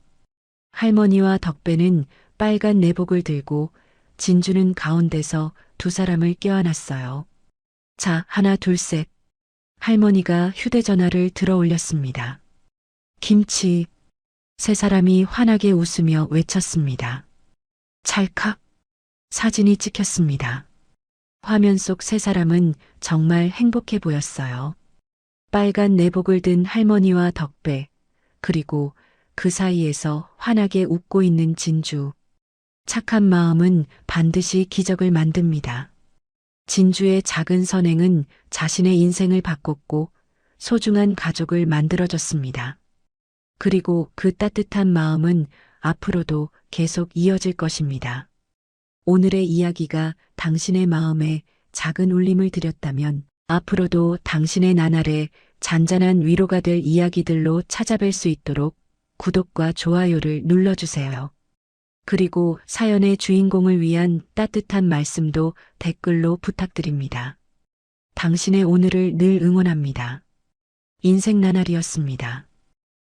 Speaker 2: 할머니와 덕배는 빨간 내복을 들고 진주는 가운데서 두 사람을 껴안았어요. 자, 하나, 둘, 셋. 할머니가 휴대전화를 들어 올렸습니다. 김치. 세 사람이 환하게 웃으며 외쳤습니다. 찰칵. 사진이 찍혔습니다. 화면 속 세 사람은 정말 행복해 보였어요. 빨간 내복을 든 할머니와 덕배, 그리고 그 사이에서 환하게 웃고 있는 진주. 착한 마음은 반드시 기적을 만듭니다. 진주의 작은 선행은 자신의 인생을 바꿨고 소중한 가족을 만들어줬습니다. 그리고 그 따뜻한 마음은 앞으로도 계속 이어질 것입니다. 오늘의 이야기가 당신의 마음에 작은 울림을 드렸다면 앞으로도 당신의 나날에 잔잔한 위로가 될 이야기들로 찾아뵐 수 있도록 구독과 좋아요를 눌러주세요. 그리고 사연의 주인공을 위한 따뜻한 말씀도 댓글로 부탁드립니다. 당신의 오늘을 늘 응원합니다. 인생 나날이었습니다.